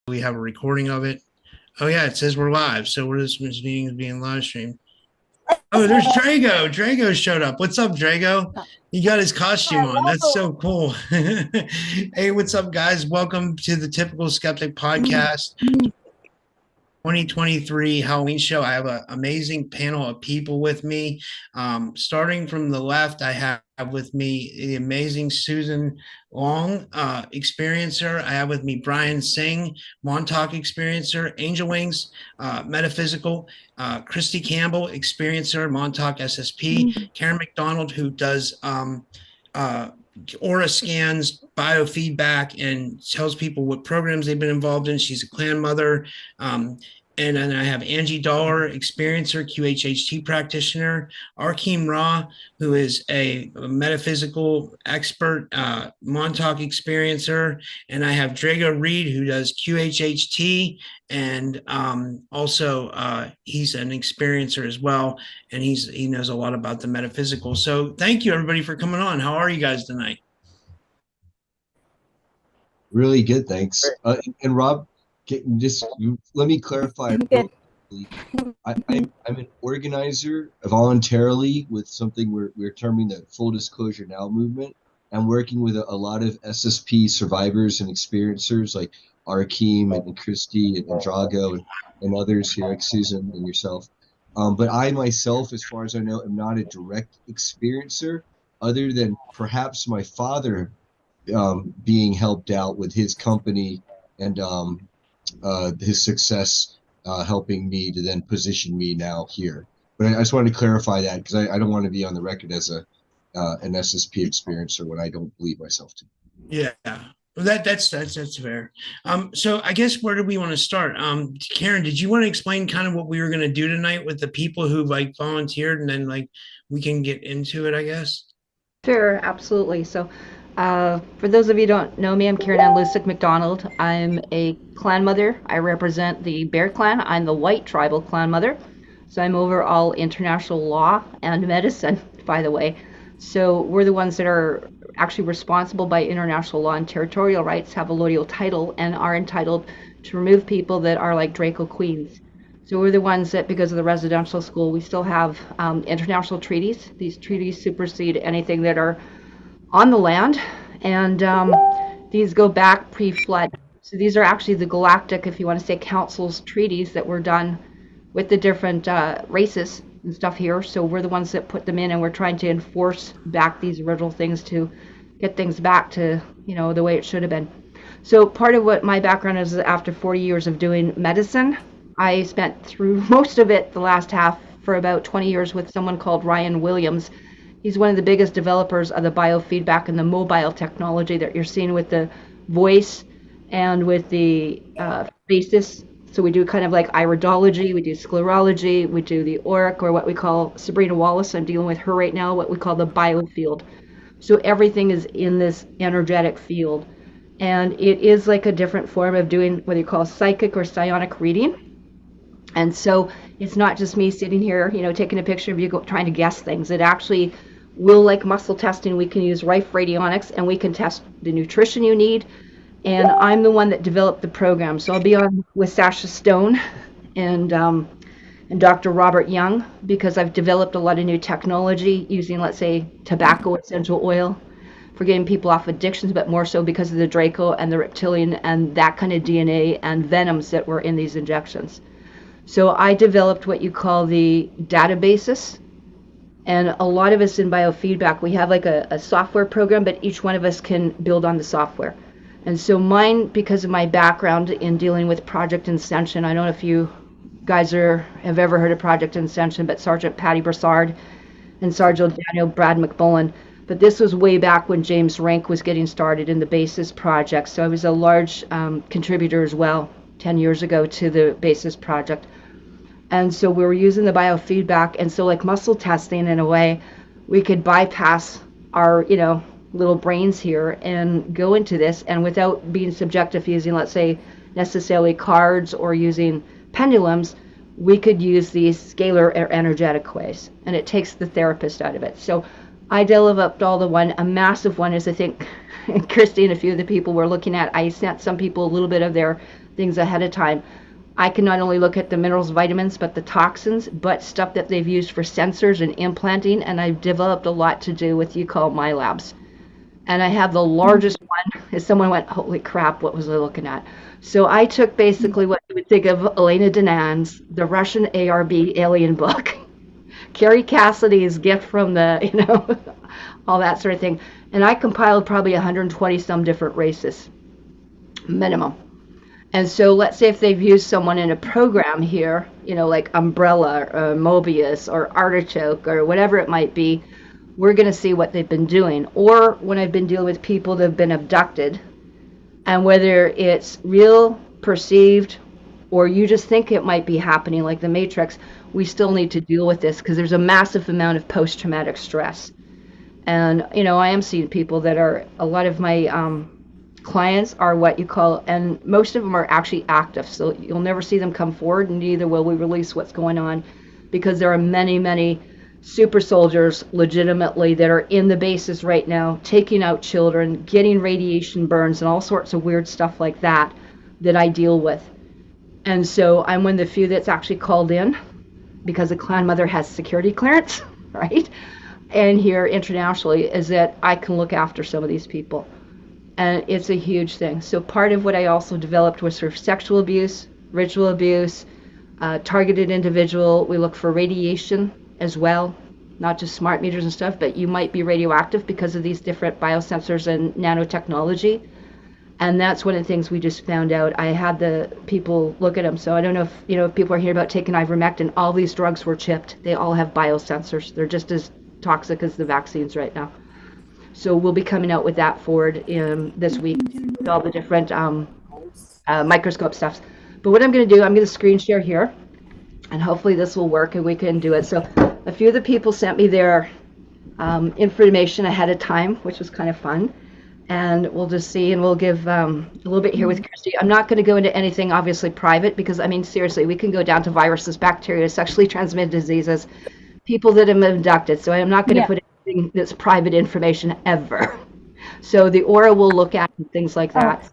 we have a recording of it. Oh yeah, it says we're live. So we're this meeting is being live streamed. Oh, there's Drago. Drago showed up. What's up, Drago? He got his costume on. That's so cool. Hey, what's up, guys? Welcome to the Typical Skeptic podcast. 2023 Halloween show. I have an amazing panel of people with me. Starting from the left, I have with me the amazing Susan Long, experiencer. I have with me Brian Singh, Montauk experiencer, Angel Wings, metaphysical, Christy Campbell, experiencer, Montauk SSP, Karen Macdonald, who does aura scans, biofeedback, and tells people what programs they've been involved in. She's a clan mother. And then I have Angie, experiencer, QHHT practitioner, Arkheim, who is a metaphysical expert, Montauk experiencer, and I have Drago Reid, who does QHHT, and also he's an experiencer as well, and he knows a lot about the metaphysical. So thank you everybody for coming on. How are you guys tonight? Really good, thanks. And Rob, let me clarify. I'm an organizer voluntarily with something we're terming the Full Disclosure Now movement. I'm working with a lot of SSP survivors and experiencers like Arkheim and Christy and Drago and others here, like Susan and yourself. But I myself, as far as I know, am not a direct experiencer, other than perhaps my father being helped out with his company and his success helping me to then position me now here. But I just wanted to clarify that because I don't want to be on the record as an SSP experiencer when I don't believe myself to. Yeah. That's fair. So I guess where do we want to start? Karen, did you want to explain kind of what we were going to do tonight with the people who like volunteered, and then like we can get into it, I guess? Sure, absolutely. So for those of you who don't know me, I'm Karen Ann Macdonald. I'm a clan mother. I represent the Bear Clan. I'm the white tribal clan mother. So I'm over all international law and medicine, by the way. So we're the ones that are actually responsible by international law and territorial rights, have a allodial title, and are entitled to remove people that are like Draco queens. So we're the ones that, because of the residential school, we still have international treaties. These treaties supersede anything that are on the land, and these go back pre-flood. So these are actually the galactic, if you want to say, council's treaties that were done with the different races and stuff here. So we're the ones that put them in, and we're trying to enforce back these original things to get things back to, you know, the way it should have been. So part of what my background is, after 40 years of doing medicine, I spent through most of it, the last half, for about 20 years with someone called Ryan Williams. He's one of the biggest developers of the biofeedback and the mobile technology that you're seeing with the voice and with the faces. So we do kind of like iridology, we do sclerology, we do the auric, or what we call, Sabrina Wallace, I'm dealing with her right now, what we call the biofield. So everything is in this energetic field. And it is like a different form of doing what you call psychic or psionic reading. And so it's not just me sitting here, you know, taking a picture of you trying to guess things. It actually will, like muscle testing, we can use Rife radionics, and we can test the nutrition you need. And I'm the one that developed the program. So I'll be on with Sasha Stone and Dr. Robert Young, because I've developed a lot of new technology using, let's say, tobacco essential oil for getting people off addictions, but more so because of the Draco and the reptilian and that kind of DNA and venoms that were in these injections. So I developed what you call the databases, and a lot of us in biofeedback, we have like a software program, but each one of us can build on the software. And so mine, because of my background in dealing with Project Ascension, I don't know if you guys have ever heard of Project Ascension, but Sergeant Patty Broussard and Sergeant Daniel Brad McMullen. But this was way back when James Rink was getting started in the BASIS project. So I was a large contributor as well 10 years ago to the BASIS project. And so we were using the biofeedback, and so like muscle testing, in a way, we could bypass our, you know, little brains here and go into this, and without being subjective using, let's say, necessarily cards or using pendulums, we could use these scalar or energetic ways, and it takes the therapist out of it. So I developed all the one. A massive one is, I think, Christy and a few of the people we're looking at, I sent some people a little bit of their things ahead of time. I can not only look at the minerals, vitamins, but the toxins, but stuff that they've used for sensors and implanting, and I've developed a lot to do with, you call my labs. And I have the largest one, as someone went, holy crap, what was I looking at? So I took basically what you would think of Elena Danan's, the Russian ARB alien book, Carrie Cassidy's gift from the, all that sort of thing. And I compiled probably 120 some different races, minimum. And so let's say if they've used someone in a program here, like Umbrella or Mobius or Artichoke or whatever it might be, we're going to see what they've been doing. Or when I've been dealing with people that have been abducted, and whether it's real, perceived, or you just think it might be happening like the Matrix, we still need to deal with this because there's a massive amount of post-traumatic stress. And, I am seeing people that are, a lot of my clients are what you call, and most of them are actually active, so you'll never see them come forward, and neither will we release what's going on, because there are many, many super soldiers legitimately that are in the bases right now, taking out children, getting radiation burns, and all sorts of weird stuff like that I deal with. And so I'm one of the few that's actually called in because a clan mother has security clearance, right? And here internationally is that I can look after some of these people. And it's a huge thing. So part of what I also developed was sort of sexual abuse, ritual abuse, targeted individual. We look for radiation as well, not just smart meters and stuff, but you might be radioactive because of these different biosensors and nanotechnology. And that's one of the things we just found out. I had the people look at them. So I don't know if people are hearing about taking ivermectin. All these drugs were chipped. They all have biosensors. They're just as toxic as the vaccines right now. So we'll be coming out with that forward this week with all the different microscope stuffs. But what I'm going to do, I'm going to screen share here, and hopefully this will work and we can do it. So a few of the people sent me their information ahead of time, which was kind of fun. And we'll just see, and we'll give a little bit here with Christy. I'm not going to go into anything obviously private because, seriously, we can go down to viruses, bacteria, sexually transmitted diseases, people that have been abducted. So I'm not going to put anything that's private information ever. So the aura will look at things like that.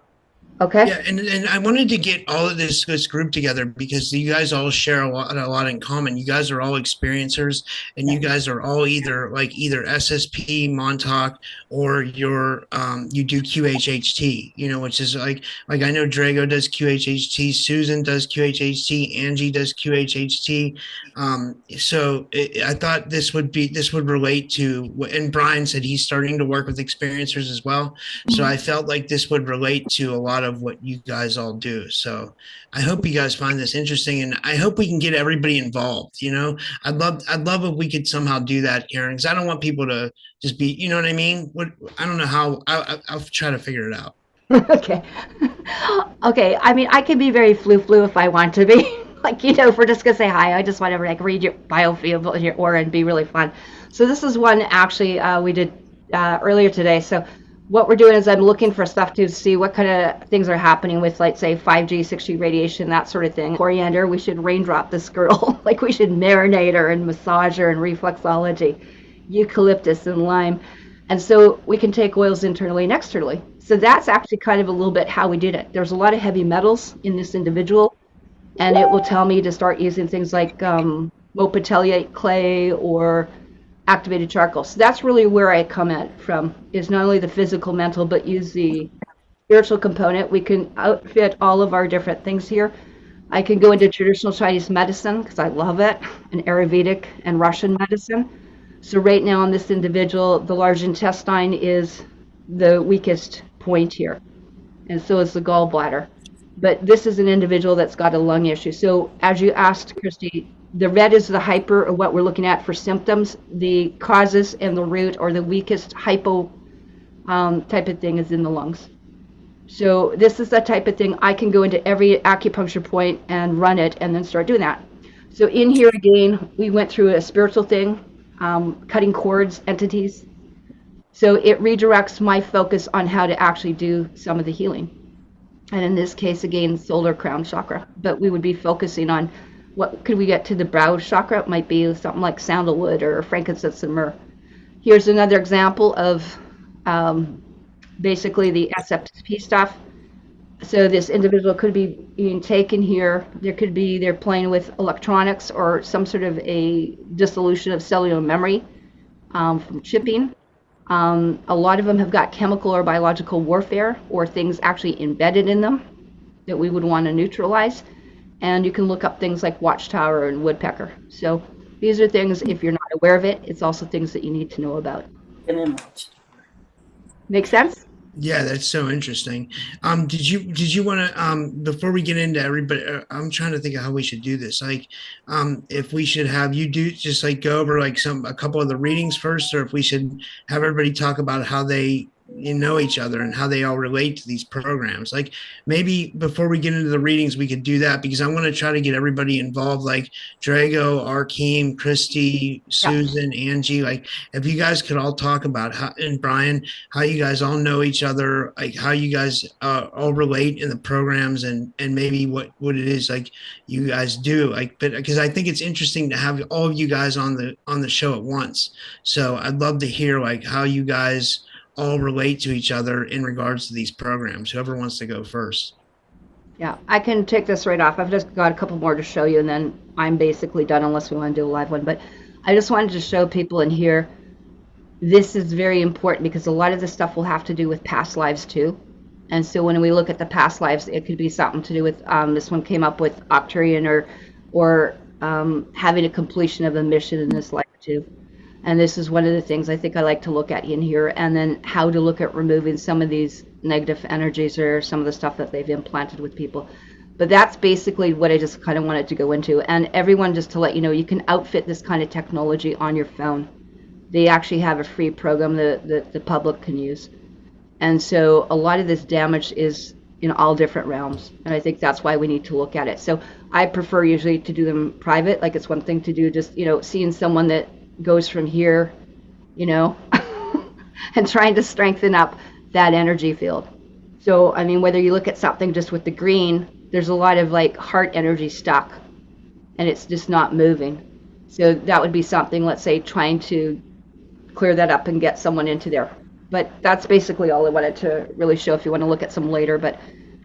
Okay. Yeah, and I wanted to get all of this group together because you guys all share a lot in common. You guys are all experiencers, and you guys are all either SSP, Montauk, or you do QHHT. Which is like I know Drago does QHHT, Susan does QHHT, Angie does QHHT. So I thought this would relate to, and Brian said he's starting to work with experiencers as well. So I felt like this would relate to a lot of what you guys all do. So I hope you guys find this interesting, and I hope we can get everybody involved. I'd love if we could somehow do that, Karen, because I don't want people to just be, you know what I mean? I don't know how. I'll try to figure it out. Okay. I can be very flu if I want to be. If we're just gonna say hi, I just want to read your biofield and your aura and be really fun. So this is one actually we did earlier today. So what we're doing is I'm looking for stuff to see what kind of things are happening with, like, say, 5G, 6G radiation, that sort of thing. Coriander, we should raindrop this girl. We should marinate her and massage her, and reflexology, eucalyptus and lime. And so we can take oils internally and externally. So that's actually kind of a little bit how we did it. There's a lot of heavy metals in this individual, and it will tell me to start using things like mopatellate clay or activated charcoal. So that's really where I come at from, is not only the physical, mental, but use the spiritual component. We can outfit all of our different things here. I can go into traditional Chinese medicine because I love it, and Ayurvedic and Russian medicine. So right now in this individual, the large intestine is the weakest point here, and so is the gallbladder. But this is an individual that's got a lung issue. So as you asked, Christy, the red is the hyper, or what we're looking at for symptoms. The causes and the root, or the weakest hypo type of thing, is in the lungs. So this is the type of thing I can go into every acupuncture point and run it and then start doing that. So in here again, we went through a spiritual thing, cutting cords, entities. So it redirects my focus on how to actually do some of the healing. And in this case, again, solar crown chakra. But we would be focusing on what could we get to the brow chakra. It might be something like sandalwood or frankincense and myrrh. Here's another example of basically the SSP stuff. So this individual could be being taken here. There could be they're playing with electronics or some sort of a dissolution of cellular memory from chipping. A lot of them have got chemical or biological warfare or things actually embedded in them that we would want to neutralize. And you can look up things like watchtower and woodpecker. So these are things, if you're not aware of it, it's also things that you need to know about. Make sense? Yeah, that's so interesting. Did you want to before we get into everybody, I'm trying to think of how we should do this. Like, if we should have you do just like go over like a couple of the readings first, or if we should have everybody talk about how they know each other and how they all relate to these programs. Like maybe before we get into the readings, we could do that because I want to try to get everybody involved, like Drago, Arkheim, Christy, Yeah. Susan, Angie. Like if you guys could all talk about how, and Brian, how you guys all know each other, like how you guys all relate in the programs, and maybe what it is like you guys do, like, but because I think it's interesting to have all of you guys on the show at once. So I'd love to hear like how you guys all relate to each other in regards to these programs. Whoever wants to go first. Yeah, I can take this right off. I've just got a couple more to show you, and then I'm basically done unless we want to do a live one. But I just wanted to show people in here, this is very important because a lot of this stuff will have to do with past lives too. And so when we look at the past lives, it could be something to do with, this one came up with Octurian or having a completion of a mission in this life too. And this is one of the things I think I like to look at in here, and then how to look at removing some of these negative energies or some of the stuff that they've implanted with people. But that's basically what I just kind of wanted to go into. And everyone, just to let you know, you can outfit this kind of technology on your phone. They actually have a free program that the public can use. And so a lot of this damage is in all different realms. And I think that's why we need to look at it. So I prefer usually to do them private. Like it's one thing to do just, seeing someone that goes from here, and trying to strengthen up that energy field. So, I mean, whether you look at something just with the green, there's a lot of like heart energy stuck and it's just not moving. So that would be something, let's say, trying to clear that up and get someone into there. But that's basically all I wanted to really show if you want to look at some later,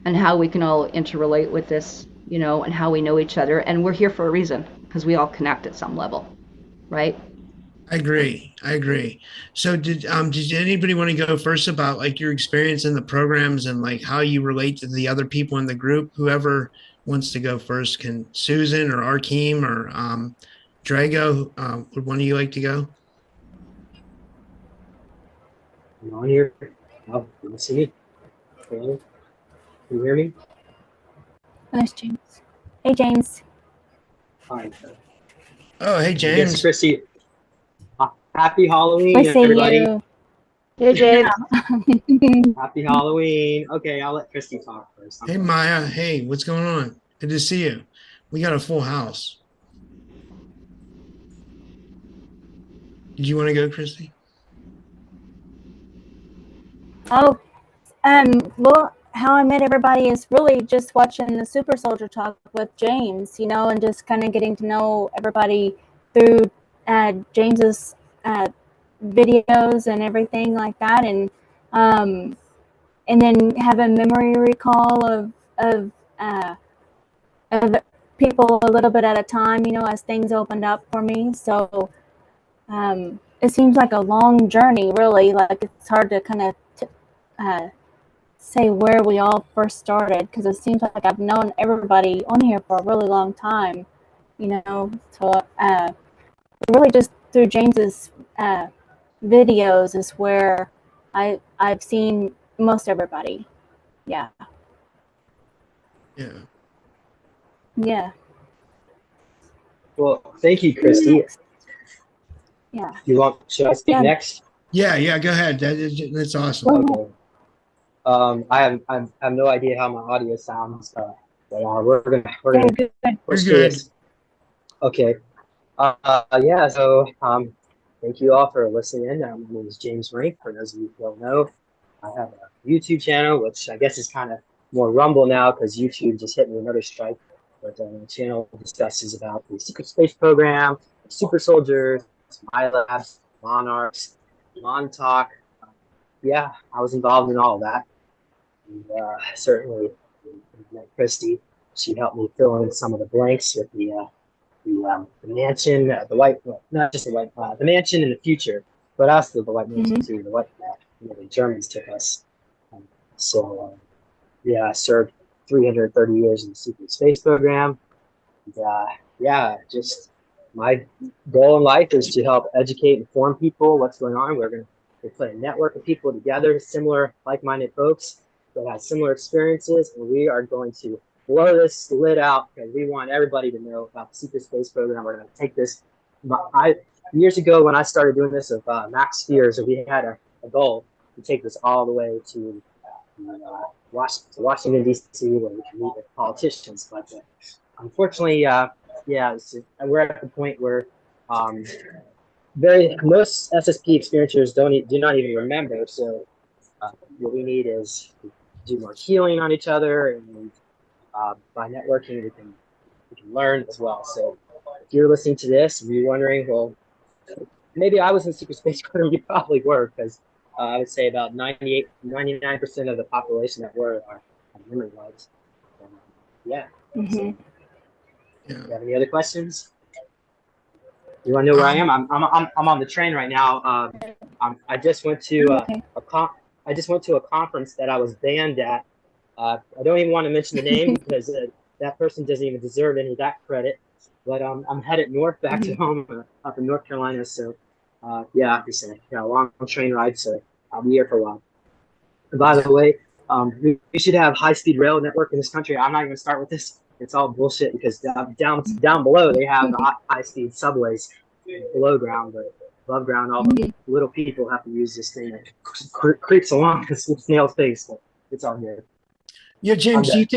and how we can all interrelate with this, and how we know each other. And we're here for a reason because we all connect at some level, right? I agree. So did anybody want to go first about like your experience in the programs and like how you relate to the other people in the group? Whoever wants to go first can. Susan or Arkheim or Drago, would one of you like to go? I'm on here. Oh, you can see me? Hello? Can you hear me? That's James. Hey, James. Fine. Oh, hey James. Yes, Christy. Happy Halloween, We see everybody. you. Hey, James. Happy Halloween. Okay, I'll let Christy talk first. Hey Maya. Hey, what's going on? Good to see you. We got a full house. Did you want to go, Christy? Oh, well, how I met everybody is really just watching the Super Soldier Talk with James, and just kind of getting to know everybody through James's videos and everything like that, and then have a memory recall of people a little bit at a time, as things opened up for me. So it seems like a long journey, really. Like it's hard to kind of say where we all first started, because it seems like I've known everybody on here for a really long time, So really just through James's videos is where I've seen most everybody. Yeah. Yeah. Yeah. Well, thank you, Christy. Yeah. Should I speak next? Yeah, go ahead. That's awesome. Okay. I have no idea how my audio sounds, but we're Good. Okay. Yeah. So thank you all for listening in. My name is James Rink. For those of you who don't know, I have a YouTube channel, which I guess is kind of more Rumble now because YouTube just hit me another strike. But the channel discusses about the secret space program, super soldiers, my labs, monarchs, Montauk. Yeah, I was involved in all of that. And, certainly met Christy. She helped me fill in some of the blanks with the mansion, the white, well, not just the white, the mansion in the future, but also the white mansion too, the white the Germans took us. So yeah, I served 330 years in the secret space program. And, yeah, just my goal in life is to help educate and inform people what's going on. We're going to put a network of people together, similar, like-minded folks that have similar experiences, and we are going to blow this lid out because we want everybody to know about the secret space program. We're going to take this. Years ago, when I started doing this with Max Spears, we had a goal to take this all the way to Washington, D.C., where we can meet with politicians. But unfortunately, yeah, we're at the point where most SSP experiencers do not even remember. So what we need is to do more healing on each other, and by networking, we can learn as well. So if you're listening to this and you're wondering, well, maybe I was in secret space program, you probably were, because I would say about 99% of the population that were are memory wipes. Yeah. So, you have any other questions? You want to know where I am? I'm on the train right now. I just went to a conference that I was banned at. I don't even want to mention the name because that person doesn't even deserve any of that credit. But I'm headed north back to home up in North Carolina. So yeah, it's a long train ride. So I'll be here for a while. And by the way, we should have high-speed rail network in this country. I'm not even going to start with this. It's all bullshit because down below they have high-speed subways below ground, but above ground, all the little people have to use this thing that creeps along this snail's pace. But it's all here. Yeah, James, do you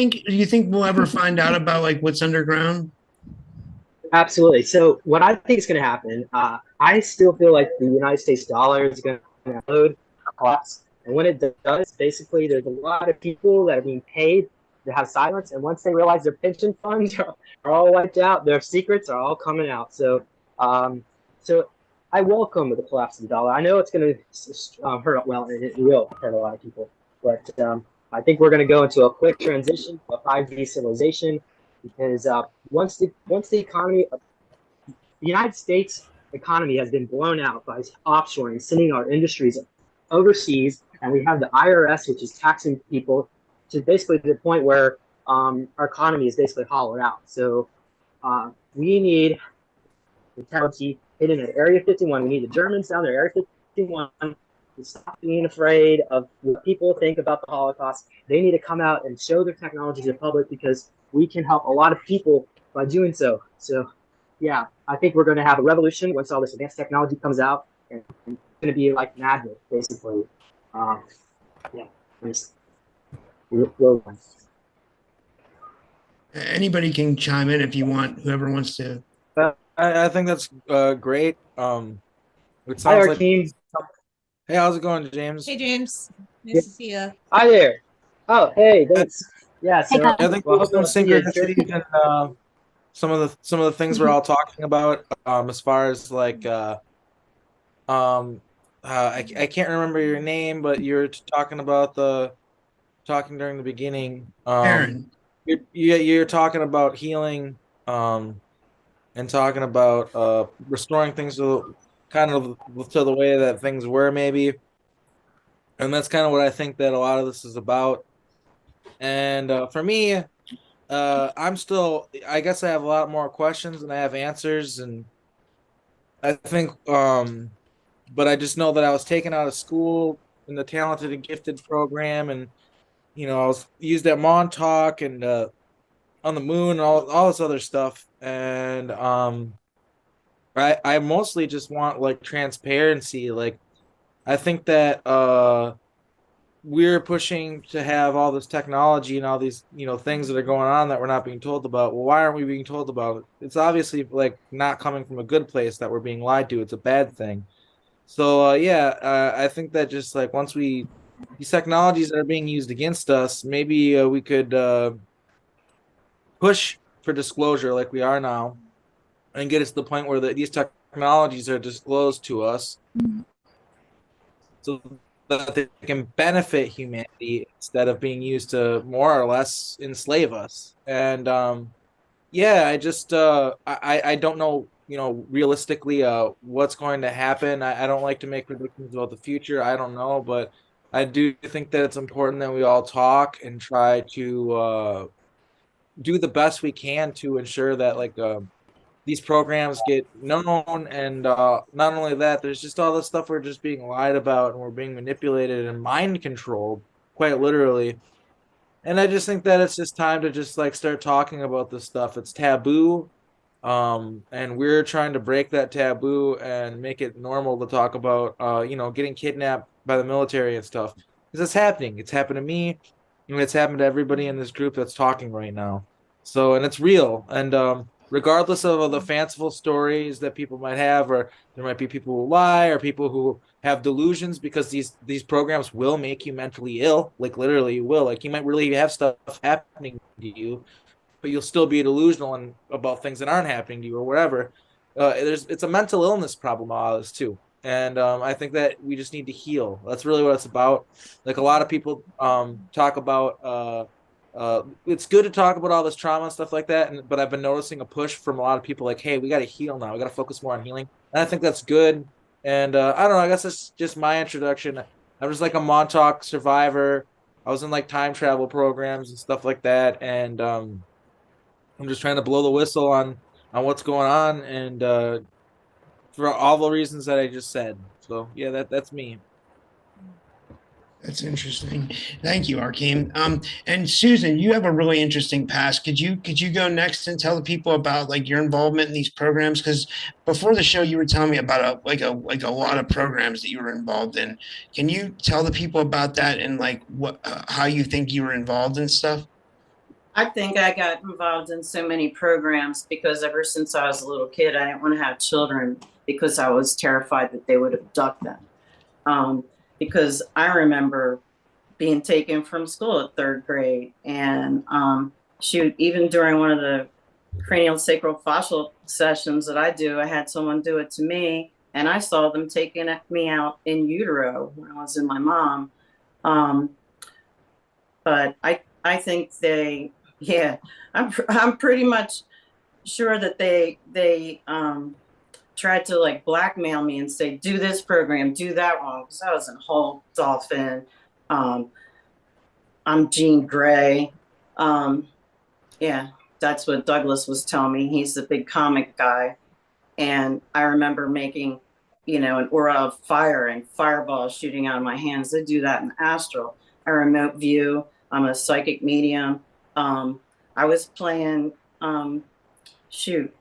think we'll ever find out about like what's underground? Absolutely. So what I think is going to happen, I still feel like the United States dollar is going to load collapse. And when it does, basically, there's a lot of people that are being paid to have silence. And once they realize their pension funds are all wiped out, their secrets are all coming out. So, so I welcome the collapse of the dollar. I know it's going to hurt. Well, it will hurt a lot of people. But I think we're going to go into a quick transition to a 5G civilization because once the economy, the United States economy has been blown out by offshoring, sending our industries overseas, and we have the IRS, which is taxing people to basically the point where our economy is basically hollowed out. So we need brutality hidden at Area 51. We need the Germans down there, Area 51, to stop being afraid of what people think about the Holocaust. They need to come out and show their technology to the public because we can help a lot of people by doing so. So, yeah, I think we're going to have a revolution once all this advanced technology comes out, and it's going to be like magic, basically. Yeah. Anybody can chime in if you want, whoever wants to. I think that's great. It sounds Hi, like. Arkheim. Hey, how's it going, James? Hey, James. Nice to see you. Hi there. Oh, hey, thanks. Yeah, so I think well, there's some synchronicities in some of the things we're all talking about. As far as like, I can't remember your name, but you're talking during the beginning. Aaron. You're talking about healing, and talking about restoring things to kind of to the way that things were, maybe. And that's kind of what I think that a lot of this is about. And for me, I guess I have a lot more questions than I have answers. And I think, but I just know that I was taken out of school in the talented and gifted program. And, I was used at Montauk and on the moon and all this other stuff. And I mostly just want like transparency. Like, I think that we're pushing to have all this technology and all these, things that are going on that we're not being told about. Well, why aren't we being told about it? It's obviously like not coming from a good place that we're being lied to. It's a bad thing. So I think that just like once these technologies that are being used against us, maybe we could push for disclosure like we are now, and get us to the point where these technologies are disclosed to us. So that they can benefit humanity instead of being used to more or less enslave us. And yeah, I don't know, realistically what's going to happen. I don't like to make predictions about the future. I don't know, but I do think that it's important that we all talk and try to do the best we can to ensure that these programs get known. And not only that, there's just all this stuff we're just being lied about and we're being manipulated and mind controlled, quite literally. And I just think that it's just time to just start talking about this stuff. It's taboo. And we're trying to break that taboo and make it normal to talk about getting kidnapped by the military and stuff. Because it's happening. It's happened to me, and it's happened to everybody in this group that's talking right now. So, and it's real. And regardless of the fanciful stories that people might have, or there might be people who lie, or people who have delusions, because these programs will make you mentally ill. Like literally, you will. Like you might really have stuff happening to you, but you'll still be delusional and about things that aren't happening to you or whatever. It's a mental illness problem, all this too. And I think that we just need to heal. That's really what it's about. Like a lot of people talk about, it's good to talk about all this trauma and stuff like that. But I've been noticing a push from a lot of people, like, hey, we got to heal now. We got to focus more on healing. And I think that's good. And I don't know. I guess that's just my introduction. I'm just like a Montauk survivor. I was in like time travel programs and stuff like that. And I'm just trying to blow the whistle on what's going on, and for all the reasons that I just said. So yeah, that's me. That's interesting. Thank you, Arkheim. And Susan, you have a really interesting past. Could you go next and tell the people about like your involvement in these programs? Because before the show, you were telling me about a lot of programs that you were involved in. Can you tell the people about that and like what how you think you were involved in stuff? I think I got involved in so many programs because ever since I was a little kid, I didn't want to have children because I was terrified that they would abduct them. Because I remember being taken from school at third grade, and shoot, even during one of the cranial sacral fascial sessions that I do, I had someone do it to me, and I saw them taking me out in utero when I was in my mom. But I think they, yeah, I'm pretty much sure that they tried to like blackmail me and say, do this program, do that one, because I was in Hulk, Dolphin, I'm Jean Grey. Yeah, that's what Douglas was telling me. He's the big comic guy. And I remember making, an aura of fire and fireballs shooting out of my hands. They do that in Astral. I remote view. I'm a psychic medium. I was playing, shoot,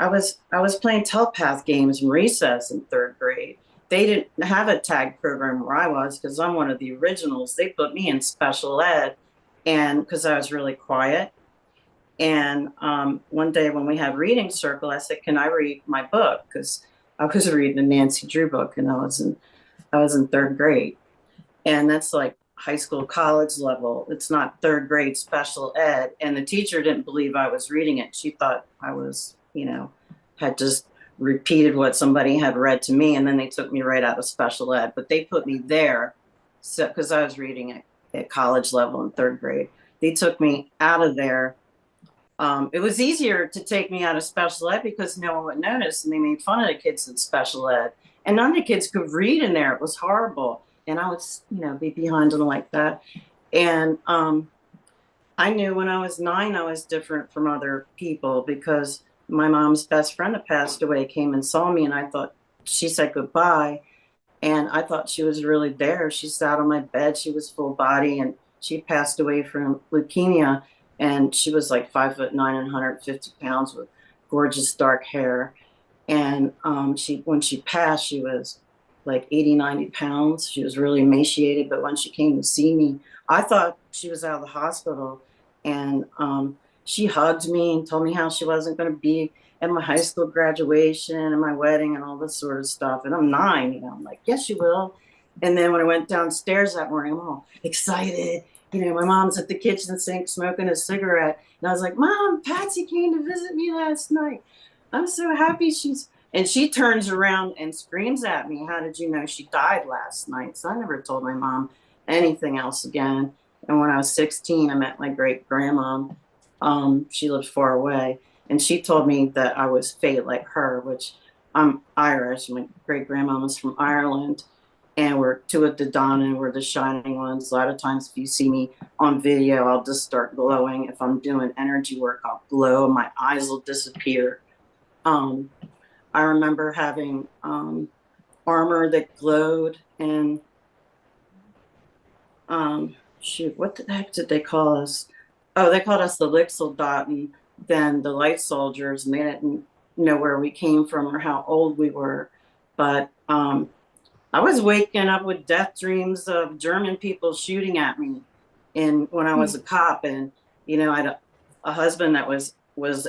I was playing telepath games in recess in third grade. They didn't have a tag program where I was because I'm one of the originals. They put me in special ed, and because I was really quiet. And one day when we had reading circle, I said, "Can I read my book?" Because I was reading a Nancy Drew book, and I was in third grade, and that's like high school, college level. It's not third grade special ed. And the teacher didn't believe I was reading it. She thought I was, had just repeated what somebody had read to me. And then they took me right out of special ed. But they put me there because I was reading it at college level in third grade. They took me out of there. It was easier to take me out of special ed because no one would notice. And they made fun of the kids in special ed. And none of the kids could read in there. It was horrible. And I would, be behind them like that. And I knew when I was 9, I was different from other people because my mom's best friend that passed away came and saw me. And I thought, she said goodbye. And I thought she was really there. She sat on my bed. She was full body. And she passed away from leukemia. And she was like 5'9" and 150 pounds with gorgeous dark hair. And when she passed, she was like 80, 90 pounds. She was really emaciated. But when she came to see me, I thought she was out of the hospital. And she hugged me and told me how she wasn't going to be at my high school graduation and my wedding and all this sort of stuff. And I'm 9, I'm like, yes, you will. And then when I went downstairs that morning, I'm all excited. My mom's at the kitchen sink smoking a cigarette. And I was like, Mom, Patsy came to visit me last night. I'm so happy she's And she turns around and screams at me, "How did you know she died last night?" So I never told my mom anything else again. And when I was 16, I met my great grandma. She lived far away, and she told me that I was fate like her, which I'm Irish. My great grandma was from Ireland, and we're two at the dawn, and we're the shining ones. A lot of times, if you see me on video, I'll just start glowing. If I'm doing energy work, I'll glow, and my eyes will disappear. I remember having armor that glowed, and shoot, what the heck did they call us? Oh, they called us the Lixeldat, and then the Light Soldiers, and they didn't know where we came from or how old we were. But I was waking up with death dreams of German people shooting at me, when I was a cop, and I had a husband that was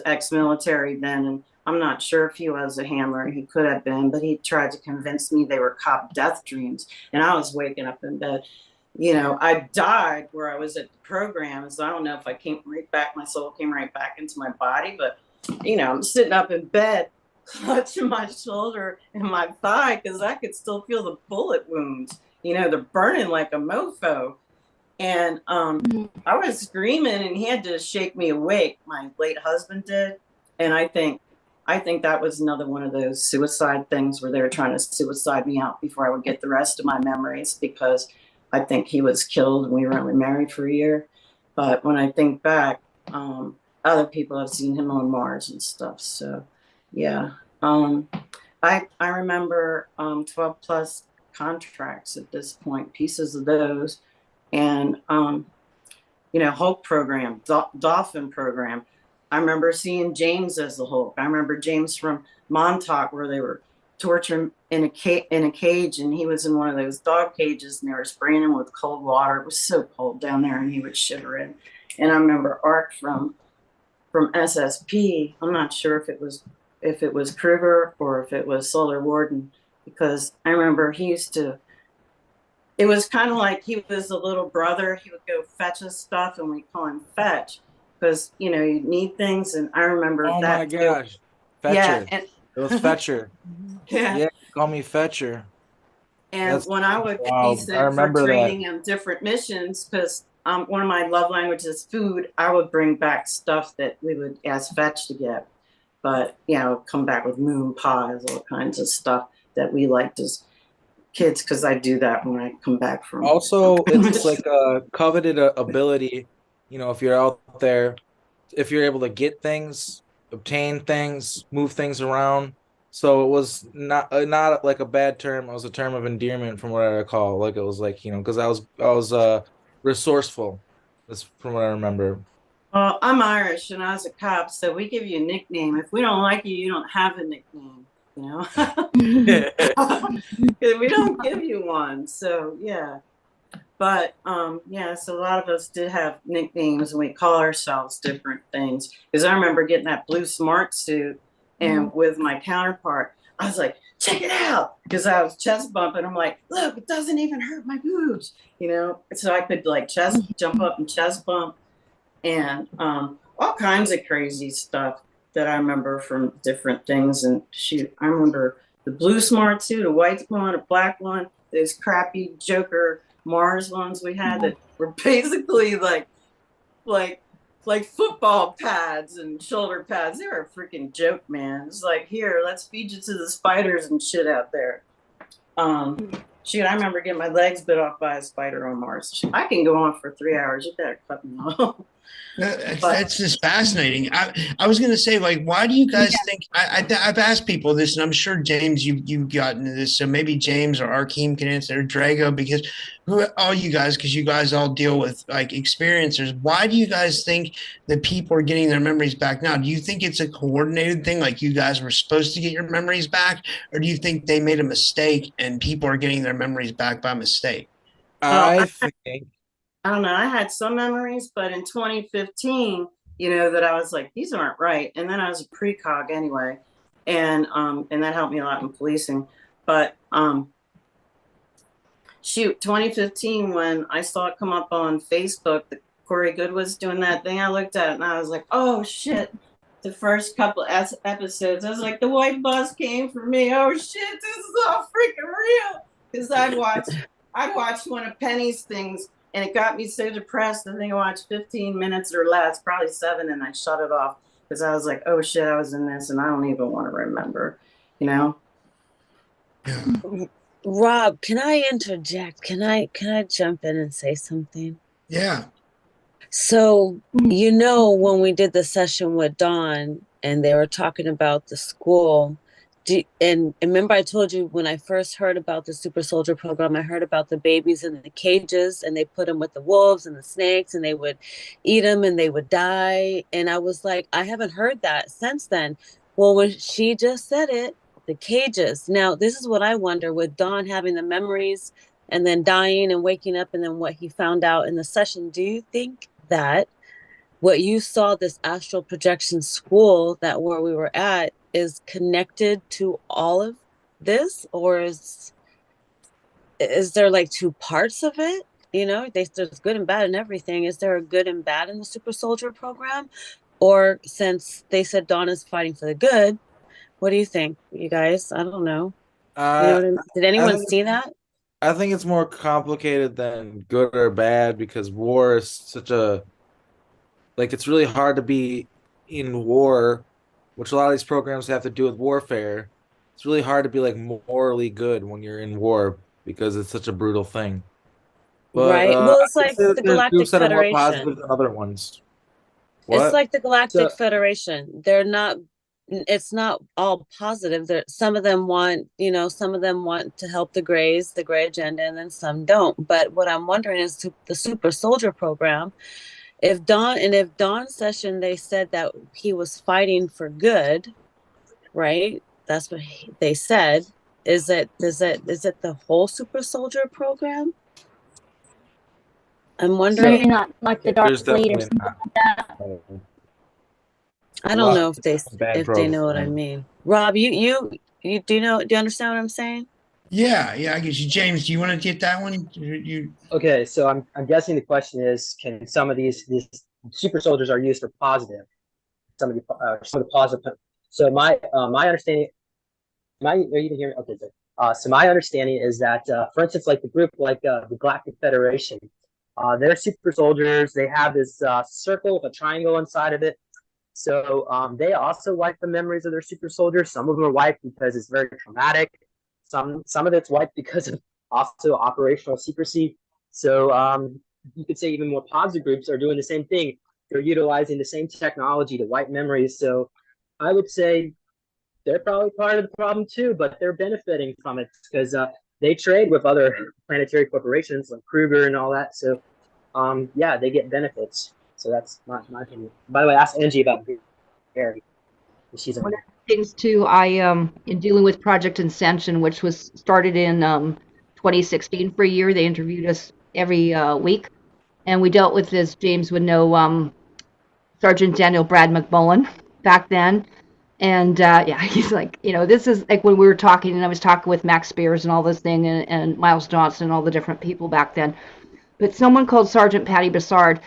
ex-military then, and I'm not sure if he was a handler. He could have been, but he tried to convince me they were cop death dreams, and I was waking up in bed. I died where I was at the program, so I don't know if I came right back. My soul came right back into my body, but I'm sitting up in bed, clutching my shoulder and my thigh because I could still feel the bullet wounds. They're burning like a mofo. And I was screaming, and he had to shake me awake. My late husband did, and I think that was another one of those suicide things where they were trying to suicide me out before I would get the rest of my memories, because I think he was killed and we were only married for a year. But when I think back, other people have seen him on Mars and stuff. So, yeah. I remember 12 plus contracts at this point, pieces of those. And, Hulk program, Dolphin program. I remember seeing James as the Hulk. I remember James from Montauk, where they were torturing in a cage, and he was in one of those dog cages, and they were spraying him with cold water. It was so cold down there, and he would shiver in. And I remember Ark from SSP. I'm not sure if it was Kruger or if it was Solar Warden, because I remember it was kind of like he was a little brother. He would go fetch us stuff, and we call him Fetch, because you need things. And I remember Oh that. my gosh, Fetcher! Yeah, and it was Fetcher. yeah, call me Fetcher. And when I would be sent for training on different missions, because one of my love languages is food, I would bring back stuff that we would ask Fetch to get. But come back with moon pies, all kinds of stuff that we liked as kids, because I do that when I come back from. Also, it's like a coveted ability. If you're out there, if you're able to get things, obtain things, move things around. So it was not like a bad term. It was a term of endearment, from what I recall. Like it was like because I was resourceful. That's from what I remember. Well, I'm Irish, and I was a cop, so we give you a nickname. If we don't like you, you don't have a nickname. We don't give you one. So yeah. But so a lot of us did have nicknames, and we call ourselves different things. Because I remember getting that blue smart suit, and with my counterpart, I was like, "Check it out," because I was chest bumping. I'm like, "Look, it doesn't even hurt my boobs," So I could like jump up and chest bump, and all kinds of crazy stuff that I remember from different things. And shoot, I remember the blue smart suit, a white one, a black one, those crappy Joker Mars ones we had that were basically like football pads and shoulder pads. They were a freaking joke, man. It's like, here, let's feed you to the spiders and shit out there. Shoot, I remember getting my legs bit off by a spider on Mars. I can go on for 3 hours. You better cut me off. That's just fascinating. I was going to say, like, why do you guys think? I've asked people this, and I'm sure James, you've gotten to this. So maybe James or Arkheim can answer, or Drago, because because you guys all deal with like experiencers. Why do you guys think that people are getting their memories back now? Do you think it's a coordinated thing, like you guys were supposed to get your memories back, or do you think they made a mistake and people are getting their memories back by mistake? I think. I don't know. I had some memories, but in 2015, that I was like, these aren't right. And then I was a precog anyway. And that helped me a lot in policing. But 2015, when I saw it come up on Facebook that Corey Good was doing that thing, I looked at it and I was like, oh shit, the first couple episodes. I was like, the white bus came for me. Oh shit, this is all freaking real. Because I'd watch one of Penny's things, and it got me so depressed. I think I watched 15 minutes or less, probably 7, and I shut it off because I was like, oh shit, I was in this, and I don't even want to remember, you know. Rob, can I interject? Can I jump in and say something? Yeah. So, when we did the session with Dawn and they were talking about the school, and remember I told you when I first heard about the super soldier program, I heard about the babies in the cages and they put them with the wolves and the snakes and they would eat them and they would die. And I was like, I haven't heard that since then. Well, when she just said it, the cages. Now, this is what I wonder with Dawn having the memories and then dying and waking up and then what he found out in the session. Do you think that what you saw, this astral projection school that where we were at, is connected to all of this, or is there like two parts of it? There's good and bad and everything. Is there a good and bad in the super soldier program? Or since they said Dawn is fighting for the good, what do you think, you guys? I don't know. Did anyone see that? I think it's more complicated than good or bad because war is such a, like, it's really hard to be in war, which a lot of these programs have to do with warfare. It's really hard to be like morally good when you're in war because it's such a brutal thing. But, right. Well, it's like the Galactic that are more Federation. positive than other ones. What? It's like the Galactic Federation. It's not all positive. Some of them want to help the Greys, the Grey agenda, and then some don't. But what I'm wondering is the super soldier program. If Dawn's session, they said that he was fighting for good, right? That's what they said. Is it the whole super soldier program? I'm wondering. Maybe not like the Dark Fleet or something like that. I don't know if they know what I mean. Rob, you do you understand what I'm saying? Yeah, I guess. James, do you want to get that one? Okay, so I'm guessing the question is, can some of these super soldiers are used for positive? Some of the positive. So my understanding, are you even hearing? Okay, good. So my understanding is that, for instance, like the group like the Galactic Federation, they're super soldiers. They have this circle with a triangle inside of it. So they also wipe the memories of their super soldiers. Some of them are wiped because it's very traumatic. Some of it's wiped because of also operational secrecy. So you could say even more positive groups are doing the same thing. They're utilizing the same technology to wipe memories. So I would say they're probably part of the problem too, but they're benefiting from it because they trade with other planetary corporations like Kruger and all that. So yeah, they get benefits. So that's my opinion. By the way, ask Angie about Gary. She's one of the things too, I in dealing with Project Ascension, which was started in 2016 for a year. They interviewed us every week, and we dealt with, as James would know, Sergeant Daniel Brad McMullen back then. And yeah, he's like, this is like when we were talking, and I was talking with Max Spears and all this thing, and Miles Johnson and all the different people back then. But someone called Sergeant Patty Bassard,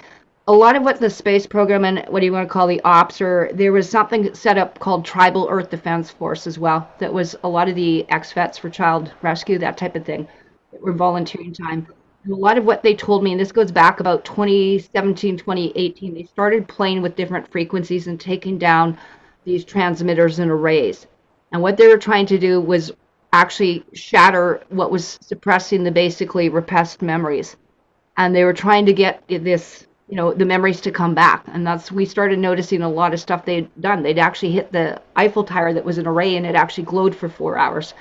a lot of what the space program and what do you want to call the ops, or there was something set up called Tribal Earth Defense Force as well. That was a lot of the ex-vets for child rescue, that type of thing, that were volunteering time. And a lot of what they told me, and this goes back about 2017, 2018, they started playing with different frequencies and taking down these transmitters and arrays. And what they were trying to do was actually shatter what was suppressing the basically repressed memories. And they were trying to get this, the memories to come back. And we started noticing a lot of stuff they'd done. They'd actually hit the Eiffel Tower that was an array, and it actually glowed for 4 hours.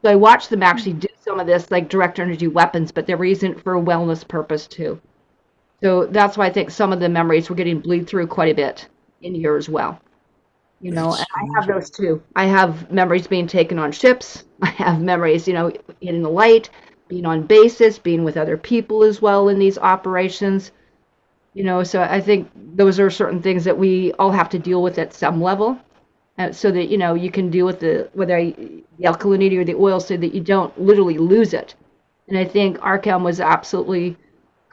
So I watched them actually do some of this, like direct energy weapons, but they were using it for a wellness purpose too. So that's why I think some of the memories were getting bleed through quite a bit in here as well. And I have those too. I have memories being taken on ships. I have memories, in the light, being on bases, being with other people as well in these operations. So I think those are certain things that we all have to deal with at some level, so that, you can deal with the alkalinity or the oil so that you don't literally lose it. And I think Arkheim was absolutely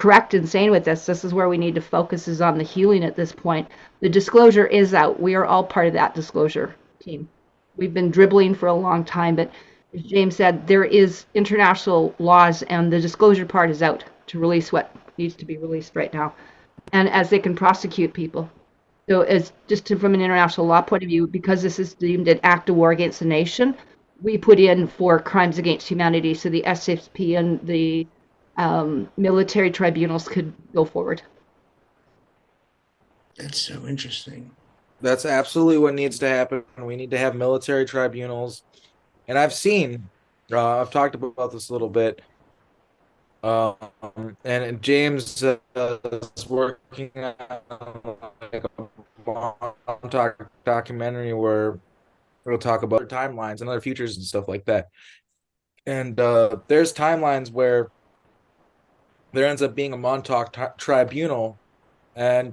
correct in saying with this. This is where we need to focus, is on the healing at this point. The disclosure is out. We are all part of that disclosure team. We've been dribbling for a long time, but as James said, there is international laws, and the disclosure part is out to release what needs to be released right now, and as they can prosecute people. So as just from an international law point of view, because this is deemed an act of war against the nation, we put in for crimes against humanity, so the SSP and the military tribunals could go forward. That's so interesting. That's absolutely what needs to happen. We need to have military tribunals. And I've I've talked about this a little bit. And James is working on like a documentary where we'll talk about timelines and other futures and stuff like that. And there's timelines where there ends up being a Montauk tribunal, and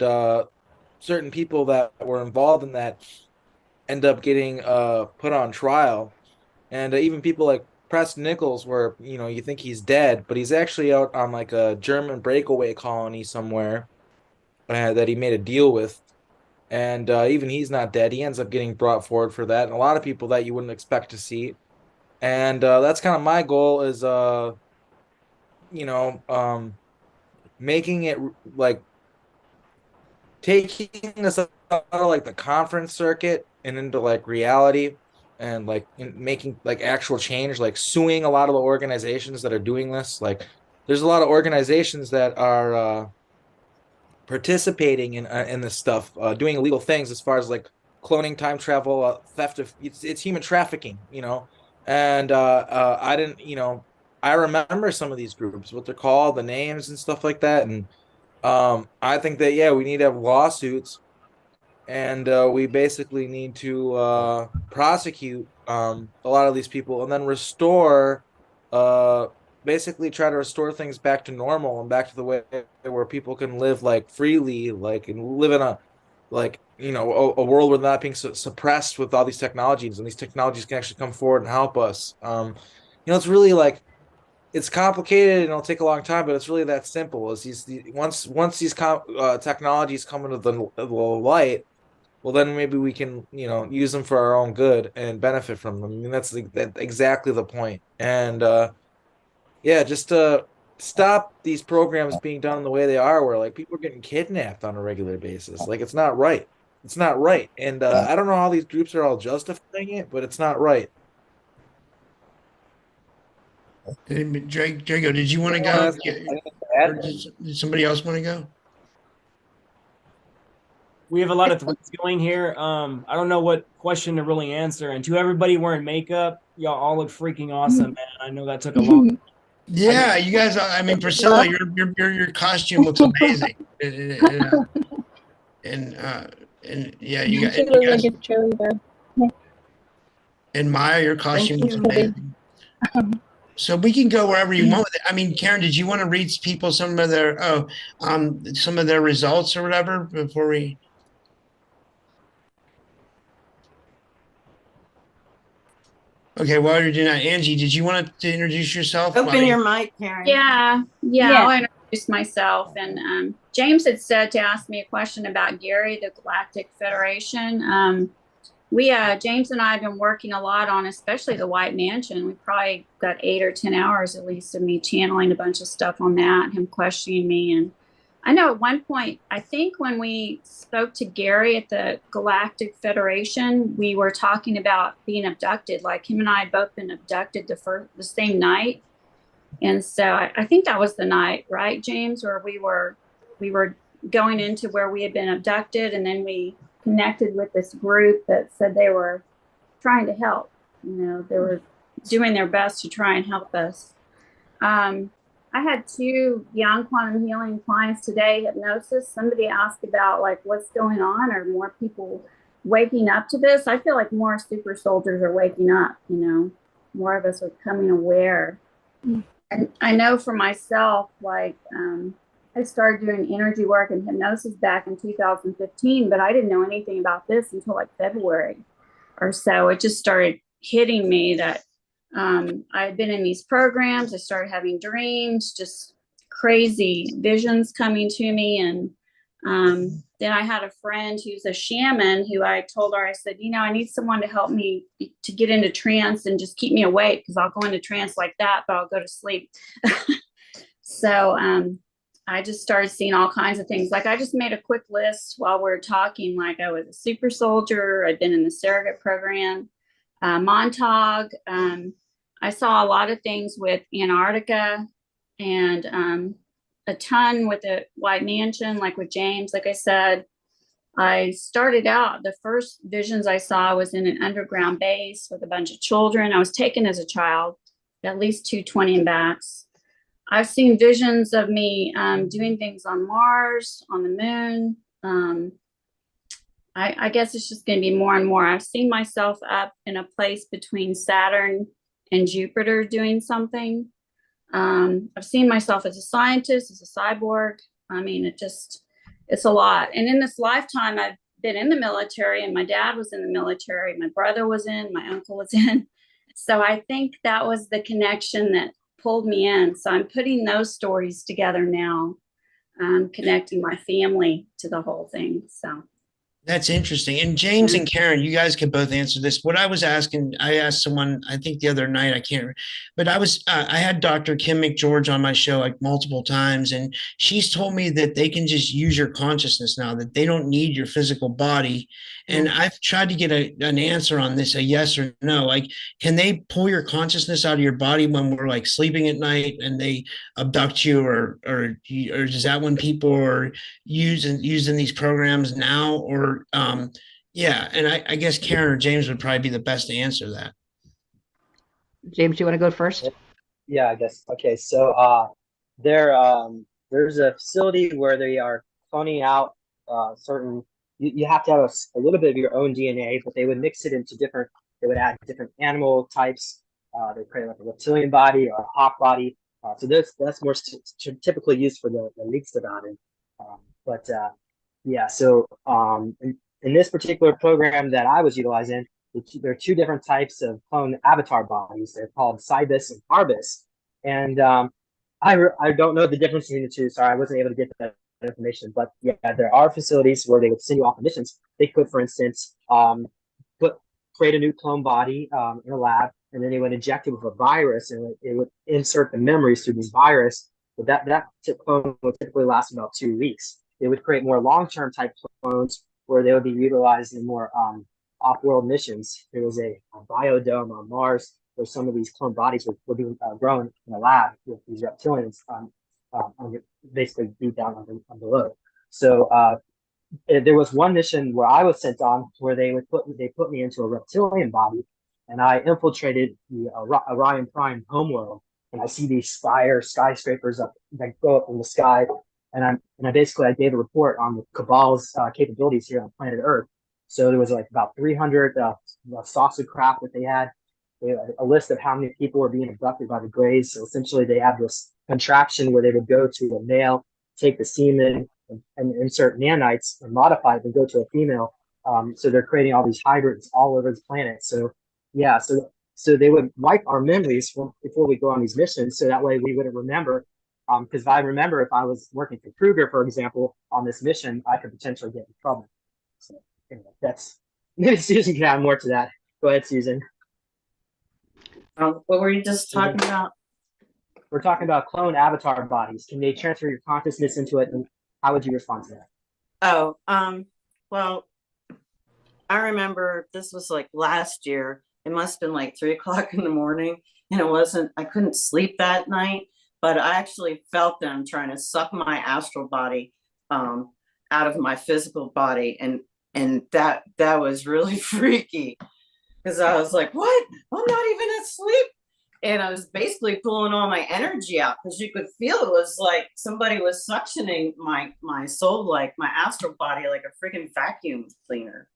certain people that were involved in that end up getting put on trial. And even people like Preston Nichols, where you think he's dead, but he's actually out on like a German breakaway colony somewhere that he made a deal with, and even he's not dead. He ends up getting brought forward for that, and a lot of people that you wouldn't expect to see. And that's kind of my goal, is making it like taking this out of like the conference circuit and into like reality, and like making like actual change, like suing a lot of the organizations that are doing this. Like there's a lot of organizations that are participating in this stuff, doing illegal things as far as like cloning, time travel, theft of it's human trafficking, and I didn't, I remember some of these groups, what they're called, the names and stuff like that. And I think that, yeah, we need to have lawsuits, and we basically need to prosecute a lot of these people, and then basically try to restore things back to normal and back to the way where people can live like freely, like, and live in a world where they're not being suppressed with all these technologies, and these technologies can actually come forward and help us. It's really like, it's complicated and it'll take a long time, but it's really that simple. Is once these technologies come into the light, well, then maybe we can use them for our own good and benefit from them. I mean, that's exactly the point. And yeah, just to stop these programs being done the way they are, where like people are getting kidnapped on a regular basis. Like, it's not right. It's not right. And I don't know how these groups are all justifying it, but it's not right. Drago, did you want to go? Or did somebody else want to go? We have a lot of threads going here. I don't know what question to really answer. And to everybody wearing makeup, y'all all look freaking awesome, man. I know that took a long time. Yeah, you guys. I mean, Priscilla, your costume looks amazing. And yeah, you guys. Like a cheerleader. And Maya, your costume looks amazing. So we can go wherever you want with it. I mean, Karen, did you want to read people some of their results or whatever before we? Okay, while you're doing that, Angie, did you want to introduce yourself? Open your mic, Karen. Yeah, I'll introduce myself. And James had said to ask me a question about Gary, the Galactic Federation. James and I have been working a lot on, especially the White Mansion. We probably got 8 or 10 hours at least of me channeling a bunch of stuff on that, him questioning me. And I know at one point, I think when we spoke to Gary at the Galactic Federation, we were talking about being abducted. Like, him and I had both been abducted the same night. And so I think that was the night, right, James, where we were going into where we had been abducted, and then we connected with this group that said they were trying to help. They were doing their best to try and help us. I had 2 young quantum healing clients today, hypnosis. Somebody asked about like what's going on, or more people waking up to this. I feel like more super soldiers are waking up, more of us are becoming aware. And I know for myself, like, I started doing energy work and hypnosis back in 2015, but I didn't know anything about this until like February or so. It just started hitting me that I had been in these programs. I started having dreams, just crazy visions coming to me. And then I had a friend who's a shaman who I told her, I said, you know, I need someone to help me to get into trance and just keep me awake, because I'll go into trance like that, but I'll go to sleep. So I just started seeing all kinds of things. Like I just made a quick list while we were talking, like I was a super soldier. I'd been in the surrogate program, Montauk. I saw a lot of things with Antarctica, and a ton with the White Mansion, like with James. Like I said, I started out, the first visions I saw was in an underground base with a bunch of children. I was taken as a child, at least 220 backs. I've seen visions of me doing things on Mars, on the moon. I guess it's just going to be more and more. I've seen myself up in a place between Saturn and Jupiter doing something. I've seen myself as a scientist, as a cyborg. I mean, it's a lot. And in this lifetime, I've been in the military, and my dad was in the military. My brother was in, my uncle was in. So I think that was the connection that pulled me in. So I'm putting those stories together now, connecting my family to the whole thing. So That's interesting. And James and Karen, you guys can both answer this. What I was asking, I asked someone, I think the other night, I can't, but I had Dr. Kim McGeorge on my show like multiple times, and she's told me that they can just use your consciousness now, that they don't need your physical body. And I've tried to get an answer on this, a yes or no. Like, can they pull your consciousness out of your body when we're like sleeping at night and they abduct you, or is that when people are using these programs now? Or yeah, and I guess Karen or James would probably be the best to answer that. James, you want to go first? Yeah, I guess. Okay, so there's a facility where they are cloning out certain. You have to have a little bit of your own DNA, but they would mix it into different. They would add different animal types. They create like a reptilian body or a hawk body. So that's more typically used for the leaks about it. Yeah, so in this particular program that I was utilizing, there are two different types of clone avatar bodies. They're called Cybus and Arbus. And I don't know the difference between the two. Sorry, I wasn't able to get that information. But yeah, there are facilities where they would send you off on missions. They could, for instance, create a new clone body in a lab, and then they would inject it with a virus, and it would insert the memories through this virus. But that clone would typically last about 2 weeks. They would create more long-term type clones where they would be utilized in more off-world missions. There was a biodome on Mars where some of these clone bodies would be grown in a lab with these reptilians basically deep down on below. So there was one mission where I was sent on where they put me into a reptilian body, and I infiltrated the Orion Prime homeworld, and I see these skyscrapers that go up in the sky. And I basically gave a report on the Cabal's capabilities here on planet Earth. So there was like about 300 sosqht craft that they had a list of how many people were being abducted by the Greys. So essentially they have this contraption where they would go to a male, take the semen and insert nanites and modify it and go to a female. So they're creating all these hybrids all over the planet. So yeah, so they would wipe our memories before we go on these missions. So that way we wouldn't remember. Because I remember if I was working for Kruger, for example, on this mission, I could potentially get in trouble. So anyway, maybe Susan can add more to that. Go ahead, Susan. What were you just talking about? We're talking about clone avatar bodies. Can they transfer your consciousness into it? And how would you respond to that? Oh, well, I remember this was like last year. It must have been like 3 o'clock in the morning, and I couldn't sleep that night. But I actually felt them trying to suck my astral body out of my physical body, and that was really freaky, because I was like, "What? I'm not even asleep," and I was basically pulling all my energy out, because you could feel it was like somebody was suctioning my soul, like my astral body, like a freaking vacuum cleaner.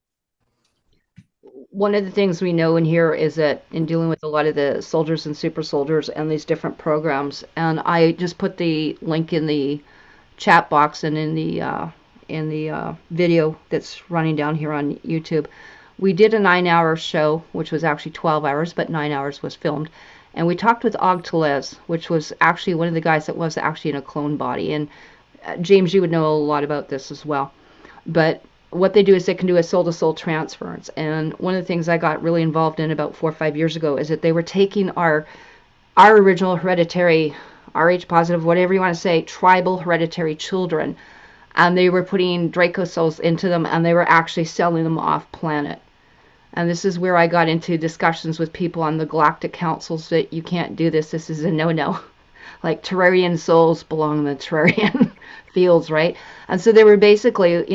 One of the things we know in here is that in dealing with a lot of the soldiers and super soldiers and these different programs, and I just put the link in the chat box and in the video that's running down here on YouTube. We did a 9-hour show, which was actually 12 hours, but 9 hours was filmed. And we talked with Og Telez, which was actually one of the guys that was actually in a clone body. And James, you would know a lot about this as well. But what they do is they can do a soul-to-soul transference. And one of the things I got really involved in about 4 or 5 years ago is that they were taking our original hereditary, Rh positive, whatever you want to say, tribal hereditary children, and they were putting Draco souls into them, and they were actually selling them off planet. And this is where I got into discussions with people on the galactic councils that you can't do this. This is a no-no. Like Terrarian souls belong in the Terrarian fields, right? And so they were basically,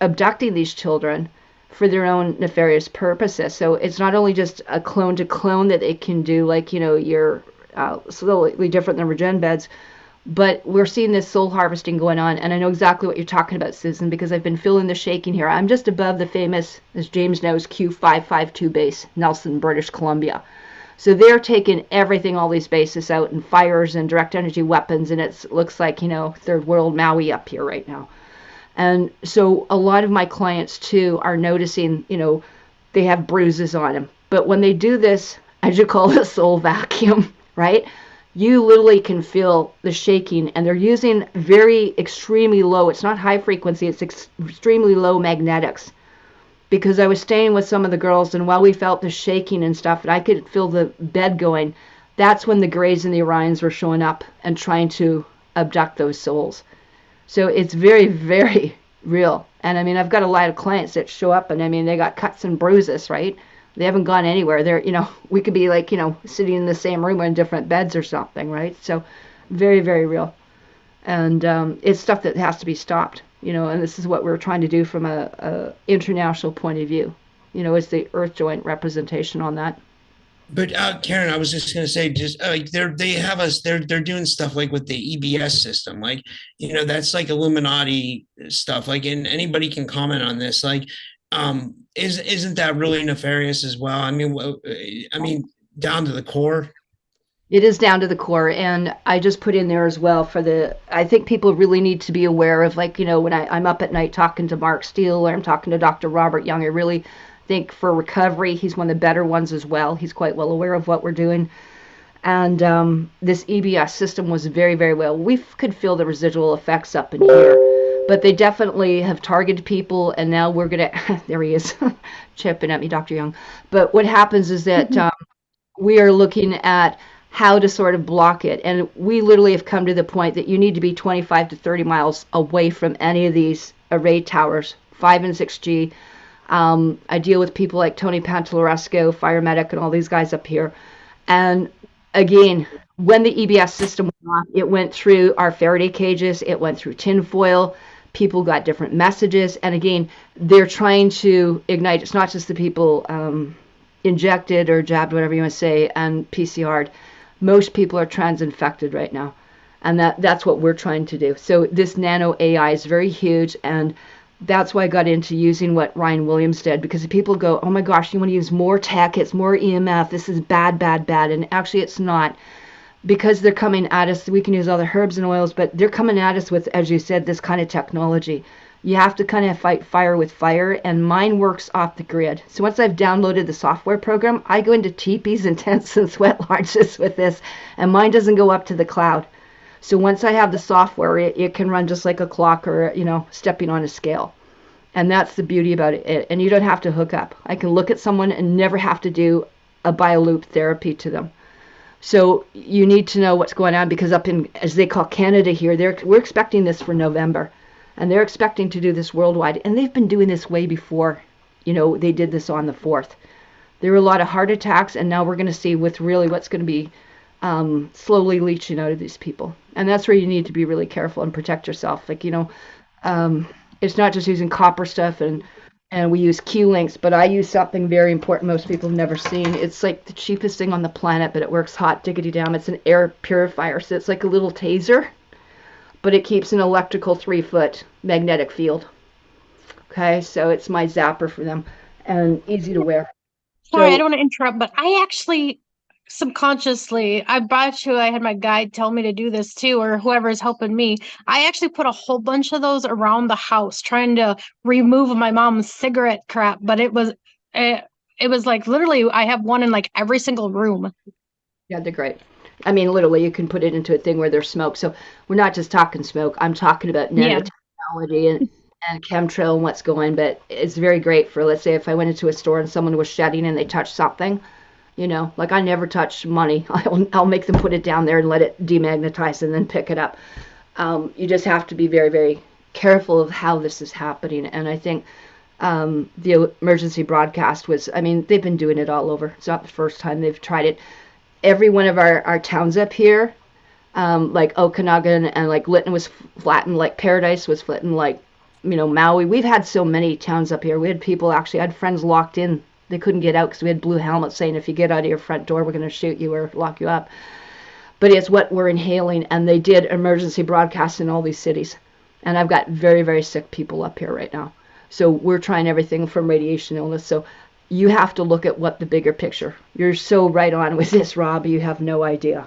abducting these children for their own nefarious purposes. So it's not only just a clone to clone that they can do, like, you're slightly different than regen beds, but we're seeing this soul harvesting going on. And I know exactly what you're talking about, Susan, because I've been feeling the shaking here. I'm just above the famous, as James knows, Q552 base, Nelson, British Columbia. So they're taking everything, all these bases out, and fires and direct energy weapons, and it looks like, third world Maui up here right now. And so a lot of my clients, too, are noticing, they have bruises on them. But when they do this, as you call it, soul vacuum, right, you literally can feel the shaking. And they're using very extremely low, it's not high frequency, it's extremely low magnetics. Because I was staying with some of the girls, and while we felt the shaking and stuff, and I could feel the bed going, that's when the Greys and the Orions were showing up and trying to abduct those souls. So it's very, very real. And I mean, I've got a lot of clients that show up, and I mean, they got cuts and bruises, right? They haven't gone anywhere. They're, we could be like, sitting in the same room or in different beds or something, right? So very, very real. And it's stuff that has to be stopped, and this is what we're trying to do from a international point of view, is the Earth joint representation on that. But Karen, I was just going to say, just they're doing stuff like with the EBS system, like, that's like Illuminati stuff. Like, and anybody can comment on this. Like, isn't that really nefarious as well? I mean, down to the core. It is down to the core, and I just put in there as well I think people really need to be aware of, like, when I'm up at night talking to Mark Steele, or I'm talking to Dr. Robert Young, I really think for recovery, he's one of the better ones as well. He's quite well aware of what we're doing. And this EBS system was very, very well. We could feel the residual effects up in here, but they definitely have targeted people, and now we're going to, there he is, chipping at me, Dr. Young. But what happens is that we are looking at how to sort of block it. And we literally have come to the point that you need to be 25 to 30 miles away from any of these array towers, 5 and 6G. I deal with people like Tony Pantaloresco, Fire Medic, and all these guys up here. And again, when the EBS system went off, it went through our Faraday cages, it went through tinfoil, people got different messages. And again, they're trying to ignite. It's not just the people injected or jabbed, whatever you want to say, and PCR'd. Most people are trans-infected right now, and that's what we're trying to do. So this nano AI is very huge, and that's why I got into using what Ryan Williams did, because people go, oh my gosh, you want to use more tech, it's more EMF, this is bad, bad, bad. And actually it's not, because they're coming at us. We can use all the herbs and oils, but they're coming at us with, as you said, this kind of technology. You have to kind of fight fire with fire, and mine works off the grid. So once I've downloaded the software program, I go into teepees and tents and sweat lodges with this, and mine doesn't go up to the cloud. So once I have the software, it can run just like a clock, or, stepping on a scale. And that's the beauty about it. And you don't have to hook up. I can look at someone and never have to do a bioloop therapy to them. So you need to know what's going on, because up in, as they call Canada here, we're expecting this for November. And they're expecting to do this worldwide. And they've been doing this way before, they did this on the 4th. There were a lot of heart attacks, and now we're going to see with really what's going to be slowly leaching out of these people. And that's where you need to be really careful and protect yourself. Like, it's not just using copper stuff, and we use Q-links, but I use something very important most people have never seen. It's like the cheapest thing on the planet, but it works hot diggity damn. It's an air purifier, so it's like a little taser, but it keeps an electrical 3-foot magnetic field. Okay, so it's my zapper for them, and easy to wear. Sorry, I don't want to interrupt, but I actually subconsciously, I had my guide tell me to do this too, or whoever is helping me. I actually put a whole bunch of those around the house, trying to remove my mom's cigarette crap, but it was like literally I have one in like every single room. Yeah, they're great. I mean, literally, you can put it into a thing where there's smoke. So we're not just talking smoke. I'm talking about Yeah. nanotechnology and chemtrail and what's going. But it's very great for, let's say, if I went into a store and someone was shedding and they touched something, like I never touch money. I'll make them put it down there and let it demagnetize and then pick it up. You just have to be very, very careful of how this is happening. And I think the emergency broadcast was, I mean, they've been doing it all over. It's not the first time they've tried it. Every one of our towns up here, like Okanagan and like Lytton was flattened, like Paradise was flattened, like, Maui. We've had so many towns up here. We had people actually, I had friends locked in. They couldn't get out because we had blue helmets saying, if you get out of your front door, we're going to shoot you or lock you up. But it's what we're inhaling. And they did emergency broadcasts in all these cities. And I've got very, very sick people up here right now. So we're trying everything from radiation illness. So you have to look at what the bigger picture. You're so right on with this, Rob. You have no idea,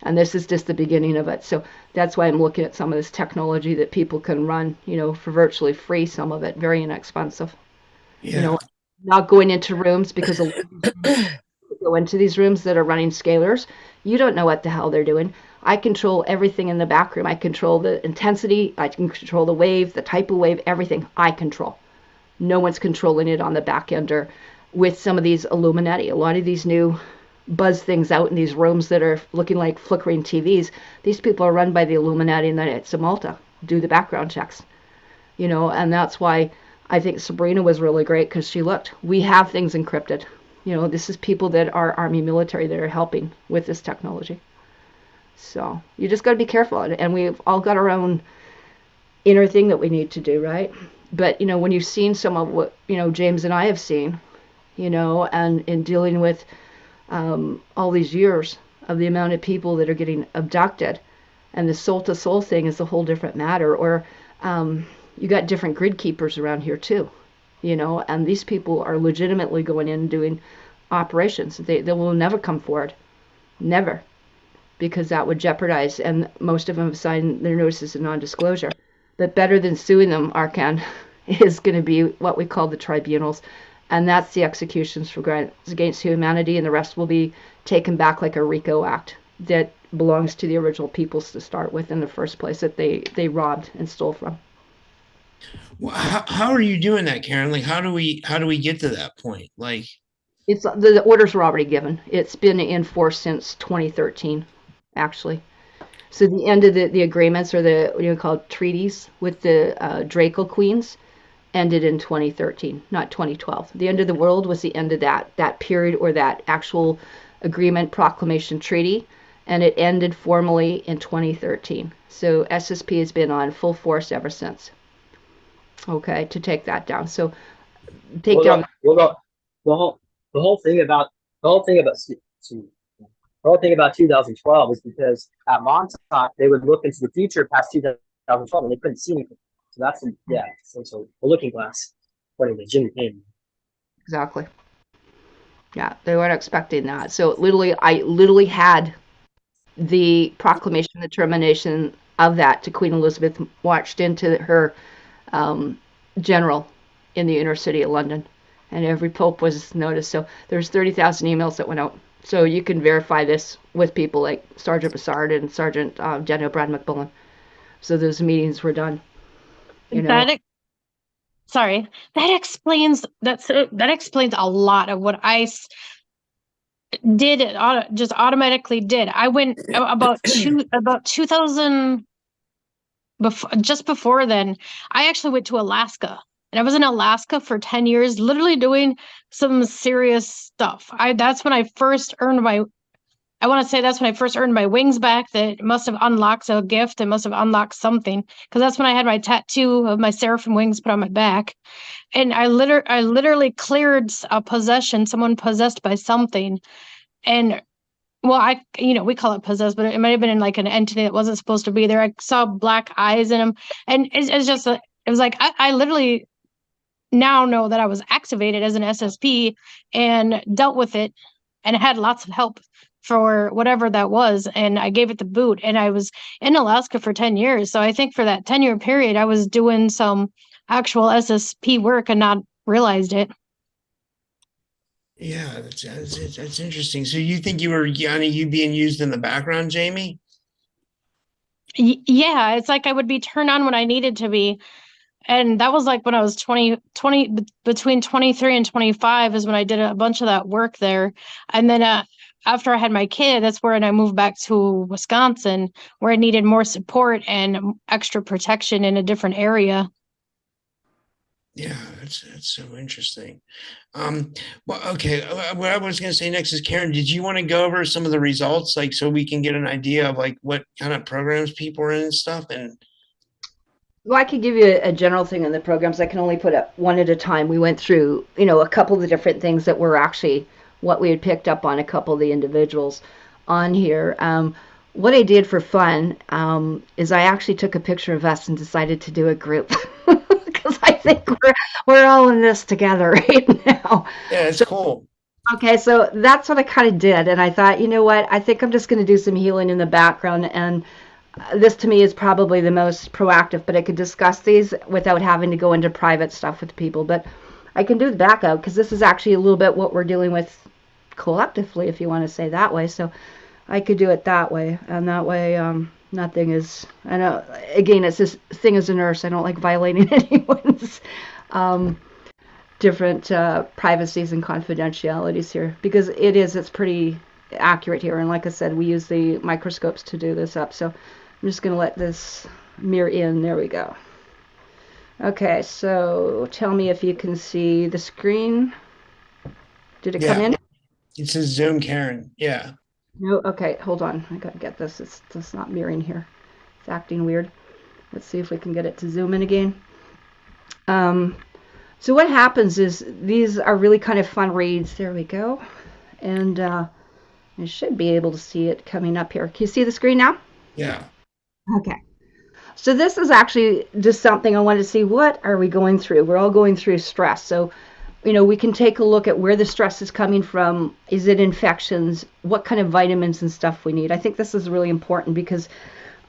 And this is just the beginning of it. So that's why I'm looking at some of this technology that people can run, for virtually free, some of it very inexpensive. Yeah. Not going into rooms because a lot of go into these rooms that are running scalers. You don't know what the hell they're doing. I control everything in the back room. I control the intensity. I can control the wave, the type of wave, everything I control. No one's controlling it on the back end or with some of these Illuminati. A lot of these new buzz things out in these rooms that are looking like flickering TVs. These people are run by the Illuminati and then it's Malta. Do the background checks. And that's why I think Sabrina was really great because she looked. We have things encrypted. This is people that are Army military that are helping with this technology. So you just got to be careful. And we've all got our own inner thing that we need to do, right? But, when you've seen some of what, James and I have seen, and in dealing with all these years of the amount of people that are getting abducted, and the soul-to-soul thing is a whole different matter. Or you got different grid keepers around here too, and these people are legitimately going in and doing operations. They will never come forward, never, because that would jeopardize, and most of them have signed their notices of non-disclosure. But better than suing them, Arkheim, is going to be what we call the tribunals, and that's the executions for crimes against humanity, and the rest will be taken back like a RICO Act that belongs to the original peoples to start with in the first place that they robbed and stole from. Well, how are you doing that, Karen? Like, how do we get to that point? Like, it's the orders were already given. It's been in force since 2013, actually. So the end of the agreements or the what do you call it, treaties with the Draco Queens ended in 2013, not 2012. The end of the world was the end of that period or that actual agreement proclamation treaty, and it ended formally in 2013. So SSP has been on full force ever since. Okay, to take that down. So take down. The whole thing about the whole thing about 2012 is because at Montauk they would look into the future past 2012 and they couldn't see anything. So that's essentially a looking glass, according to Jimmy Payne. Exactly. Yeah, they weren't expecting that. So I literally had the proclamation, the termination of that to Queen Elizabeth marched into her general in the inner city of London, and every pope was noticed. So there's 30,000 emails that went out. So you can verify this with people like Sergeant Bassard and Sergeant General Brad McMullen. So those meetings were done. That explains a lot of what I did. Just automatically did. I went about 2000. Just before then, I actually went to Alaska, and I was in Alaska for 10 years, literally doing some serious stuff. That's when I first earned my wings back. That must have unlocked a gift. It must have unlocked something, because that's when I had my tattoo of my seraphim wings put on my back, and I literally cleared a possession, someone possessed by something, and. Well, we call it possessed, but it might have been in like an entity that wasn't supposed to be there. I saw black eyes in him, and it's just, it was like, I literally now know that I was activated as an SSP and dealt with it and had lots of help for whatever that was. And I gave it the boot, and I was in Alaska for 10 years. So I think for that 10-year period, I was doing some actual SSP work and not realized it. Yeah, that's interesting. So you think you were you being used in the background, Jayme? Yeah, it's like I would be turned on when I needed to be. And that was like when I was 20, between 23 and 25 is when I did a bunch of that work there. And then after I had my kid, that's when I moved back to Wisconsin, where I needed more support and extra protection in a different area. Yeah, that's so interesting. Well, okay. What I was going to say next is, Karen, did you want to go over some of the results, like, so we can get an idea of like what kind of programs people are in and stuff? And Well, I could give you a general thing on the programs. I can only put up one at a time. We went through, a couple of the different things that were actually what we had picked up on a couple of the individuals on here. What I did for fun is I actually took a picture of us and decided to do a group because I think we're all in this together right now. yeah, it's cool. Okay, so that's what I kind of did, and I thought, you know what? I think I'm just going to do some healing in the background, and this to me is probably the most proactive, but I could discuss these without having to go into private stuff with people. But I can do the backup because this is actually a little bit what we're dealing with collectively, if you want to say that way. So I could do it that way, and that way nothing is, I know, again, it's this thing as a nurse, I don't like violating anyone's different privacies and confidentialities here, because it's pretty accurate here. And like I said, we use the microscopes to do this up. So I'm just going to let this mirror in. There we go. Okay, so tell me if you can see the screen. Did it come in? It says Zoom, Karen. Yeah. No, okay, hold on. I got to get this. It's not mirroring here. It's acting weird. Let's see if we can get it to zoom in again. So what happens is these are really kind of fun reads. There we go. And I should be able to see it coming up here. Can you see the screen now? Yeah. Okay. So this is actually just something I wanted to see. What are we going through? We're all going through stress. So, we can take a look at where the stress is coming from. Is it infections? What kind of vitamins and stuff we need? I think this is really important because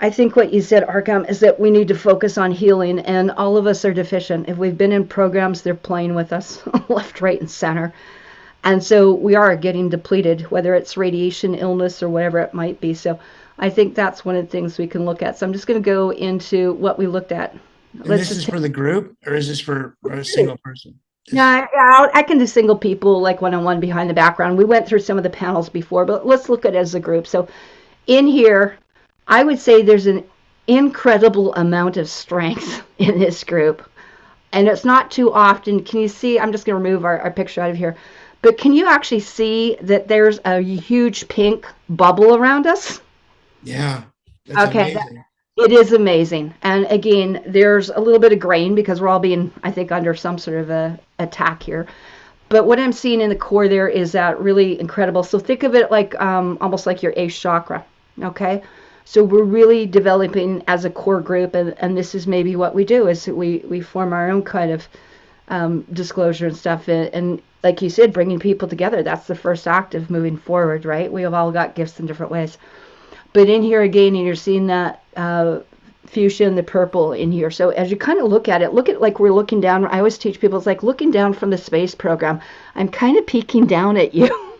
I think what you said, Arkheim, is that we need to focus on healing, and all of us are deficient. If we've been in programs, they're playing with us left, right, and center. And so we are getting depleted, whether it's radiation, illness, or whatever it might be. So I think that's one of the things we can look at. So I'm just going to go into what we looked at. And this is for the group, or is this for a single person? Yeah, I can do single people, like one-on-one behind the background. We went through some of the panels before, but let's look at it as a group. So in here, I would say there's an incredible amount of strength in this group. And it's not too often. Can you see? I'm just going to remove our picture out of here. But can you actually see that there's a huge pink bubble around us? Yeah. That's okay. Amazing. It is amazing. And again, there's a little bit of grain because we're all being, I think, under some sort of a attack here. But what I'm seeing in the core there is that really incredible. So think of it like almost like your eighth chakra. Okay. So we're really developing as a core group. And this is maybe what we do is we form our own kind of disclosure and stuff. And like you said, bringing people together, that's the first act of moving forward, right? We have all got gifts in different ways. But in here again, and you're seeing that fuchsia and the purple in here. So as you kind of look at like we're looking down. I always teach people, it's like looking down from the space program. I'm kind of peeking down at you.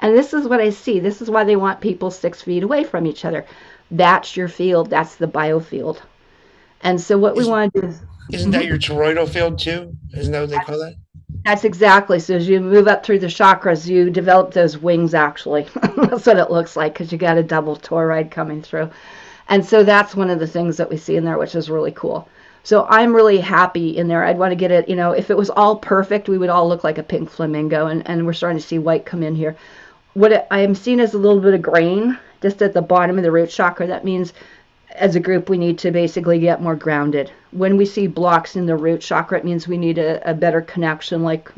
And this is what I see. This is why they want people 6 feet away from each other. That's your field. That's the biofield. And so what we want to do is... Isn't that your toroidal field too? Isn't that what they call that? That's exactly. So as you move up through the chakras, you develop those wings, actually. That's what it looks like because you got a double toroid coming through. And so that's one of the things that we see in there, which is really cool. So I'm really happy in there. I'd want to get it, if it was all perfect, we would all look like a pink flamingo. And we're starting to see white come in here. What I am seeing is a little bit of grain just at the bottom of the root chakra. That means as a group, we need to basically get more grounded. When we see blocks in the root chakra, it means we need a better connection, like,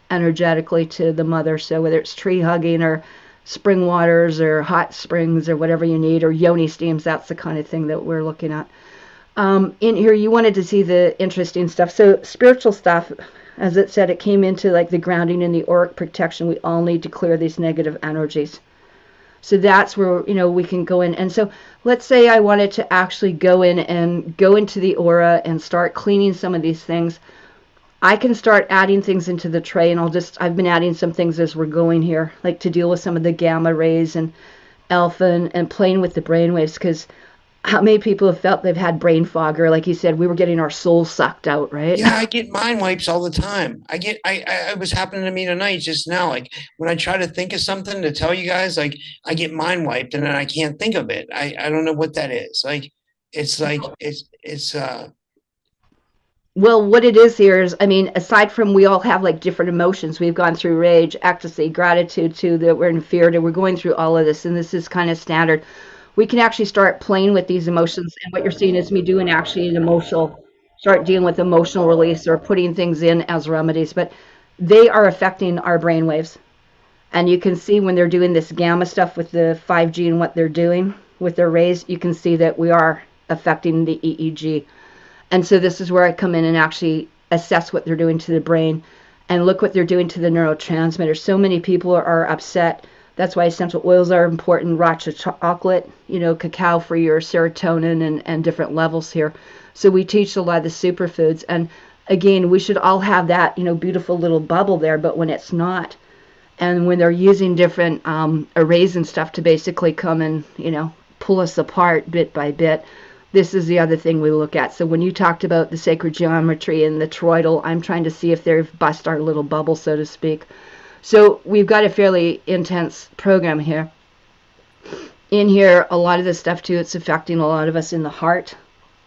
energetically to the mother. So whether it's tree hugging or spring waters or hot springs or whatever you need, or yoni steams, that's the kind of thing that we're looking at. In here, you wanted to see the interesting stuff. So spiritual stuff, as it said, it came into like the grounding and the auric protection. We all need to clear these negative energies. So that's where, we can go in. And so let's say I wanted to actually go in and go into the aura and start cleaning some of these things. I can start adding things into the tray, and I've been adding some things as we're going here, like to deal with some of the gamma rays and alpha and playing with the brain waves, because how many people have felt they've had brain fog, or like you said, we were getting our souls sucked out, right? Yeah, I get mind wipes all the time. I was happening to me tonight just now. Like when I try to think of something to tell you guys, like I get mind wiped and then I can't think of it. I don't know what that is. Well, what it is here is, I mean, aside from we all have like different emotions, we've gone through rage, ecstasy, gratitude too, that we're in fear, and we're going through all of this, and this is kind of standard. We can actually start playing with these emotions, and what you're seeing is me doing actually an emotional, start dealing with emotional release or putting things in as remedies, but they are affecting our brain waves. And you can see when they're doing this gamma stuff with the 5G and what they're doing with their rays, you can see that we are affecting the EEG. And so this is where I come in and actually assess what they're doing to the brain and look what they're doing to the neurotransmitters. So many people are upset. That's why essential oils are important. Racha chocolate, cacao for your serotonin and different levels here. So we teach a lot of the superfoods. And again, we should all have that, beautiful little bubble there. But when it's not, and when they're using different arrays and stuff to basically come and, pull us apart bit by bit, this is the other thing we look at. So when you talked about the sacred geometry and the toroidal, I'm trying to see if they've bust our little bubble, so to speak. So we've got a fairly intense program here. In here, a lot of this stuff too, it's affecting a lot of us in the heart,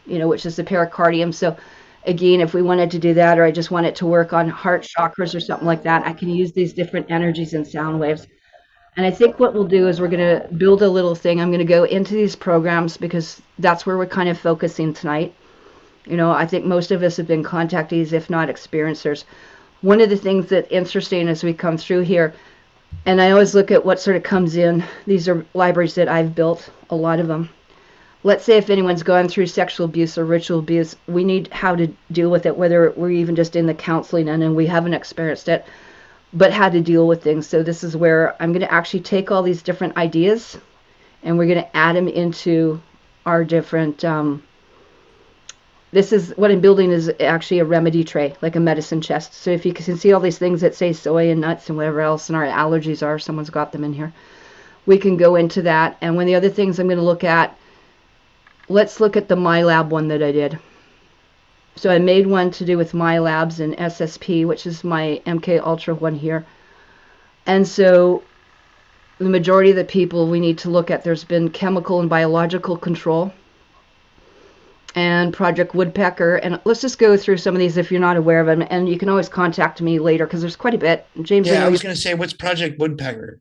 which is the pericardium. So again, if we wanted to do that, or I just wanted to work on heart chakras or something like that, I can use these different energies and sound waves. And I think what we'll do is we're going to build a little thing. I'm going to go into these programs because that's where we're kind of focusing tonight. I think most of us have been contactees, if not experiencers. One of the things that's interesting as we come through here, and I always look at what sort of comes in. These are libraries that I've built, a lot of them. Let's say if anyone's gone through sexual abuse or ritual abuse, we need how to deal with it, whether we're even just in the counseling and we haven't experienced it, but how to deal with things. So this is where I'm going to actually take all these different ideas and we're going to add them into our different, this is what I'm building is actually a remedy tray, like a medicine chest. So if you can see all these things that say soy and nuts and whatever else and our allergies are, someone's got them in here, we can go into that. And one of the other things I'm going to look at, let's look at the MyLab one that I did. So I made one to do with MyLabs and SSP, which is my MK Ultra one here. And so the majority of the people we need to look at, there's been chemical and biological control and Project Woodpecker. And let's just go through some of these if you're not aware of them. And you can always contact me later because there's quite a bit. James, yeah, I was going to say, what's Project Woodpecker?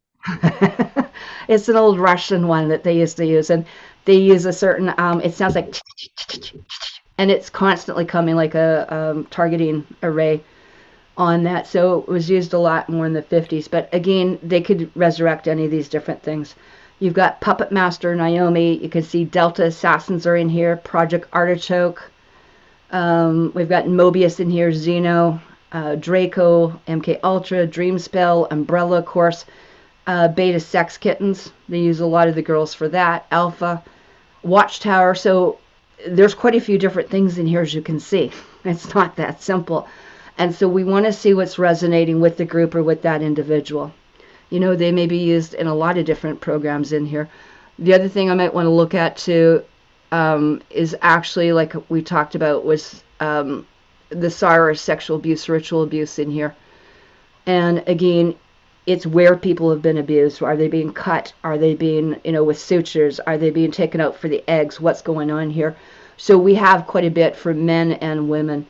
It's an old Russian one that they used to use. And they use a certain, it sounds like, and it's constantly coming like a targeting array on that. So it was used a lot more in the 50s. But again, they could resurrect any of these different things. You've got Puppet Master Naomi. You can see Delta Assassins are in here. Project Artichoke. We've got Mobius in here. Xeno, Draco, MK Ultra, Dream Spell, Umbrella, of course. Beta Sex Kittens. They use a lot of the girls for that. Alpha, Watchtower. So there's quite a few different things in here, as you can see. It's not that simple. And so we want to see what's resonating with the group or with that individual. They may be used in a lot of different programs in here. The other thing I might want to look at too is actually, like we talked about, was the SAR, sexual abuse, ritual abuse in here. And again, it's where people have been abused. Are they being cut? Are they being, with sutures? Are they being taken out for the eggs? What's going on here? So we have quite a bit for men and women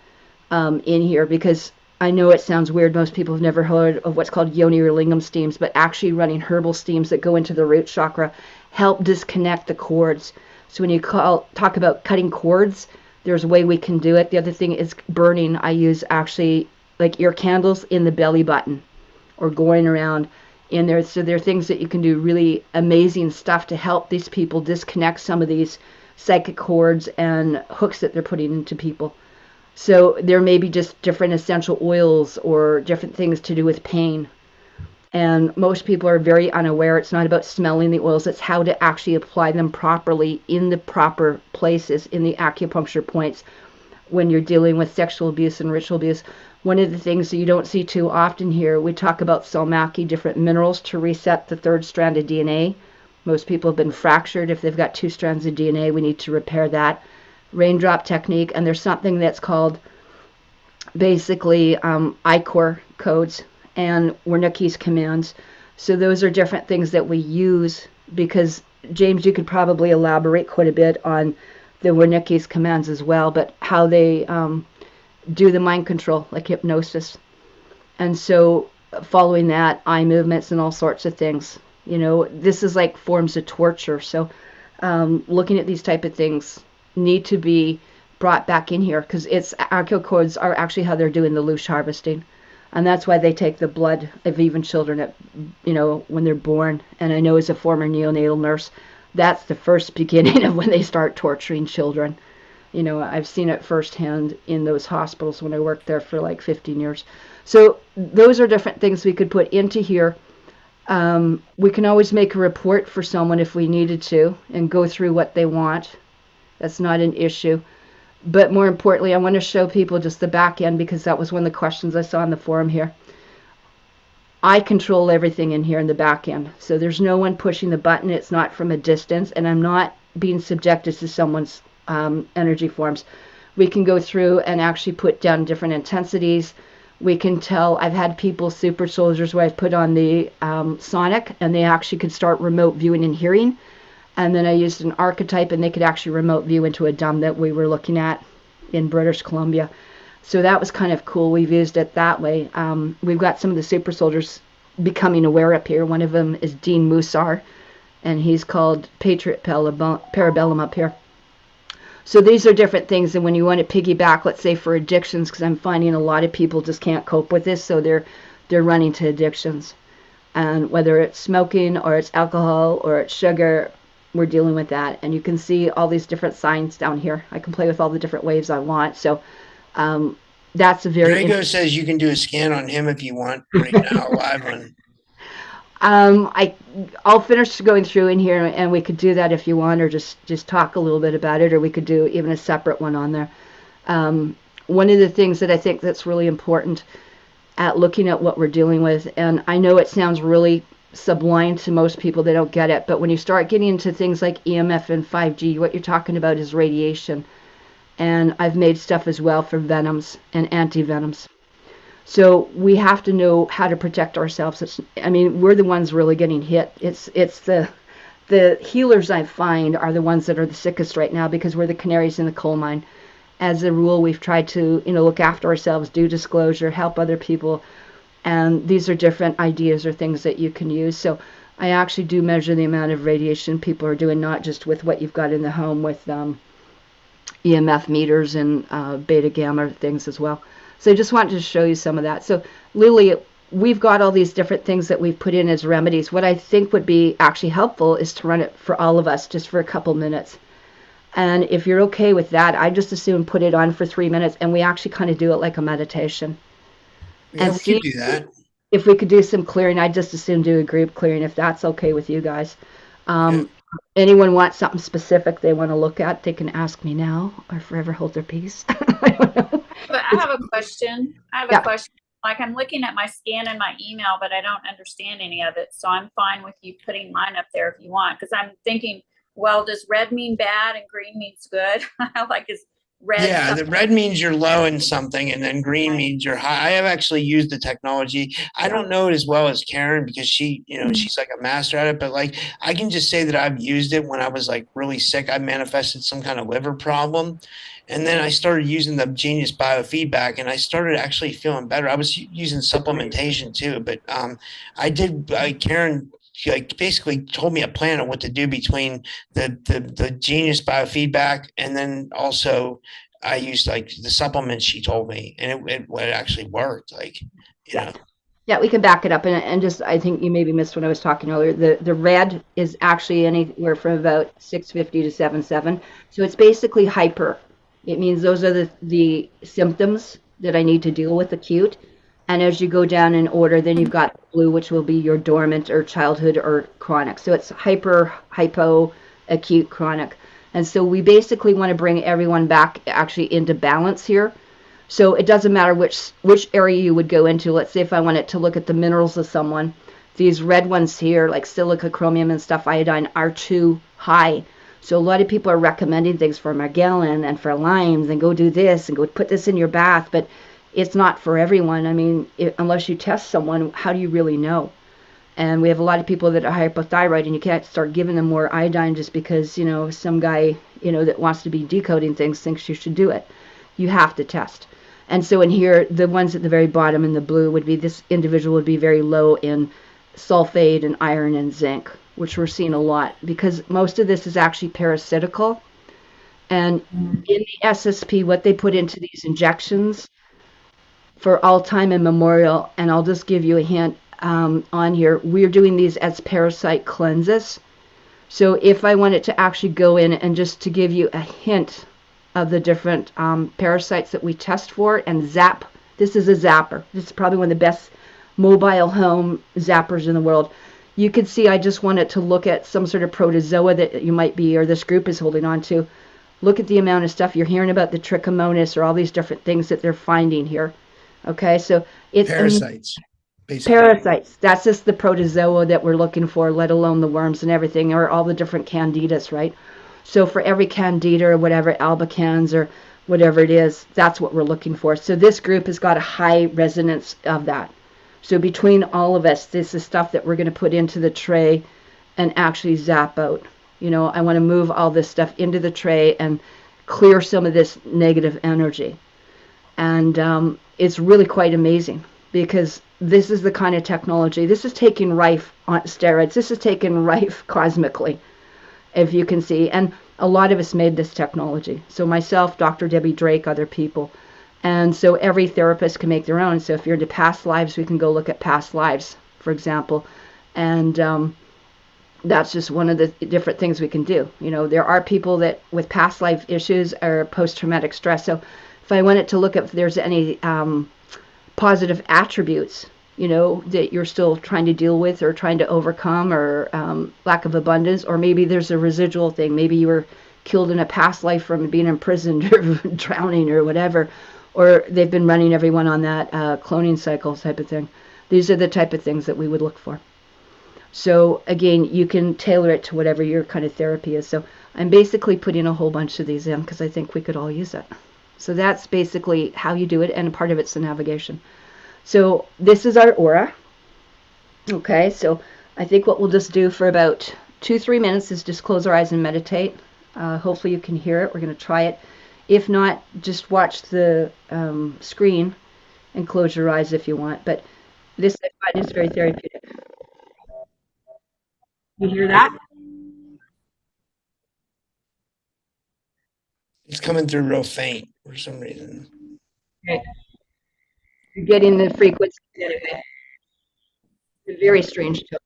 in here, because I know it sounds weird. Most people have never heard of what's called yoni or lingam steams, but actually running herbal steams that go into the root chakra help disconnect the cords. So when you talk about cutting cords, there's a way we can do it. The other thing is burning. I use actually like ear candles in the belly button, or going around in there. So there are things that you can do, really amazing stuff to help these people disconnect some of these psychic cords and hooks that they're putting into people. So there may be just different essential oils or different things to do with pain. And most people are very unaware. It's not about smelling the oils. It's how to actually apply them properly in the proper places, in the acupuncture points when you're dealing with sexual abuse and ritual abuse. One of the things that you don't see too often here, we talk about Salmaki, different minerals to reset the third strand of DNA. Most people have been fractured. If they've got 2 strands of DNA, we need to repair that. Raindrop technique, and there's something that's called basically I-core codes and Wernicke's commands. So those are different things that we use, because James, you could probably elaborate quite a bit on the Wernicke's commands as well, but how they do the mind control, like hypnosis. And so following that, eye movements and all sorts of things. You know, this is like forms of torture. So looking at these type of things need to be brought back in here, because it's Archeo codes are actually how they're doing the loosh harvesting. And that's why they take the blood of even children at, you know, when they're born. And I know as a former neonatal nurse, that's the first beginning of when they start torturing children. You know, I've seen it firsthand in those hospitals when I worked there for like 15 years. So those are different things we could put into here. We can always make a report for someone if we needed to and go through what they want. That's not an issue. But more importantly, I want to show people just the back end, because that was one of the questions I saw in the forum here. I control everything in here in the back end. So there's no one pushing the button. It's not from a distance, and I'm not being subjected to someone's energy forms. We can go through and actually put down different intensities. We can tell, I've had people, super soldiers, where I've put on the sonic, and they actually could start remote viewing and hearing. And then I used an archetype, and they could actually remote view into a dumb that we were looking at in British Columbia. So that was kind of cool. We've used it that way. We've got some of the super soldiers becoming aware up here. One of them is Dean Musar, and he's called Patriot Parabellum up here. So these are different things. And when you want to piggyback, let's say for addictions, because I'm finding a lot of people just can't cope with this, so they're running to addictions. And whether it's smoking or it's alcohol or it's sugar, we're dealing with that. And you can see all these different signs down here. I can play with all the different waves I want. So that's a very... Drago says you can do a scan on him if you want right now, live on. I'll finish going through in here, and we could do that if you want, or just talk a little bit about it, or we could do even a separate one on there. One of the things that I think that's really important at looking at what we're dealing with, and I know it sounds really sublime to most people, they don't get it, but when you start getting into things like EMF and 5G, what you're talking about is radiation. And I've made stuff as well for venoms and anti-venoms. So we have to know how to protect ourselves. I mean, we're the ones really getting hit. It's the healers I find are the ones that are the sickest right now, because we're the canaries in the coal mine. As a rule, we've tried to, you know, look after ourselves, do disclosure, help other people. And these are different ideas or things that you can use. So I actually do measure the amount of radiation people are doing, not just with what you've got in the home with EMF meters and beta gamma things as well. So I just wanted to show you some of that. So Lily, we've got all these different things that we've put in as remedies. What I think would be actually helpful is to run it for all of us just for a couple minutes. And if you're okay with that, I just assume put it on for 3 minutes, and we actually kind of do it like a meditation. Yeah, And we see could do that. if we could do some clearing. I just assume do a group clearing if that's okay with you guys. Anyone want something specific they want to look at, they can ask me now or forever hold their peace. I don't know. But I have a question. Yeah. Question. Like, I'm looking at my scan and my email, but I don't understand any of it. So I'm fine with you putting mine up there if you want. Because I'm thinking, well, does red mean bad and green means good? Like, is red? Yeah, the red means you're low in something, and then green means you're high. I have actually used the technology. I don't know it as well as Karen, because she, you know, she's like a master at it. But like, I can just say that I've used it when I was like really sick. I manifested some kind of liver problem, and then I started using the Genius biofeedback, and I started actually feeling better. I was using supplementation too, but Karen like basically told me a plan of what to do between the Genius biofeedback, and then also I used like the supplements she told me, and it actually worked. Like, you know. Yeah, we can back it up, and just, I think you maybe missed when I was talking earlier. The red is actually anywhere from about 650 to 77. So it's basically hyper. It means those are the symptoms that I need to deal with acute. And as you go down in order, then you've got blue, which will be your dormant or childhood or chronic. So it's hyper, hypo, acute, chronic. And so we basically want to bring everyone back actually into balance here. So it doesn't matter which area you would go into. Let's say if I wanted to look at the minerals of someone, these red ones here, like silica, chromium, and stuff, iodine, are too high. So a lot of people are recommending things for Magellan and for limes, and go do this and go put this in your bath, but it's not for everyone. I mean, unless you test someone, how do you really know? And we have a lot of people that are hypothyroid, and you can't start giving them more iodine just because, some guy, that wants to be decoding things thinks you should do it. You have to test. And so in here, the ones at the very bottom in the blue would be, this individual would be very low in sulfate and iron and zinc, which we're seeing a lot because most of this is actually parasitical. And in the SSP, what they put into these injections for all time immemorial, and I'll just give you a hint on here, we're doing these as parasite cleanses. So if I wanted to actually go in and just to give you a hint of the different parasites that we test for and zap, this is a zapper. This is probably one of the best mobile home zappers in the world. You can see I just wanted to look at some sort of protozoa that you might be, or this group is holding on to. Look at the amount of stuff you're hearing about, the trichomonas or all these different things that they're finding here. Okay, so it's parasites. Basically. Parasites. That's just the protozoa that we're looking for, let alone the worms and everything, or all the different candidas, right? So for every candida or whatever, albicans or whatever it is, that's what we're looking for. So this group has got a high resonance of that. So between all of us, this is stuff that we're going to put into the tray and actually zap out. I want to move all this stuff into the tray and clear some of this negative energy. And it's really quite amazing because this is the kind of technology. This is taking Rife on steroids. This is taking Rife cosmically, if you can see. And a lot of us made this technology. So myself, Dr. Debbie Drake, other people. And so every therapist can make their own. So if you're into past lives, we can go look at past lives, for example. And that's just one of the different things we can do. There are people that with past life issues or post-traumatic stress. So if I wanted to look at if there's any positive attributes, that you're still trying to deal with or trying to overcome, or lack of abundance, or maybe there's a residual thing. Maybe you were killed in a past life from being imprisoned or drowning or whatever, or they've been running everyone on that cloning cycle type of thing. These are the type of things that we would look for. So again, you can tailor it to whatever your kind of therapy is. So I'm basically putting a whole bunch of these in because I think we could all use it. So that's basically how you do it, and part of it's the navigation. So this is our aura. Okay, so I think what we'll just do for about 2-3 minutes is just close our eyes and meditate. Hopefully you can hear it. We're going to try it. If not, just watch the screen and close your eyes if you want. But this I find is very therapeutic. You hear that? It's coming through real faint for some reason. Okay. You're getting the frequency anyway. It's very strange too.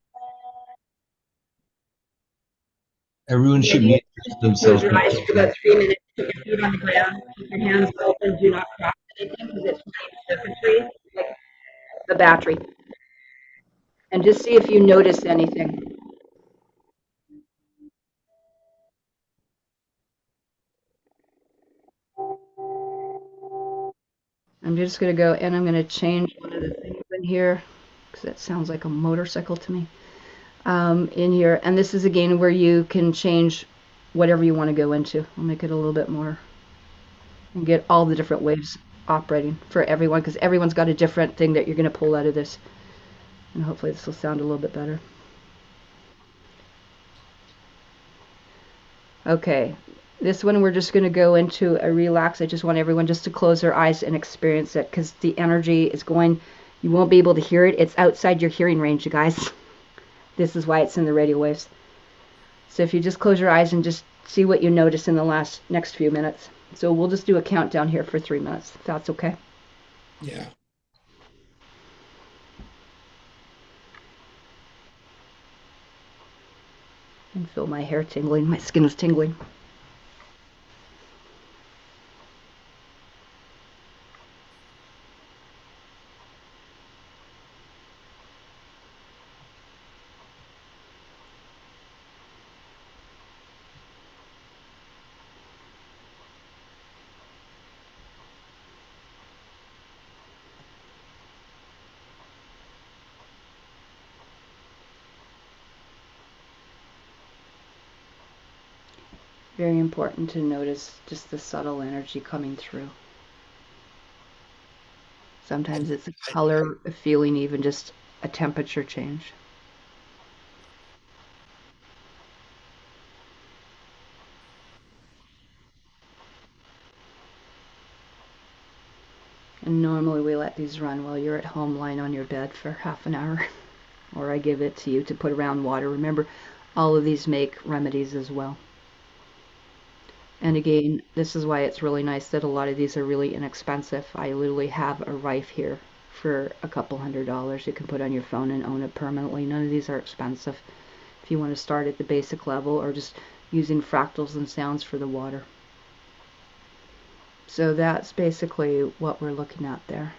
Everyone should mute themselves. Close your eyes for about 3 minutes. Put your feet on the ground. Keep your hands open. Do not cross anything because it's circuitry, like the battery. And just see if you notice anything. I'm just going to go and I'm going to change one of the things in here because that sounds like a motorcycle to me. In here, and this is again where you can change whatever you want to go into. I'll make it a little bit more and get all the different waves operating for everyone, because everyone's got a different thing that you're going to pull out of this, and hopefully this will sound a little bit better. Okay, this one we're just going to go into a relax. I just want everyone just to close their eyes and experience it, because the energy is going, you won't be able to hear it. It's outside your hearing range, you guys. This is why it's in the radio waves. So if you just close your eyes and just see what you notice in the next few minutes. So we'll just do a countdown here for 3 minutes, if that's okay. Yeah. And feel my hair tingling, my skin is tingling. Very important to notice just the subtle energy coming through. Sometimes it's a color, a feeling, even just a temperature change. And normally we let these run while you're at home lying on your bed for half an hour. Or I give it to you to put around water. Remember, all of these make remedies as well. And again, this is why it's really nice that a lot of these are really inexpensive. I literally have a rife here for a couple $100 you can put on your phone and own it permanently. None of these are expensive if you want to start at the basic level or just using fractals and sounds for the water. So that's basically what we're looking at there.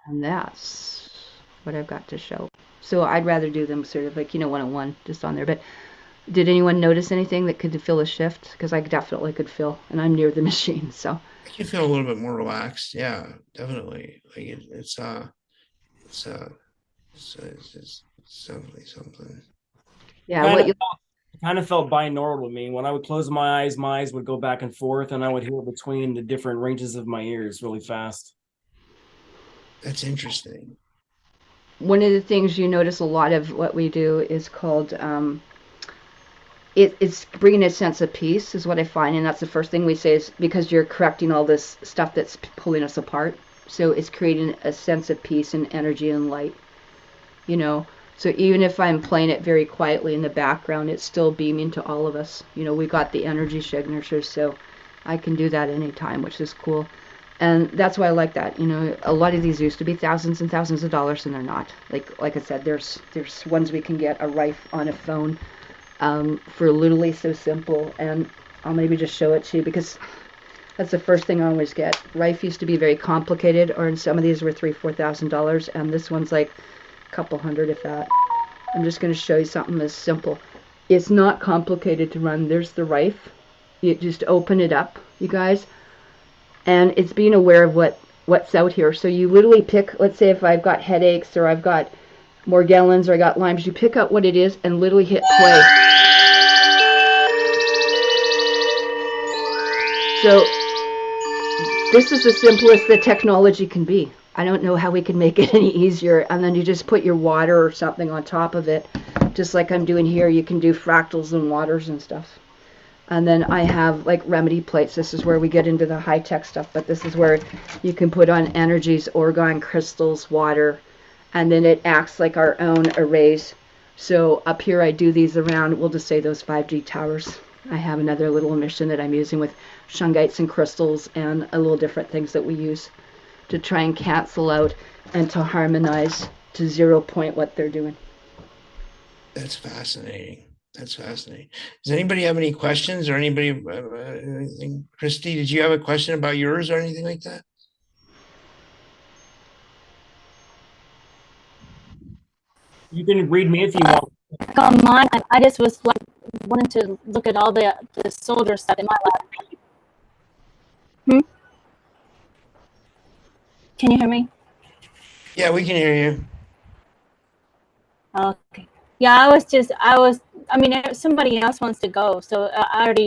And that's what I've got to show. So I'd rather do them sort of like, one-on-one, just on there. But did anyone notice anything that could feel a shift? Because I definitely could feel, and I'm near the machine, so. I can feel a little bit more relaxed. Yeah, definitely. Like it's definitely something. Yeah, kind of felt binaural to me. When I would close my eyes would go back and forth, and I would hear between the different ranges of my ears really fast. That's interesting. One of the things you notice a lot of what we do is called it's bringing a sense of peace is what I find, and that's the first thing we say is because you're correcting all this stuff that's pulling us apart. So it's creating a sense of peace and energy and light, So even if I'm playing it very quietly in the background, it's still beaming to all of us. We got the energy signatures, so I can do that anytime, which is cool. And that's why I like that. A lot of these used to be thousands and thousands of dollars, and they're not. Like I said, there's ones we can get a rife on a phone for literally so simple. And I'll maybe just show it to you because that's the first thing I always get. Rife used to be very complicated, or in some of these were $3,000-$4,000, and this one's like a couple hundred, if that. I'm just going to show you something as simple. It's not complicated to run. There's the rife. You just open it up, you guys. And it's being aware of what's out here. So you literally pick, let's say if I've got headaches or I've got Morgellons or I got Lyme's, you pick out what it is and literally hit play. So this is the simplest the technology can be. I don't know how we can make it any easier. And then you just put your water or something on top of it. Just like I'm doing here, you can do fractals and waters and stuff. And then I have like remedy plates. This is where we get into the high-tech stuff, but this is where you can put on energies, orgone, crystals, water, and then it acts like our own arrays. So up here I do these around, we'll just say those 5G towers. I have another little emission that I'm using with shungites and crystals and a little different things that we use to try and cancel out and to harmonize to 0 point what they're doing. That's fascinating. That's fascinating. Does anybody have any questions or anybody, anything? Christy, did you have a question about yours or anything like that? You can read me if you want. On mine, I just was like wanting to look at all the soldier stuff in my life. Can you hear me? Yeah, we can hear you. Okay. Yeah, I mean, if somebody else wants to go, so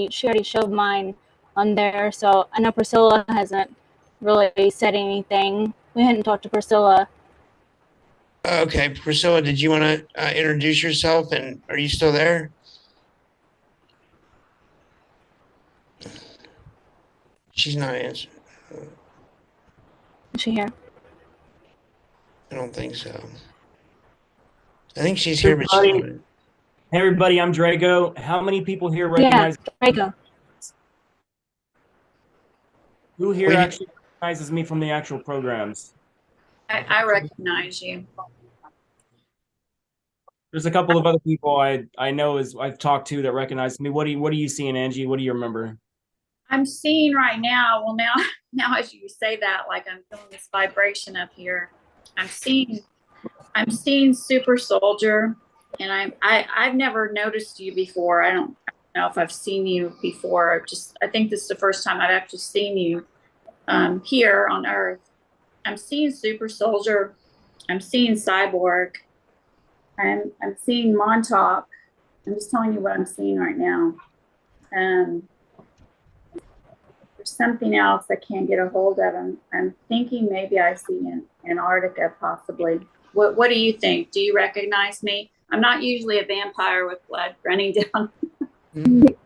she already showed mine on there. So I know Priscilla hasn't really said anything. We hadn't talked to Priscilla. Okay, Priscilla, did you want to introduce yourself, and are you still there? She's not answering. Is she here? I don't think so. I think she's here, but she's not. Hey everybody, I'm Drago. How many people here recognize? Yeah, Drago. Who here actually recognizes me from the actual programs? I recognize you. There's a couple of other people I know I've talked to that recognize me. What are you seeing, Angie? What do you remember? I'm seeing right now. Well, now as you say that, like I'm feeling this vibration up here. I'm seeing Super Soldier, and I've never noticed you before. I don't know if I've seen you before. I think this is the first time I've actually seen you here on Earth. I'm seeing Super Soldier. I'm seeing Cyborg. I'm seeing Montauk. I'm just telling you what I'm seeing right now. There's something else I can't get a hold of. I'm thinking maybe I see in Antarctica possibly. What do you think? Do you recognize me? I'm not usually a vampire with blood running down. It's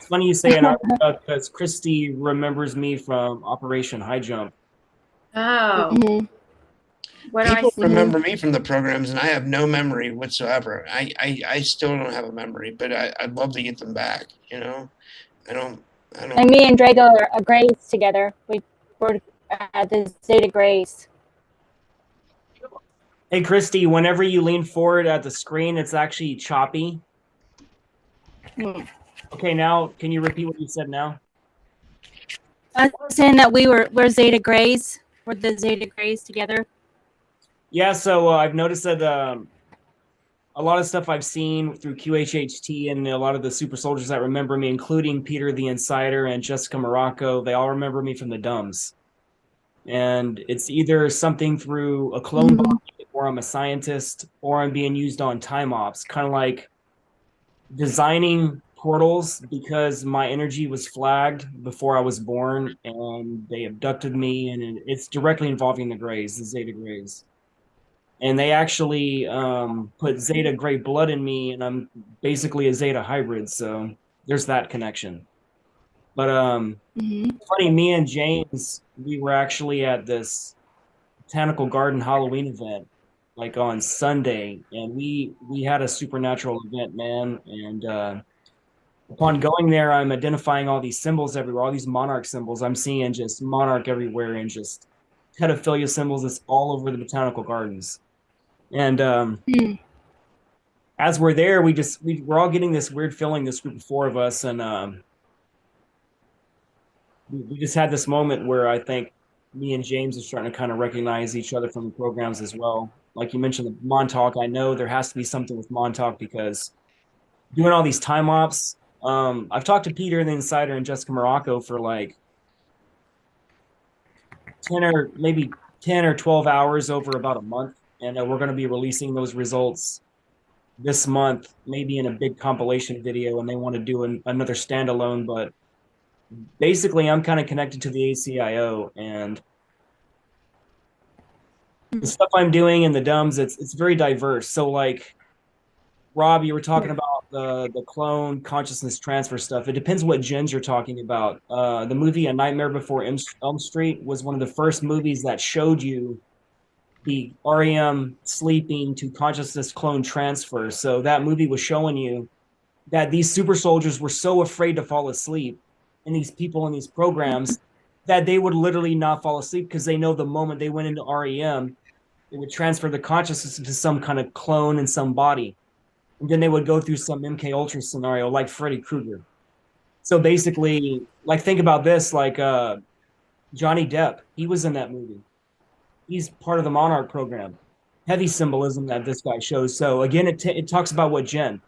funny you say Antarctica because Christy remembers me from Operation High Jump. Oh. What do I People see? remember me from the programs, and I have no memory whatsoever. I still don't have a memory, but I'd love to get them back. You know, I don't. And me and Drago are Grays together. We were at the Zeta Grays. Hey, Christy, whenever you lean forward at the screen, it's actually choppy. Okay, now can you repeat what you said now? I was saying that we're Zeta Grays. We're the Zeta Grays together. Yeah, so I've noticed that a lot of stuff I've seen through QHHT and a lot of the super soldiers that remember me, including Peter the Insider and Jessica Morocco, they all remember me from the Dumbs. And it's either something through a clone body, or I'm a scientist, or I'm being used on time ops, kind of like designing portals because my energy was flagged before I was born and they abducted me, and it's directly involving the Greys, the Zeta Greys. And they actually put Zeta Gray blood in me, and I'm basically a Zeta hybrid, so there's that connection. But funny, me and James, we were actually at this Botanical Garden Halloween event, like on Sunday, and we had a supernatural event, man. And upon going there, I'm identifying all these symbols everywhere, all these monarch symbols. I'm seeing just monarch everywhere, and just pedophilia symbols that's all over the botanical gardens. And as we're there, we're all getting this weird feeling, this group of four of us, and we just had this moment where I think me and James are starting to kind of recognize each other from the programs as well. Like you mentioned, the Montauk, I know there has to be something with Montauk because doing all these time ops, I've talked to Peter the Insider and Jessica Morocco for like 10 or 12 hours over about a month. And we're going to be releasing those results this month, maybe in a big compilation video, and they want to do another standalone. But basically, I'm kind of connected to the ACIO, and the stuff I'm doing in the Dumbs, it's very diverse. So, like, Rob, you were talking about the clone consciousness transfer stuff. It depends what gens you're talking about. The movie A Nightmare Before Elm Street was one of the first movies that showed you the REM sleeping to consciousness clone transfer. So that movie was showing you that these super soldiers were so afraid to fall asleep, and these people in these programs, that they would literally not fall asleep because they know the moment they went into REM, they would transfer the consciousness into some kind of clone in some body. And then they would go through some MK Ultra scenario like Freddy Krueger. So basically, like, think about this, like Johnny Depp, he was in that movie. He's part of the Monarch program. Heavy symbolism that this guy shows. So again, it talks about what gen.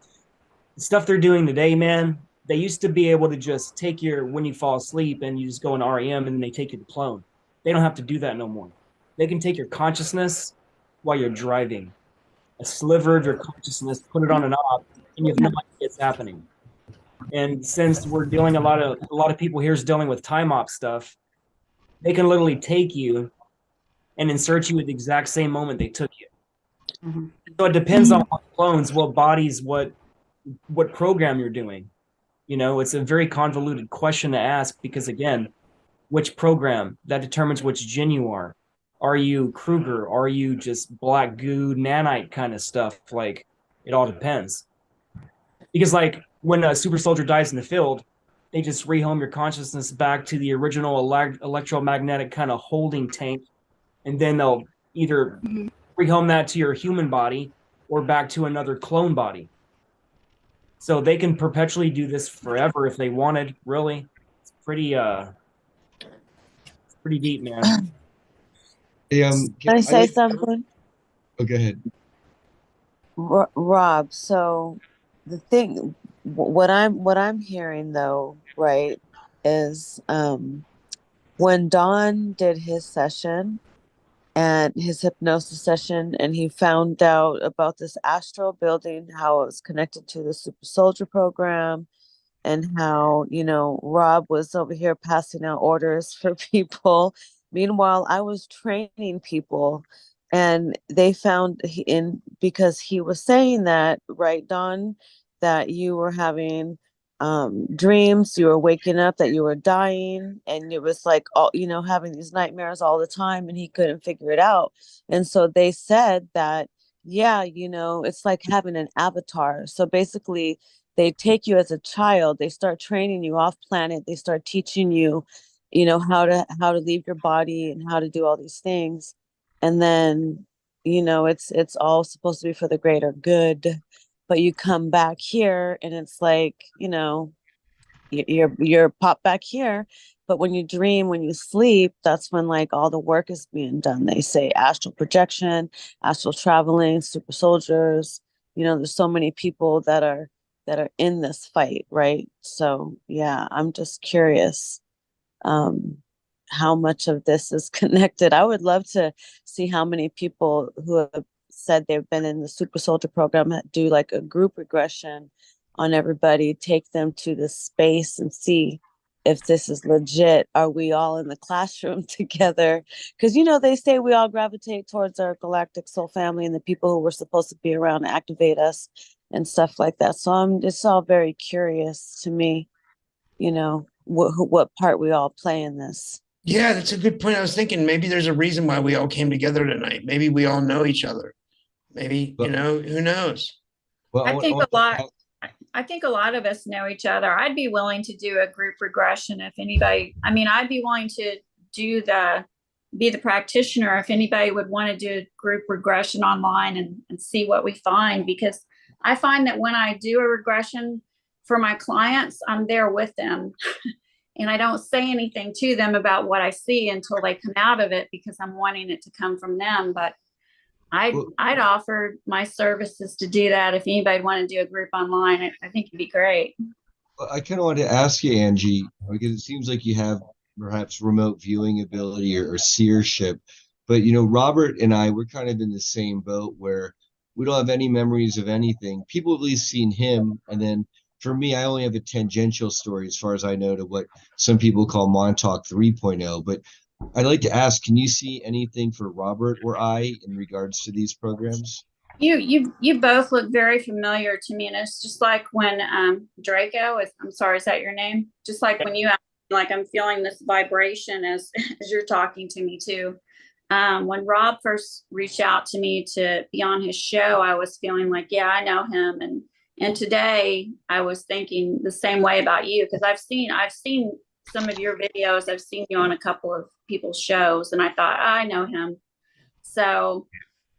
The stuff they're doing today, man, they used to be able to just take when you fall asleep and you just go in REM and then they take you to clone. They don't have to do that no more. They can take your consciousness while you're driving. A sliver of your consciousness, put it on an op, and you have no idea what's happening. And since we're dealing a lot of people here is dealing with time op stuff, they can literally take you and insert you at the exact same moment they took you. So it depends on what clones, what bodies, what program you're doing. You know, it's a very convoluted question to ask because, again, which program, that determines which gen you are. Are you Kruger? Are you just black goo, nanite kind of stuff? Like, it all depends. Because, like, when a super soldier dies in the field, they just rehome your consciousness back to the original electromagnetic kind of holding tank, and then they'll either rehome that to your human body or back to another clone body. So they can perpetually do this forever if they wanted, really. It's pretty deep, man. Hey, Can I say something? Oh, go ahead. Rob, so the thing, what I'm hearing though, right, is when Don did his session, and his hypnosis session, and he found out about this astral building, how it was connected to the super soldier program, and how, you know, Rob was over here passing out orders for people. Meanwhile, I was training people, and they found because he was saying that, right, Don, that you were having dreams, you were waking up that you were dying, and it was like, all, you know, having these nightmares all the time, and he couldn't figure it out. And so they said that, yeah, you know, it's like having an avatar. So basically, they take you as a child, they start training you off planet, they start teaching you, you know, how to leave your body and how to do all these things. And then, you know, it's all supposed to be for the greater good, but you come back here and it's like, you know, you're popped back here. But when you dream, when you sleep, that's when like all the work is being done. They say astral projection, astral traveling, super soldiers. You know, there's so many people that are in this fight, right? So yeah, I'm just curious um how much of this is connected. I would love to see how many people who have said they've been in the super soldier program do like a group regression on everybody, take them to the space and see if this is legit. Are we all in the classroom together? Because, you know, they say we all gravitate towards our galactic soul family and the people who were supposed to be around to activate us and stuff like that. So I'm just all very curious to me, you know, what part we all play in this. Yeah, that's a good point. I was thinking maybe there's a reason why we all came together tonight. Maybe we all know each other. Maybe, you But know, who knows? well, I think want a lot. to I think a lot of us know each other. I'd be willing to do a group regression if anybody. I mean, I'd be willing to be the practitioner if anybody would want to do a group regression online and see what we find, because I find that when I do a regression for my clients, I'm there with them. And I don't say anything to them about what I see until they come out of it, because I'm wanting it to come from them. But I'd offer my services to do that if anybody wanted to do a group online. I think it'd be great. I kind of wanted to ask you, Angie, because it seems like you have perhaps remote viewing ability or seership, but you know, Robert and I, we're kind of in the same boat where we don't have any memories of anything. People have at least seen him, and then for me, I only have a tangential story as far as I know to what some people call Montauk 3.0. But I'd like to ask, can you see anything for Robert or I in regards to these programs? You both look very familiar to me, and it's just like when Drago is. I'm sorry, is that your name? Just like when you ask, like I'm feeling this vibration as as you're talking to me too. When Rob first reached out to me to be on his show, I was feeling like, yeah, I know him, and today I was thinking the same way about you, because I've seen some of your videos. I've seen you on a couple of people's shows, and I thought, oh, I know him. So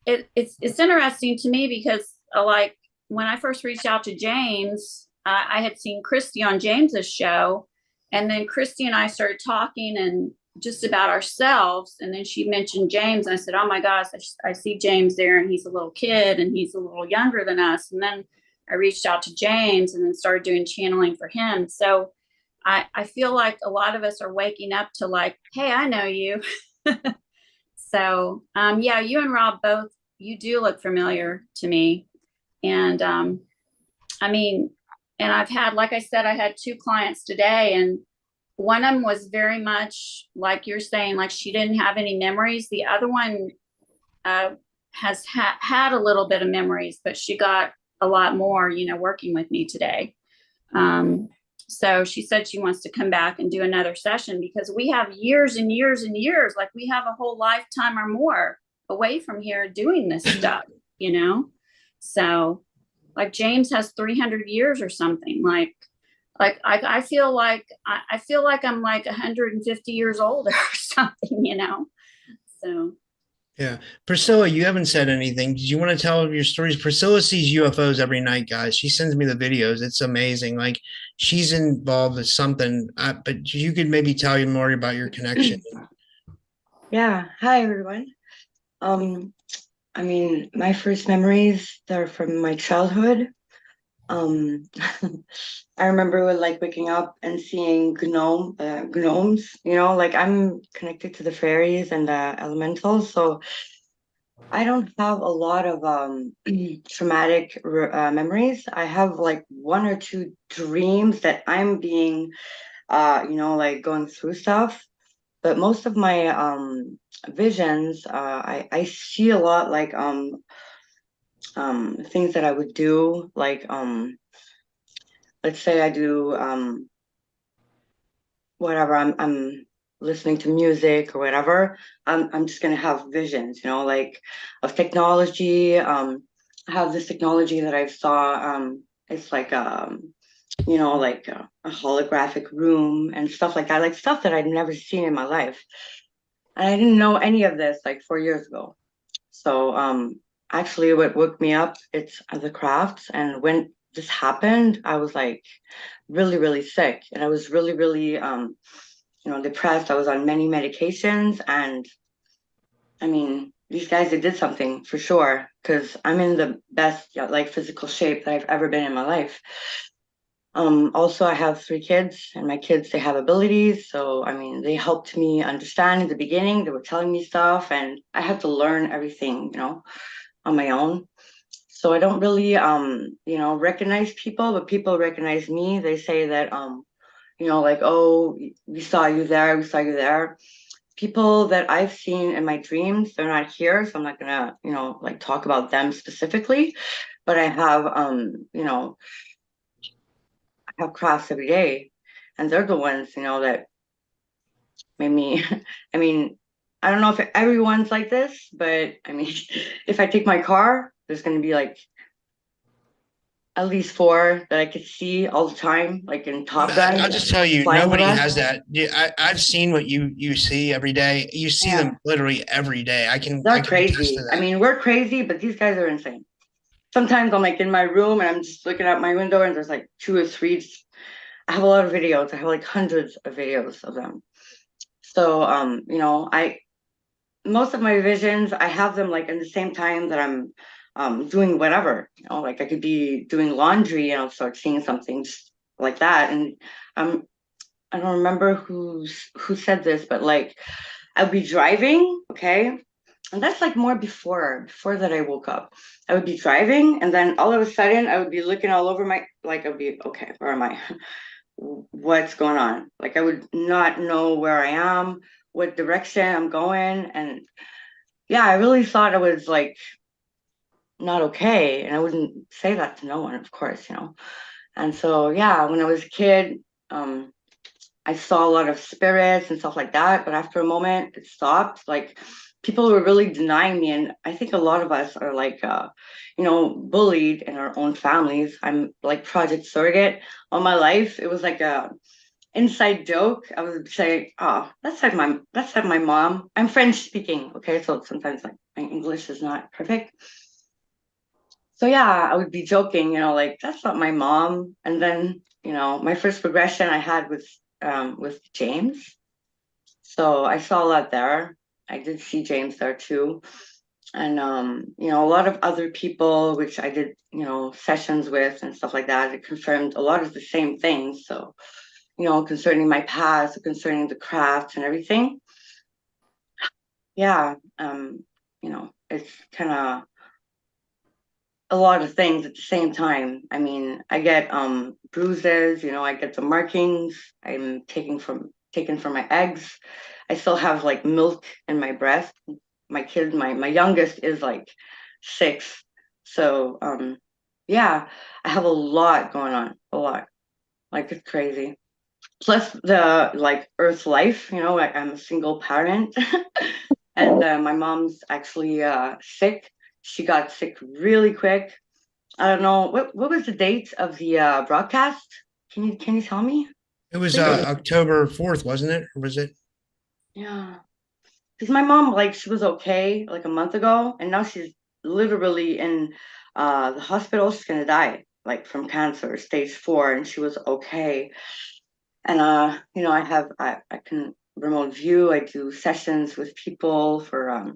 it's interesting to me because like when I first reached out to James, I had seen Christy on James's show, and then Christy and I started talking and just about ourselves, and then she mentioned James, and I said, oh my gosh, I see James there, and he's a little kid and he's a little younger than us. And then I reached out to James and then started doing channeling for him. So I feel like a lot of us are waking up to like, hey, I know you. So yeah, you and Rob both, you do look familiar to me. And I mean, and I've had, like I said, I had two clients today, and one of them was very much like you're saying, like she didn't have any memories. The other one has had a little bit of memories, but she got a lot more, you know, working with me today. So she said she wants to come back and do another session, because we have years and years and years, like we have a whole lifetime or more away from here doing this stuff, you know? So like James has 300 years or something. I feel like I'm like 150 years old or something, you know? So Yeah. Priscilla, you haven't said anything. Did you want to tell your stories? Priscilla sees UFOs every night, guys. She sends me the videos. It's amazing. Like she's involved with something, but you could maybe tell you more about your connection. Yeah. Hi, everyone. I mean, my first memories are from my childhood. Um, I remember like waking up and seeing gnomes, you know, like I'm connected to the fairies and the elementals, so I don't have a lot of traumatic memories. I have like one or two dreams that I'm being, you know, like going through stuff. But most of my visions, I see a lot like things that I would do, like let's say I do whatever, I'm listening to music or whatever, I'm just gonna have visions, you know, like of technology. I have this technology that I saw, it's like you know, like a holographic room and stuff like that, like stuff that I'd never seen in my life. And I didn't know any of this like 4 years ago. So actually what woke me up, it's the crafts. And when this happened, I was like really, really sick. And I was really, really you know, depressed. I was on many medications. And I mean, these guys, they did something for sure, because I'm in the best, yeah, like physical shape that I've ever been in my life. Also, I have 3 kids, and my kids, they have abilities. So, I mean, they helped me understand in the beginning. They were telling me stuff, and I had to learn everything, you know, on my own. So I don't really, you know, recognize people, but people recognize me. They say that, you know, like, oh, we saw you there, we saw you there. People that I've seen in my dreams, they're not here, so I'm not gonna, you know, like talk about them specifically. But I have, you know, I have crafts every day, and they're the ones, you know, that made me. I mean, I don't know if everyone's like this, but I mean, if I take my car, there's gonna be like at least 4 that I could see all the time, like in Top Gun, I'll just tell you, flying with nobody us. has that. Yeah, I've seen what you see every day. You see Yeah, them literally every day. I can they're attest to crazy. I that. mean, we're crazy, but these guys are insane. Sometimes I'm like in my room and I'm just looking out my window and there's like 2 or 3. I have a lot of videos. I have like hundreds of videos of them. So, you know, most of my visions, I have them like in the same time that I'm doing whatever, you know, like I could be doing laundry and I'll start seeing something just like that. And um, I don't remember who said this, but like I'd be driving, okay? And that's like more before that I woke up. I would be driving and then all of a sudden I would be looking all over my, like I'd be, okay, where am I? What's going on? Like I would not know where I am, what direction I'm going. And yeah, I really thought I was like not okay. And I wouldn't say that to no one, of course, you know. And so yeah, when I was a kid, um, I saw a lot of spirits and stuff like that, but after a moment, it stopped. Like people were really denying me, and I think a lot of us are like, you know, bullied in our own families. I'm like Project Surrogate all my life. It was like a inside joke. I would say, "Oh, that's like my mom." I'm French speaking, okay, so sometimes like my English is not perfect. So yeah, I would be joking, you know, like that's not my mom. And then, you know, my first progression I had with James. So I saw a lot there. I did see James there too. And you know, a lot of other people which I did, you know, sessions with and stuff like that, it confirmed a lot of the same things. So, you know, concerning my past, concerning the craft and everything. Yeah. You know, it's kind of a lot of things at the same time. I mean, I get bruises, you know, I get the markings. I'm taken from my eggs. I still have like milk in my breast. My kid, my youngest is like 6. So yeah, I have a lot going on, a lot. Like it's crazy. Plus the like Earth life, you know, I'm a single parent. And my mom's actually sick. She got sick really quick. I don't know what was the date of the broadcast. Can you tell me, It was please? October 4th, wasn't it? Or was it? Yeah, because my mom, like, she was okay like a month ago, and now she's literally in the hospital. She's gonna die like from cancer, stage 4, and she was okay. And you know, I can remote view. I do sessions with people for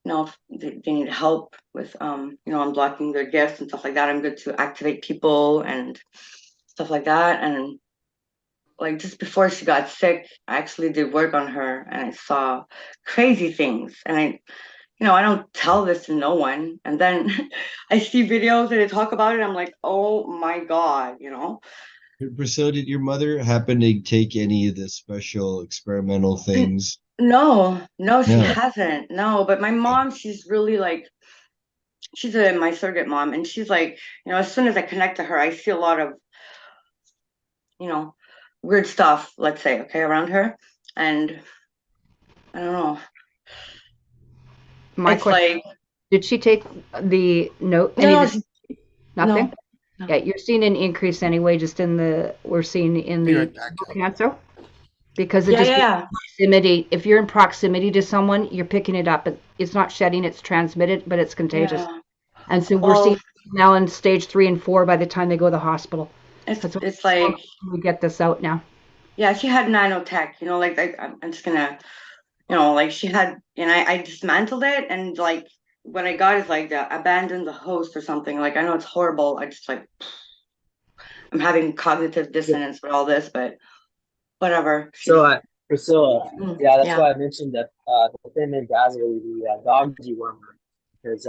if they need help with unblocking their gifts and stuff like that. I'm good to activate people and stuff like that. And like just before she got sick, I actually did work on her and I saw crazy things. And I don't tell this to no one. And then I see videos and they talk about it. I'm like, oh my God. Priscilla, did your mother happen to take any of the special experimental things? No, she No. hasn't. No, but my mom, she's really like, she's my surrogate mom. And she's like, as soon as I connect to her, I see a lot of, weird stuff, let's say, okay, around her. And I don't know. My It's question, like, did she take the note? no, Nothing? no. Yeah, you're seeing an increase anyway, we're seeing in Be the right back. cancer. Because it Yeah. proximity. If you're in proximity to someone, you're picking it up. It's not shedding, it's transmitted, but it's contagious. Yeah. And so we're seeing now in stage 3 and 4 by the time they go to the hospital. It's like we get this out now. Yeah, she had nanotech, like I'm just gonna, like she had, and I dismantled it, and like what I got is like the abandon the host or something. Like I know it's horrible. I just like I'm having cognitive dissonance with all this, but whatever. So, Priscilla, that's yeah. why I mentioned that the thin mint dazzle, the dog dewormer, because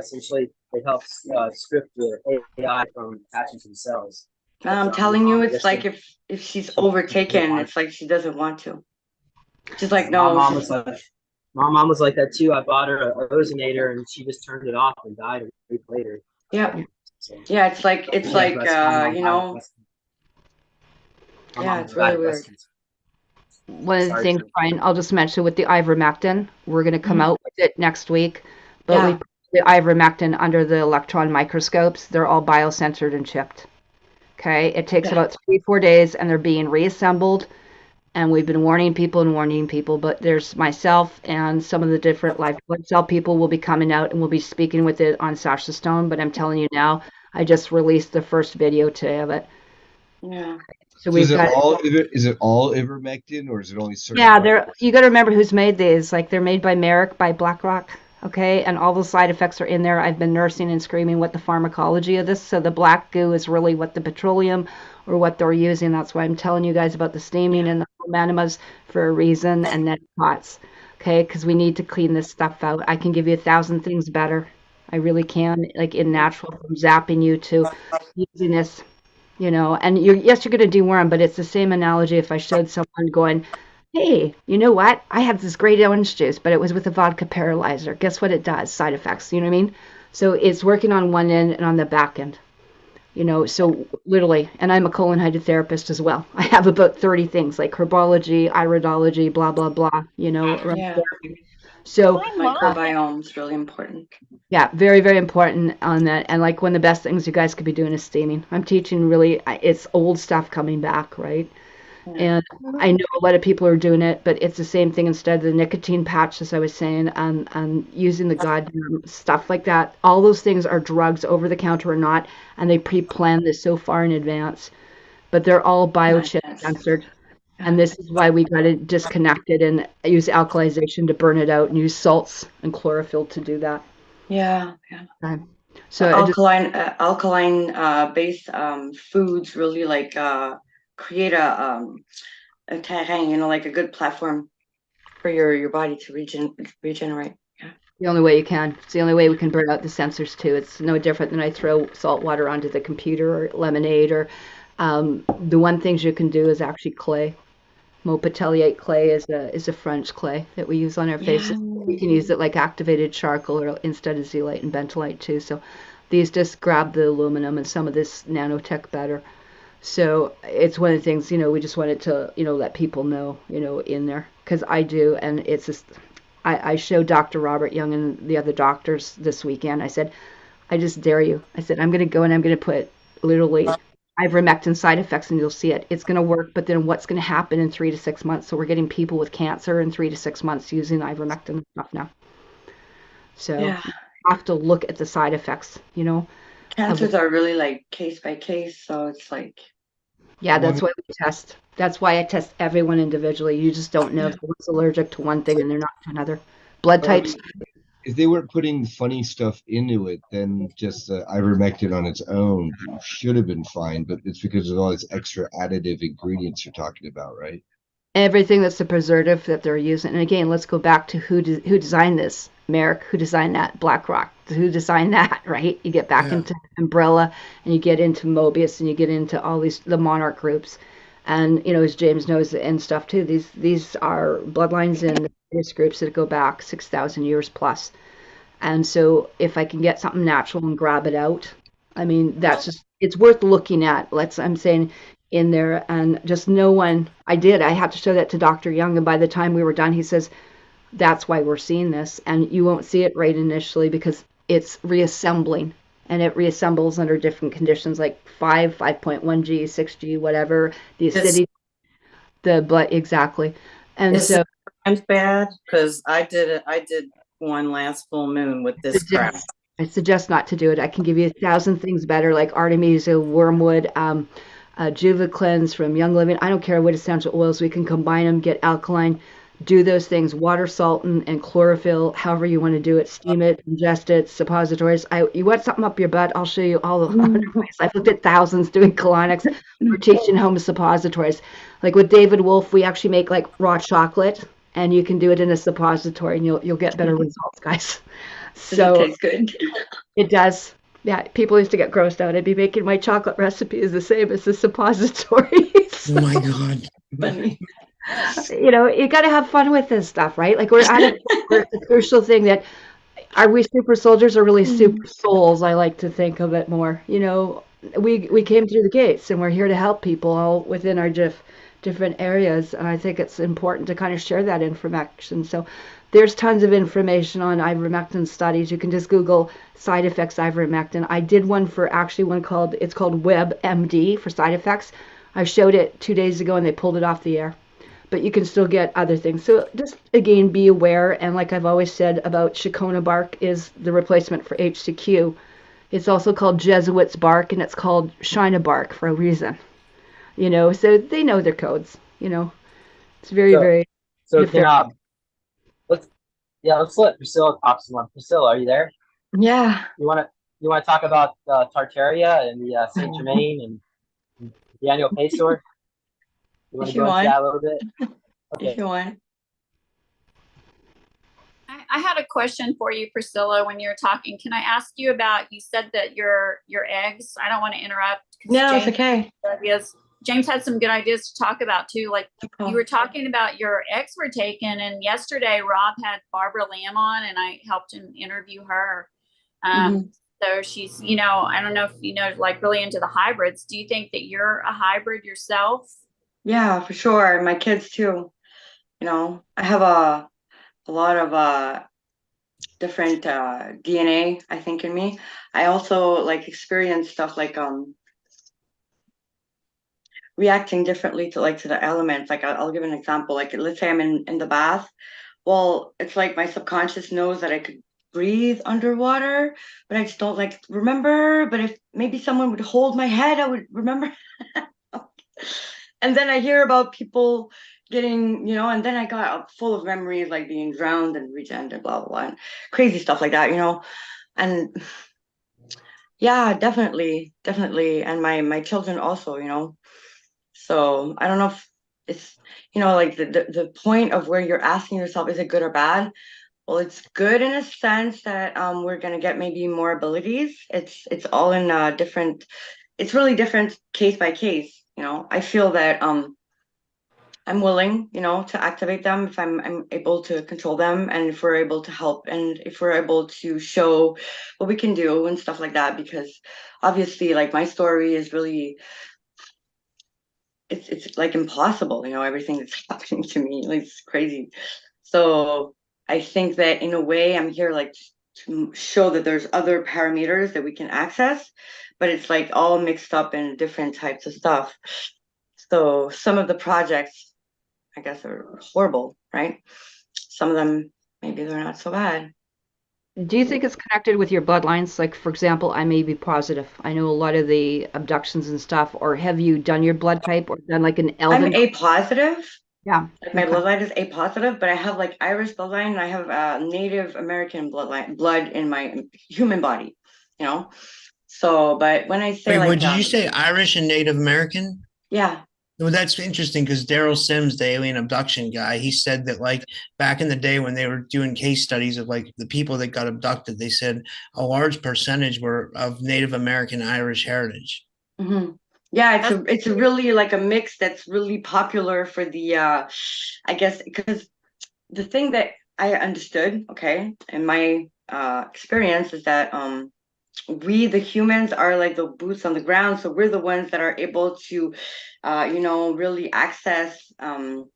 essentially it helps script the AI from attaching to the cells. I'm telling you, it's like if she's overtaken, it's like she doesn't want to. She's like, no. My mom was like that too. I bought her a ozonator and she just turned it off and died a week later. Yeah. Yeah, it's like yeah, it's really weird. One of the things, Brian, I'll just mention with the ivermectin, we're going to come out with it next week, but we put the ivermectin under the electron microscopes. They're all biosensored and chipped. Okay, it takes about 3-4 days, and they're being reassembled. And we've been warning people, but there's myself and some of the different live blood cell people will be coming out and we'll be speaking with it on Sasha Stone. But I'm telling you now, I just released the first video today of it. Yeah. So is it all ivermectin or is it only certain? Yeah, you got to remember who's made these. Like they're made by Merrick, by BlackRock. Okay, and all the side effects are in there. I've been nursing and screaming what the pharmacology of this. So the black goo is really what the petroleum or what they're using. That's why I'm telling you guys about the steaming and the enemas for a reason, and then pots. Okay, because we need to clean this stuff out. I can give you 1,000 things better. I really can, like in natural, from zapping you to using this, And you're going to deworm, but it's the same analogy if I showed someone going, hey, you know what? I had this great orange juice, but it was with a vodka paralyzer. Guess what it does? Side effects. You know what I mean? So it's working on one end and on the back end. So literally, and I'm a colon hydrotherapist as well. I have about 30 things like herbology, iridology, blah, blah, blah, So microbiome is really important. Yeah, very, very important on that. And like one of the best things you guys could be doing is steaming. I'm teaching really, it's old stuff coming back, right? And I know a lot of people are doing it, but it's the same thing instead of the nicotine patch, as I was saying, and using the goddamn stuff like that. All those things are drugs, over the counter or not, and they pre-plan this so far in advance. But they're all biochip censored. And this is why we got to disconnect it and use alkalization to burn it out and use salts and chlorophyll to do that. Yeah. Okay. So alkaline based foods really like create a terrain, like a good platform for your body to regenerate. Yeah. The only way you can. It's the only way we can burn out the sensors too. It's no different than I throw salt water onto the computer or lemonade or the one things you can do is actually clay. Maupetellier clay is a French clay that we use on our faces. We can use it like activated charcoal or instead of zeolite and bentonite too. So these just grab the aluminum and some of this nanotech better. So it's one of the things, we just wanted to, let people know, in there, because I do. And it's just, I showed Dr. Robert Young and the other doctors this weekend. I said, I just dare you. I said, I'm going to go and I'm going to put literally ivermectin side effects and you'll see it. It's going to work, but then what's going to happen in 3 to 6 months? So we're getting people with cancer in 3 to 6 months using ivermectin stuff now. So you have to look at the side effects, Cancers are really like case by case, so it's like. Yeah, that's why we test. That's why I test everyone individually. You just don't know if one's allergic to one thing and they're not to another. Blood types. if they weren't putting funny stuff into it, then just ivermectin on its own should have been fine. But it's because of all these extra additive ingredients you're talking about, right? Everything that's the preservative that they're using. And again, let's go back to who designed this. Merrick, who designed that? BlackRock, who designed that, right? You get back into Umbrella, and you get into Mobius, and you get into all the Monarch groups. And, you know, as James knows, and stuff too, these are bloodlines in various groups that go back 6,000 years plus. And so if I can get something natural and grab it out, I mean, that's just, it's worth looking at. I'm saying in there, and just no one, I had to show that to Dr. Young. And by the time we were done, he says, that's why we're seeing this. And you won't see it right initially because it's reassembling, and it reassembles under different conditions like 5.1G, 6G, whatever, the acidity, the blood, exactly. And is so it bad? Because I did one last full moon with this crap. I suggest not to do it. I can give you 1,000 things better, like Artemisia, wormwood, Juva cleanse from Young Living. I don't care what essential oils. We can combine them, get alkaline, do those things, water, salt, and chlorophyll, however you want to do it, steam it, ingest it, suppositories. You want something up your butt, I'll show you all the 100 ways. I've looked at thousands doing colonics. We're teaching home suppositories. Like with David Wolf, we actually make like raw chocolate, and you can do it in a suppository, and you'll get better results, guys. So it tastes good. It does. Yeah, people used to get grossed out. I'd be making my chocolate recipe is the same as the suppositories. Oh my God. Funny. You know, you got to have fun with this stuff, right? Like we're at the crucial thing that are we super soldiers or really super souls? I like to think of it more. You know, we came through the gates and we're here to help people all within our different areas. And I think it's important to kind of share that information. So there's tons of information on ivermectin studies. You can just Google side effects ivermectin. I did one for it's called WebMD for side effects. I showed it 2 days ago and they pulled it off the air. But you can still get other things. So just, again, be aware. And like I've always said about Shikona bark is the replacement for HCQ. It's also called Jesuits bark, and it's called China bark for a reason. You know, so they know their codes. You know, it's very. So let's let Priscilla pop some on. Priscilla, are you there? Yeah. You want to talk about Tartaria and the Saint Germain and the annual Paysor? You want to go into that a little bit? Okay. If you want. I had a question for you, Priscilla, when you were talking. Can I ask you about, you said that your eggs, I don't want to interrupt. No, it's okay. James had some good ideas to talk about too. Like you were talking about your eggs were taken, and yesterday Rob had Barbara Lamb on and I helped him interview her. So she's, you know, I don't know if you know, like really into the hybrids. Do you think that you're a hybrid yourself? Yeah, for sure. My kids too. You know, I have a lot of different DNA, I think, in me. I also like experience stuff like reacting differently to the elements. Like I'll give an example. Like let's say I'm in the bath. Well, it's like my subconscious knows that I could breathe underwater, but I just don't like remember. But if maybe someone would hold my head, I would remember. And then I hear about people getting, you know, and then I got full of memories like being drowned and regen and blah, blah, blah, and crazy stuff like that, you know. And yeah, definitely. And my children also, you know. So I don't know if it's, you know, like the point of where you're asking yourself, is it good or bad? Well, it's good in a sense that we're going to get maybe more abilities. It's all in it's really different case by case. You know, I feel that I'm willing, you know, to activate them if I'm able to control them, and if we're able to help, and if we're able to show what we can do and stuff like that. Because obviously, like my story is really, it's like impossible, you know, everything that's happening to me, like it's crazy. So I think that in a way I'm here like to show that there's other parameters that we can access, but it's like all mixed up in different types of stuff. So some of the projects, I guess, are horrible, right? Some of them, maybe they're not so bad. Do you think it's connected with your bloodlines? Like, for example, I may be positive. I know a lot of the abductions and stuff. Or have you done your blood type or done like an Elven? I'm A positive. Yeah. Like my bloodline is A positive, but I have like Irish bloodline and I have Native American blood in my human body, you know? So, but when I say Wait, what like, did you say? Irish and Native American? yeah, Well, that's interesting because Daryl Sims, the alien abduction guy, he said that like back in the day when they were doing case studies of like the people that got abducted, they said a large percentage were of Native American Irish heritage. mm-hmm. Yeah, it's a really like a mix that's really popular for the I guess because the thing that I understood, okay, in my experience is that we the humans are like the boots on the ground, so we're the ones that are able to really access the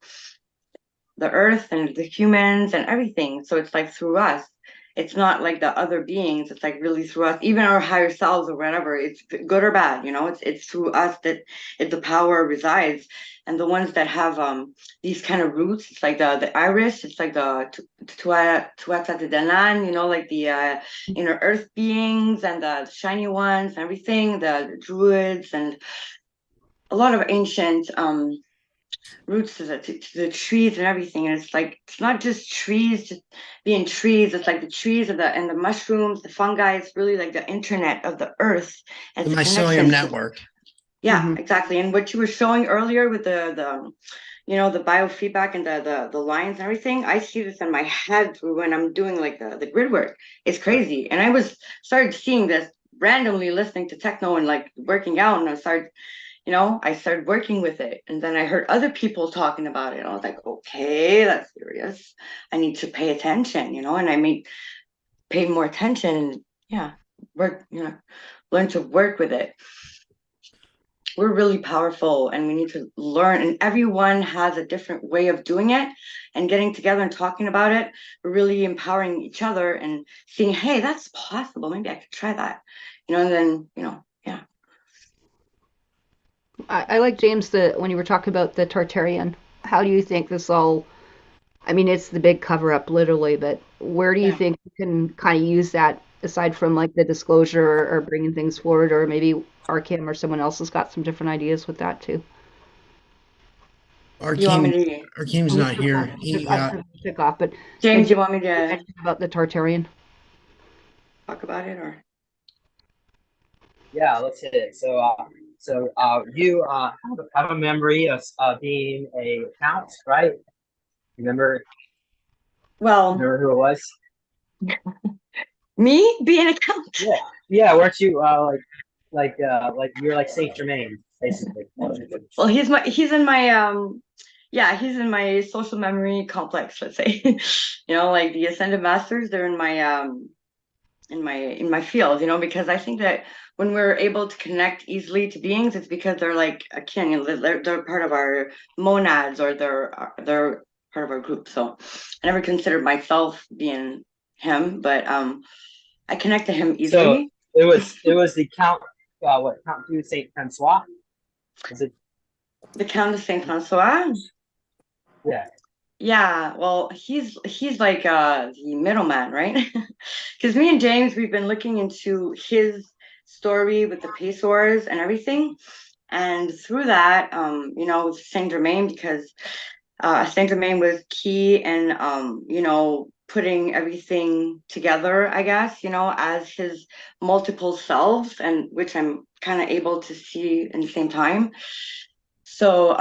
earth and the humans and everything. So it's like through us. It's not like the other beings. It's like really through us, even our higher selves or whatever. It's good or bad, It's through us that the power resides. And the ones that have these kind of roots, it's like the Irish. It's like the Tuatha like the inner earth beings and the shiny ones and everything. The druids and a lot of ancient roots to the trees and everything. And it's like it's not just trees just being trees. It's like the trees and the mushrooms, the fungi. It's really like the internet of the earth and The its mycelium connection. network. Yeah, exactly. And what you were showing earlier with the the biofeedback and the lines and everything, I see this in my head through when I'm doing like the grid work. It's crazy. And I started seeing this randomly listening to techno and like working out, and I started working with it. And then I heard other people talking about it. And I was like, okay, that's serious. I need to pay attention, and I pay more attention and work, learn to work with it. We're really powerful and we need to learn. And everyone has a different way of doing it, and getting together and talking about it. We're really empowering each other and seeing, hey, that's possible. Maybe I could try that, and then, yeah. I like James when you were talking about the Tartarian. How do you think this all? I mean, it's the big cover up, literally, but where do you think you can kind of use that aside from like the disclosure or bringing things forward, or maybe Arkheim or someone else has got some different ideas with that too? Arkheim's not here. He got took off, but James, you want me to about the Tartarian? Talk about it, or yeah, let's hit it. So you have a memory of being a count, right? Remember who it was? Me being a count? Yeah. Weren't you like you're like Saint Germain, basically? Well, he's in my social memory complex, let's say. Like the Ascended Masters, they're in my field, because I think that when we're able to connect easily to beings, it's because they're like akin, they're part of our monads, or they're part of our group. So I never considered myself being him, but I connect to him easily. So it was the Count du Saint Francois? Is it the Count of Saint Francois? Yeah. Yeah, well, he's like the middleman, right? Because me and James, we've been looking into his story with the Pace Wars and everything, and through that, Saint Germain, because Saint Germain was key in putting everything together, I guess, as his multiple selves, and which I'm kind of able to see in the same time. So,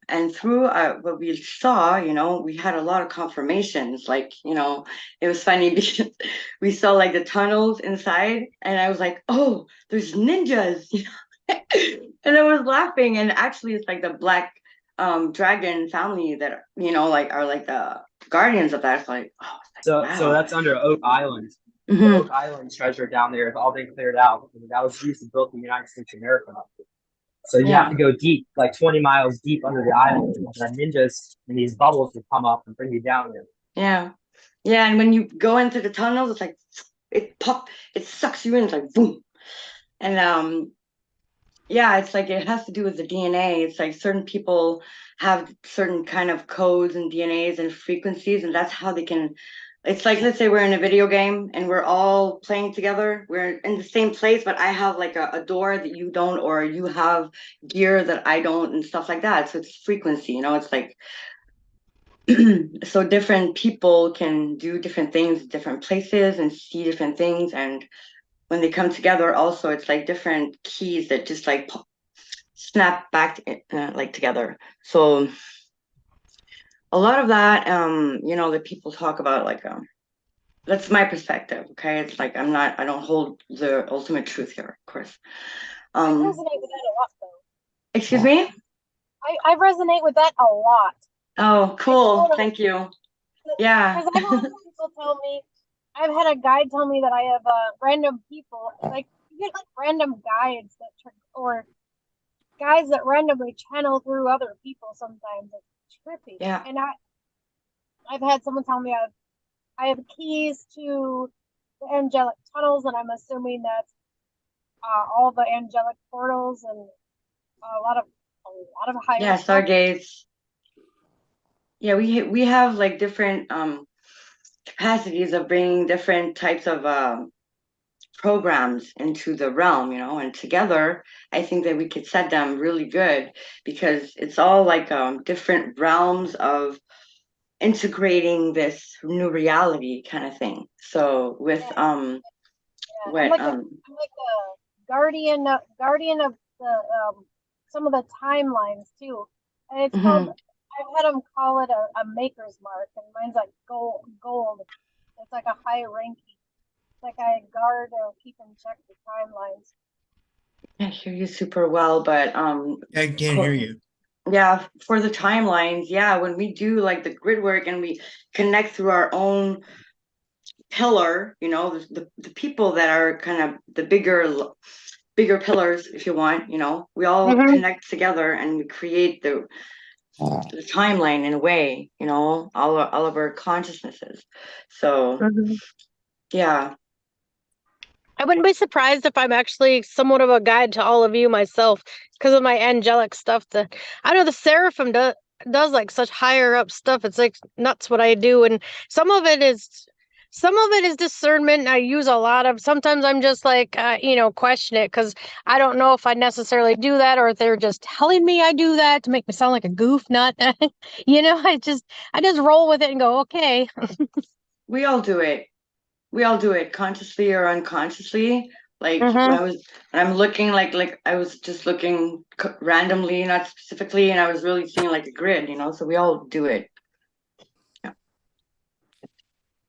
and through what we saw, we had a lot of confirmations. Like, it was funny because we saw like the tunnels inside, and I was like, oh, there's ninjas. And I was laughing. And actually, it's like the black dragon family that, like are like the guardians of that. It's like, oh, wow. So that's under Oak Island. Mm-hmm. The Oak Island treasure down there has all been cleared out. That was used to build the United States of America. So you have to go deep, like 20 miles deep under the island. And ninjas and these bubbles will come up and bring you down there. Yeah. Yeah. And when you go into the tunnels, it's like it sucks you in. It's like boom. And yeah, it's like it has to do with the DNA. It's like certain people have certain kind of codes and DNAs and frequencies, and that's how they can. It's like, let's say we're in a video game and we're all playing together. We're in the same place, but I have like a door that you don't, or you have gear that I don't, and stuff like that. So it's frequency, it's like so different people can do different things, different places, and see different things. And when they come together, also it's like different keys that just like snap back like together. So a lot of that, that people talk about, like, that's my perspective. Okay, it's like I don't hold the ultimate truth here, of course. I resonate with that a lot, though. Excuse me? I resonate with that a lot. Oh, cool. Thank you. Yeah. Because I've had people tell me, I've had a guide tell me that I have random people, like, you get like random guides or guides that randomly channel through other people sometimes. It's trippy. Yeah. And I've had someone tell me I have keys to the angelic tunnels, and I'm assuming that's all the angelic portals and a lot of higher. Yeah, stargates. Yeah, we have like different capacities of bringing different types of programs into the realm, and together I think that we could set them really good, because it's all like different realms of integrating this new reality kind of thing. So with I'm like a guardian of the some of the timelines too, and it's called. I've had them call it a maker's mark, and mine's like gold. It's like a high ranking. It's like I guard or keep in check the timelines. I hear you super well, but I can't hear you. Yeah, for the timelines, yeah, when we do like the grid work and we connect through our own pillar, the people that are kind of the bigger pillars, if you want, we all connect together and we create the timeline in a way, all of our consciousnesses. So yeah. I wouldn't be surprised if I'm actually somewhat of a guide to all of you myself, because of my angelic stuff. I know the seraphim does like such higher up stuff. It's like nuts what I do, and some of it is discernment. I use a lot of. Sometimes I'm just like question it, because I don't know if I necessarily do that, or if they're just telling me I do that to make me sound like a goof nut. I just roll with it and go, okay. We all do it. We all do it, consciously or unconsciously. Like I'm looking like I was just looking randomly, not specifically, and I was really seeing like a grid, so we all do it. Yeah.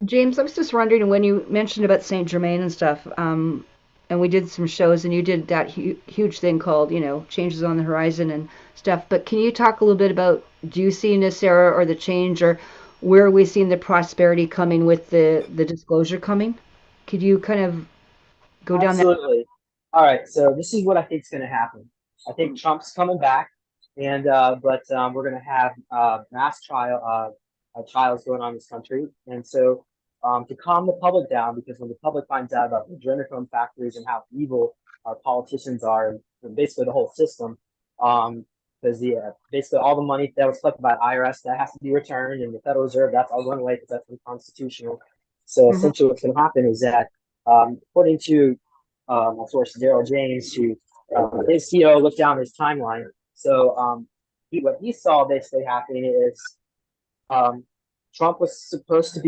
James, I was just wondering, when you mentioned about Saint Germain and stuff, and we did some shows, and you did that huge thing called, Changes on the Horizon and stuff. But can you talk a little bit about, do you see Nicera or the change, or where are we seeing the prosperity coming with the disclosure coming? Could you kind of go down that? Absolutely. All right. So this is what I think is going to happen. I think Trump's coming back, and but we're going to have mass trials going on in this country, and so to calm the public down, because when the public finds out about the adrenochrome factories and how evil our politicians are, and basically the whole system, because basically all the money that was collected by IRS, that has to be returned, and the Federal Reserve, that's all going away because that's unconstitutional. So essentially, what's going to happen is that, according to my source, Daryl James, who his CEO looked down his timeline. So what he saw basically happening is Trump was supposed to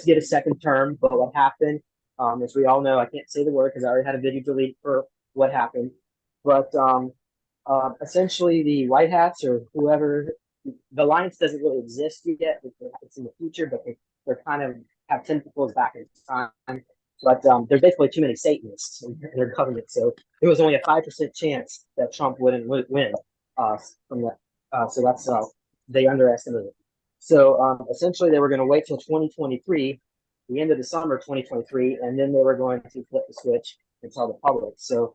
get a second term, but what happened, as we all know, I can't say the word because I already had a video delete for what happened, but essentially the White Hats or whoever, the alliance doesn't really exist yet. It's in the future, but they're kind of have tentacles back in time. But there's basically too many Satanists in their government, so there was only a 5% chance that Trump wouldn't win from that. So that's they underestimated it. So essentially, they were going to wait till 2023, the end of the summer 2023, and then they were going to flip the switch and tell the public. So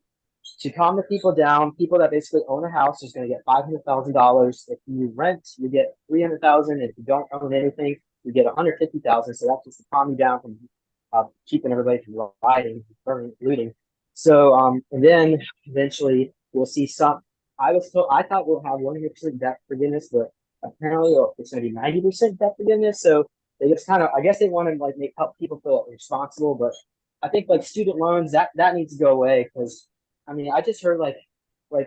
to calm the people down, people that basically own a house is going to get $500,000. If you rent, you get $300,000. If you don't own anything, you get $150,000. So that's just to calm you down from keeping everybody from rioting, burning, looting. So and then eventually we'll see some. I thought we'll have 100% debt forgiveness, but apparently it's going to be 90% debt forgiveness. So they just kind of, I guess they want to like help people feel responsible, but I think like student loans, that needs to go away, because I mean, I just heard like a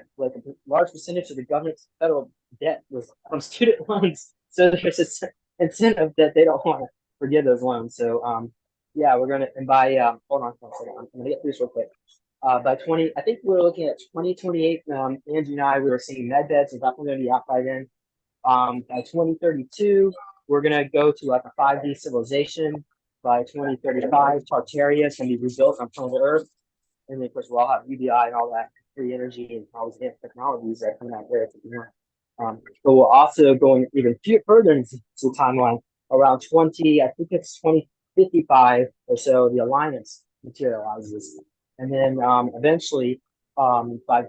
large percentage of the government's federal debt was from student loans. So there's this incentive that they don't want to forgive those loans. So yeah, we're gonna, and by hold on one second, I'm gonna get through this real quick. By 20, I think we're looking at 2028. Angie and I, we were seeing med beds, and definitely gonna be out by then. By 2032, we're gonna go to like a 5D civilization. By 2035, Tartaria is gonna be rebuilt on planet Earth, and then of course we'll all have UBI and all that free energy and all these advanced technologies that are coming out there. But we're also going even further into the timeline around 20, I think it's 2055 or so, the Alliance materializes. And then eventually by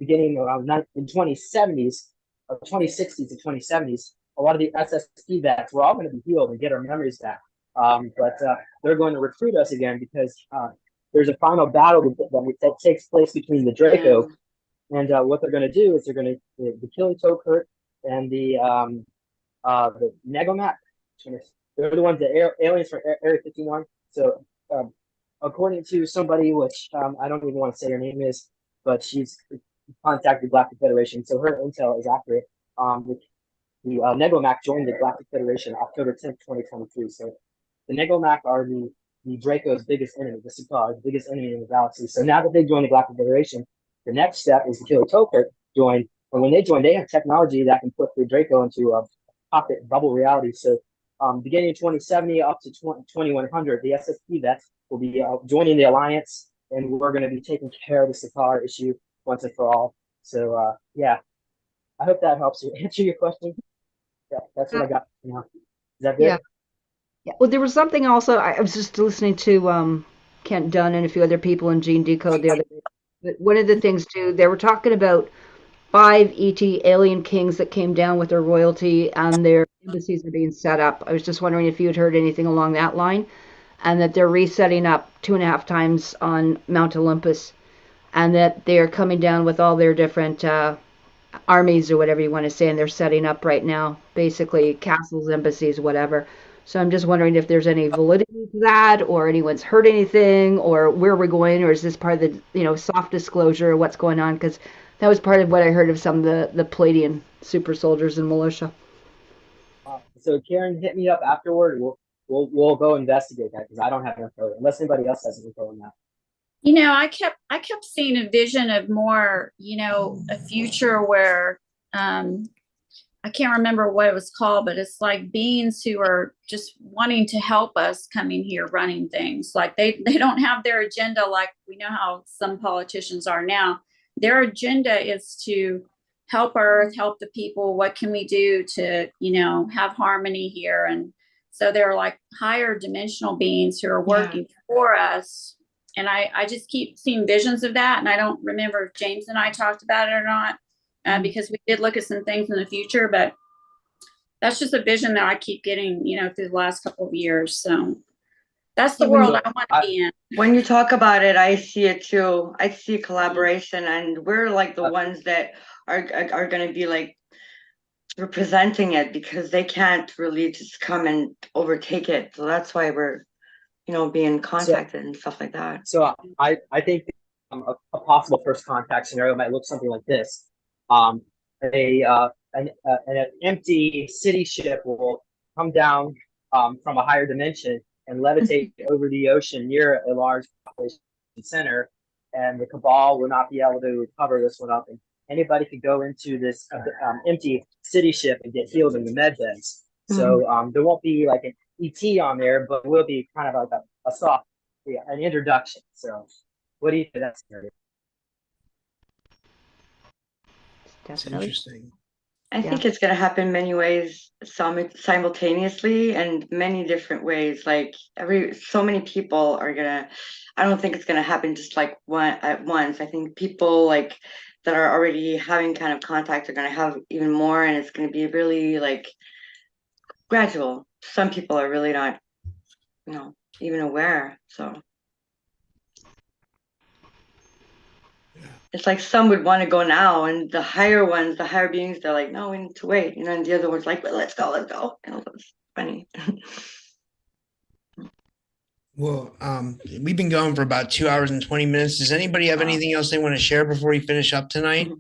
beginning around in 2070s, or 2060s to 2070s, a lot of the SSP vets, we're all going to be healed and get our memories back. But they're going to recruit us again because there's a final battle that takes place between the Draco. And what they're going to do is they're going to the killing Tokert and the Negomat. They're the ones that aliens from Area 51. So according to somebody, which I don't even want to say her name is, but she's contacted the Galactic Federation, so her intel is accurate. The Negomac joined the Galactic Federation October 10th, 2023. So the Negomac are the Draco's biggest enemy, the Saka's biggest enemy in the galaxy. So now that they joined the Galactic Federation, the next step is the Killer Tokert join. And when they join, they have technology that can put the Draco into a pocket bubble reality. So beginning in 2070 up to 2100, the SSP vets will be joining the Alliance, and we're going to be taking care of the Sakar issue once and for all. So yeah, I hope that helps you answer your question. Yeah, that's what I got. Is that good? Yeah. Yeah. Well, there was something also. I was just listening to Kent Dunn and a few other people in Gene Decode the other day. But one of the things too, they were talking about 5 ET alien kings that came down with their royalty and their embassies are being set up. I was just wondering if you had heard anything along that line, and that they're resetting up 2.5 times on Mount Olympus, and that they're coming down with all their different armies or whatever you want to say, and they're setting up right now, basically castles, embassies, whatever. So I'm just wondering if there's any validity to that, or anyone's heard anything, or where we're going, or is this part of the soft disclosure of what's going on? Because that was part of what I heard of some of the Palladian super soldiers and militia. So Karen, hit me up afterward. We'll go investigate that because I don't have info unless anybody else has info on that. I kept seeing a vision of more, a future where I can't remember what it was called, but it's like beings who are just wanting to help us coming here running things. Like they don't have their agenda like we know how some politicians are now. Their agenda is to help Earth, help the people. What can we do to, have harmony here? And so they're like higher dimensional beings who are working for us. And I just keep seeing visions of that. And I don't remember if James and I talked about it or not, because we did look at some things in the future, but that's just a vision that I keep getting, through the last couple of years. So that's the world I want to be in. When you talk about it, I see it too. I see collaboration, and we're like the ones that are going to be like representing it because they can't really just come and overtake it. So that's why we're, being contacted and stuff like that. So I think a possible first contact scenario might look something like this. An empty city ship will come down from a higher dimension and levitate over the ocean near a large population center, and the Cabal will not be able to cover this one up. And anybody could go into this empty city ship and get healed in the med beds. So there won't be like an ET on there, but it will be kind of like a soft, an introduction. So what do you think that's going to be? That's interesting. I think it's going to happen many ways, simultaneously, and many different ways. Like so many people are gonna. I don't think it's going to happen just like one at once. I think people like that are already having kind of contact are going to have even more, and it's going to be really like gradual. Some people are really not, even aware. So. It's like some would want to go now, and the higher ones, the higher beings, they're like, no, we need to wait, and the other ones like, well, let's go. It's funny. Well, we've been going for about 2 hours and 20 minutes. Does anybody have anything else they want to share before we finish up tonight?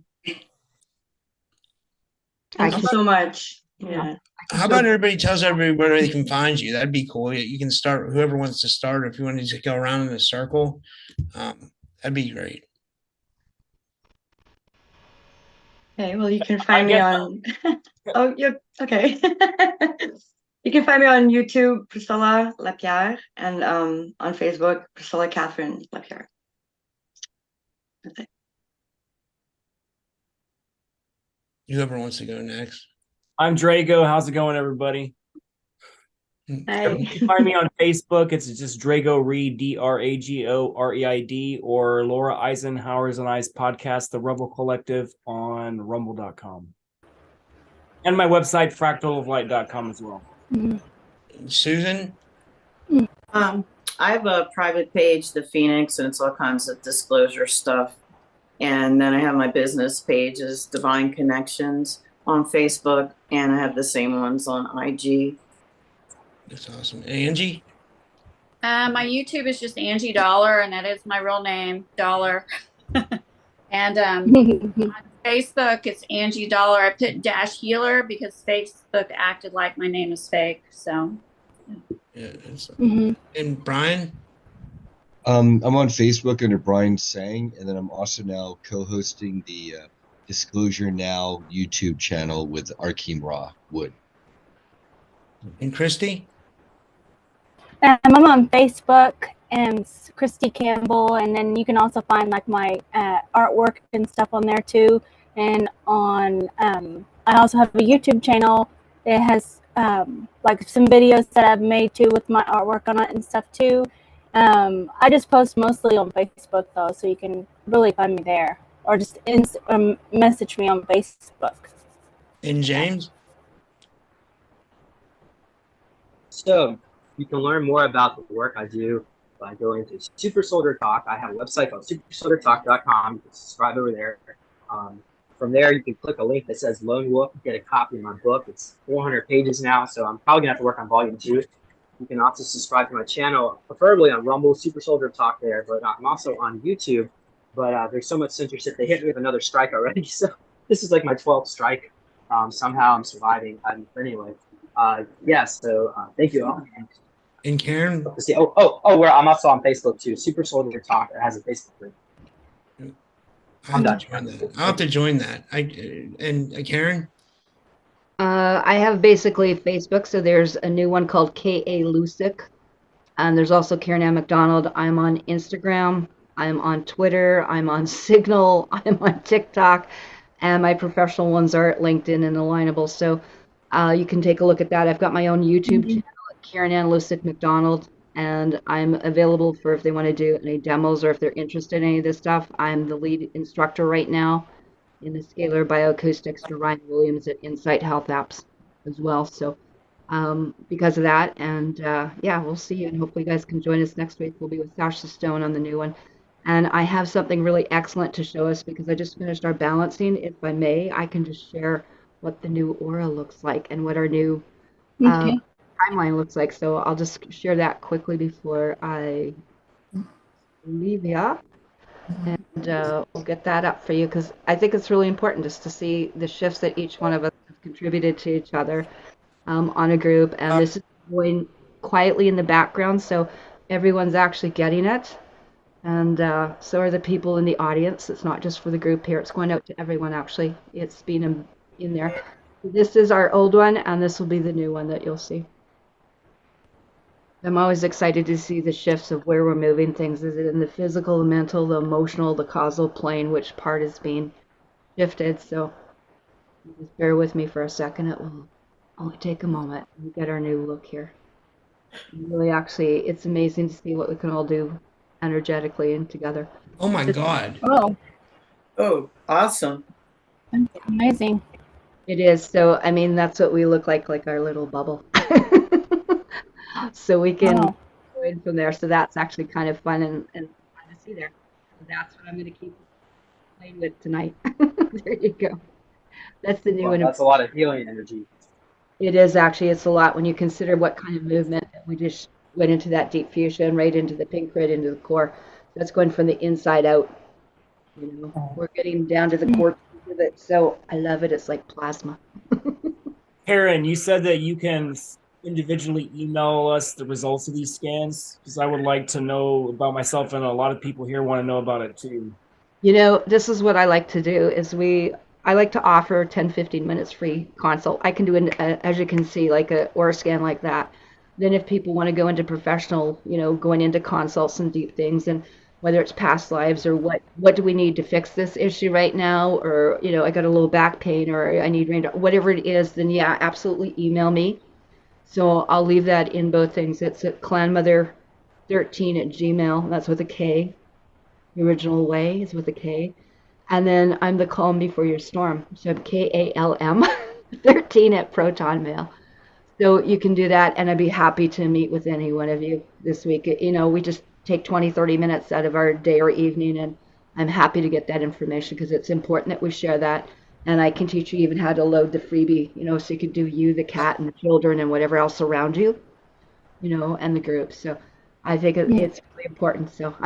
Thank you so much. Yeah. How about everybody tells everybody where they can find you? That'd be cool. You can start, whoever wants to start, if you want to just go around in a circle, that'd be great. Okay, well, you can find me on. Oh, you're okay. You can find me on YouTube, Priscilla.lapierre, and on Facebook, priscillacatherine.lapierre. That's it. Whoever wants to go next. I'm Drago. How's it going, everybody? Hi. You can find me on Facebook. It's just Drago Reid, DRAGO REID, or Laura Eisenhower's and I's podcast, The Rebel Collective, on rumble.com. And my website, fractaloflight.com as well. Susan? I have a private page, The Phoenix, and it's all kinds of disclosure stuff. And then I have my business pages, Divine Connections, on Facebook, and I have the same ones on IG. That's awesome. Angie? My YouTube is just Angie Dollar, and that is my real name, Dollar. And on Facebook, it's Angie Dollar. I put dash healer because Facebook acted like my name is fake. So. Yeah. And Brian? I'm on Facebook under Brian Sang, and then I'm also now co-hosting the Disclosure Now YouTube channel with Arkheim Wood. And Christy? I'm on Facebook and Christy Campbell, and then you can also find like my artwork and stuff on there too. And on I also have a YouTube channel that has like some videos that I've made too with my artwork on it and stuff too. I just post mostly on Facebook though, so you can really find me there, or just message me on Facebook. And James? So you can learn more about the work I do by going to Super Soldier Talk. I have a website called supersoldiertalk.com. You can subscribe over there. From there, you can click a link that says Lone Wolf, get a copy of my book. It's 400 pages now, so I'm probably going to have to work on volume 2. You can also subscribe to my channel, preferably on Rumble, Super Soldier Talk there, but I'm also on YouTube. But there's so much censorship. They hit me with another strike already, so this is like my 12th strike. Somehow I'm surviving. But anyway, yeah, so thank you all. And Karen? I'm also on Facebook too. Super Soldier Talk has a Facebook group. I'll have to join that. And Karen? I have basically Facebook, so there's a new one called K.A. Lusick, and there's also Karen Ann Macdonald. I'm on Instagram, I'm on Twitter, I'm on Signal, I'm on TikTok, and my professional ones are at LinkedIn and Alignable, so you can take a look at that. I've got my own YouTube channel, Karen Ann Lusick Macdonald, and I'm available for if they want to do any demos or if they're interested in any of this stuff. I'm the lead instructor right now in the scalar bioacoustics to Ryan Williams at Insight Health Apps as well. So because of that, and yeah, we'll see you, and hopefully you guys can join us next week. We'll be with Sasha Stone on the new one. And I have something really excellent to show us because I just finished our balancing. If I may, I can just share what the new aura looks like and what our new timeline looks like. So I'll just share that quickly before I leave ya. And we'll get that up for you because I think it's really important just to see the shifts that each one of us have contributed to each other on a group. And this is going quietly in the background, so everyone's actually getting it. And so are the people in the audience. It's not just for the group here. It's going out to everyone, actually. It's been in there. This is our old one, and this will be the new one that you'll see. I'm always excited to see the shifts of where we're moving things. Is it in the physical, the mental, the emotional, the causal plane, which part is being shifted? So just bear with me for a second. It will only take a moment. We get our new look here. Really, actually, it's amazing to see what we can all do energetically and together. Oh my God. Oh, awesome. Amazing. It is. So, I mean, that's what we look like our little bubble. So we can go in from there. So that's actually kind of fun and fun to see there. So that's what I'm going to keep playing with tonight. There you go. That's the new one. That's a lot of healing energy. It is actually. It's a lot when you consider what kind of movement we just went into that deep fusion, right into the pink grid, into the core. That's going from the inside out. You know, we're getting down to the core of it. So I love it. It's like plasma. Karen, you said that you can individually email us the results of these scans, because I would like to know about myself, and a lot of people here want to know about it too. You know, this is what I like to do is I like to offer 10, 15 minutes free consult. I can do as you can see, like a aura scan like that. Then if people want to go into professional, you know, going into consults and deep things, and whether it's past lives or what do we need to fix this issue right now, or, you know, I got a little back pain or I need whatever it is, then yeah, absolutely email me. So I'll leave that in both things. It's at clanmother13@gmail. That's with a K. The original way is with a K. And then I'm the calm before your storm. So I'm KALM 13 at Proton Mail. So you can do that, and I'd be happy to meet with any one of you this week. You know, we just take 20, 30 minutes out of our day or evening, and I'm happy to get that information because it's important that we share that. And I can teach you even how to load the freebie, you know, so you can do you, the cat, and the children, and whatever else around you, you know, and the group. So I think it's really important. So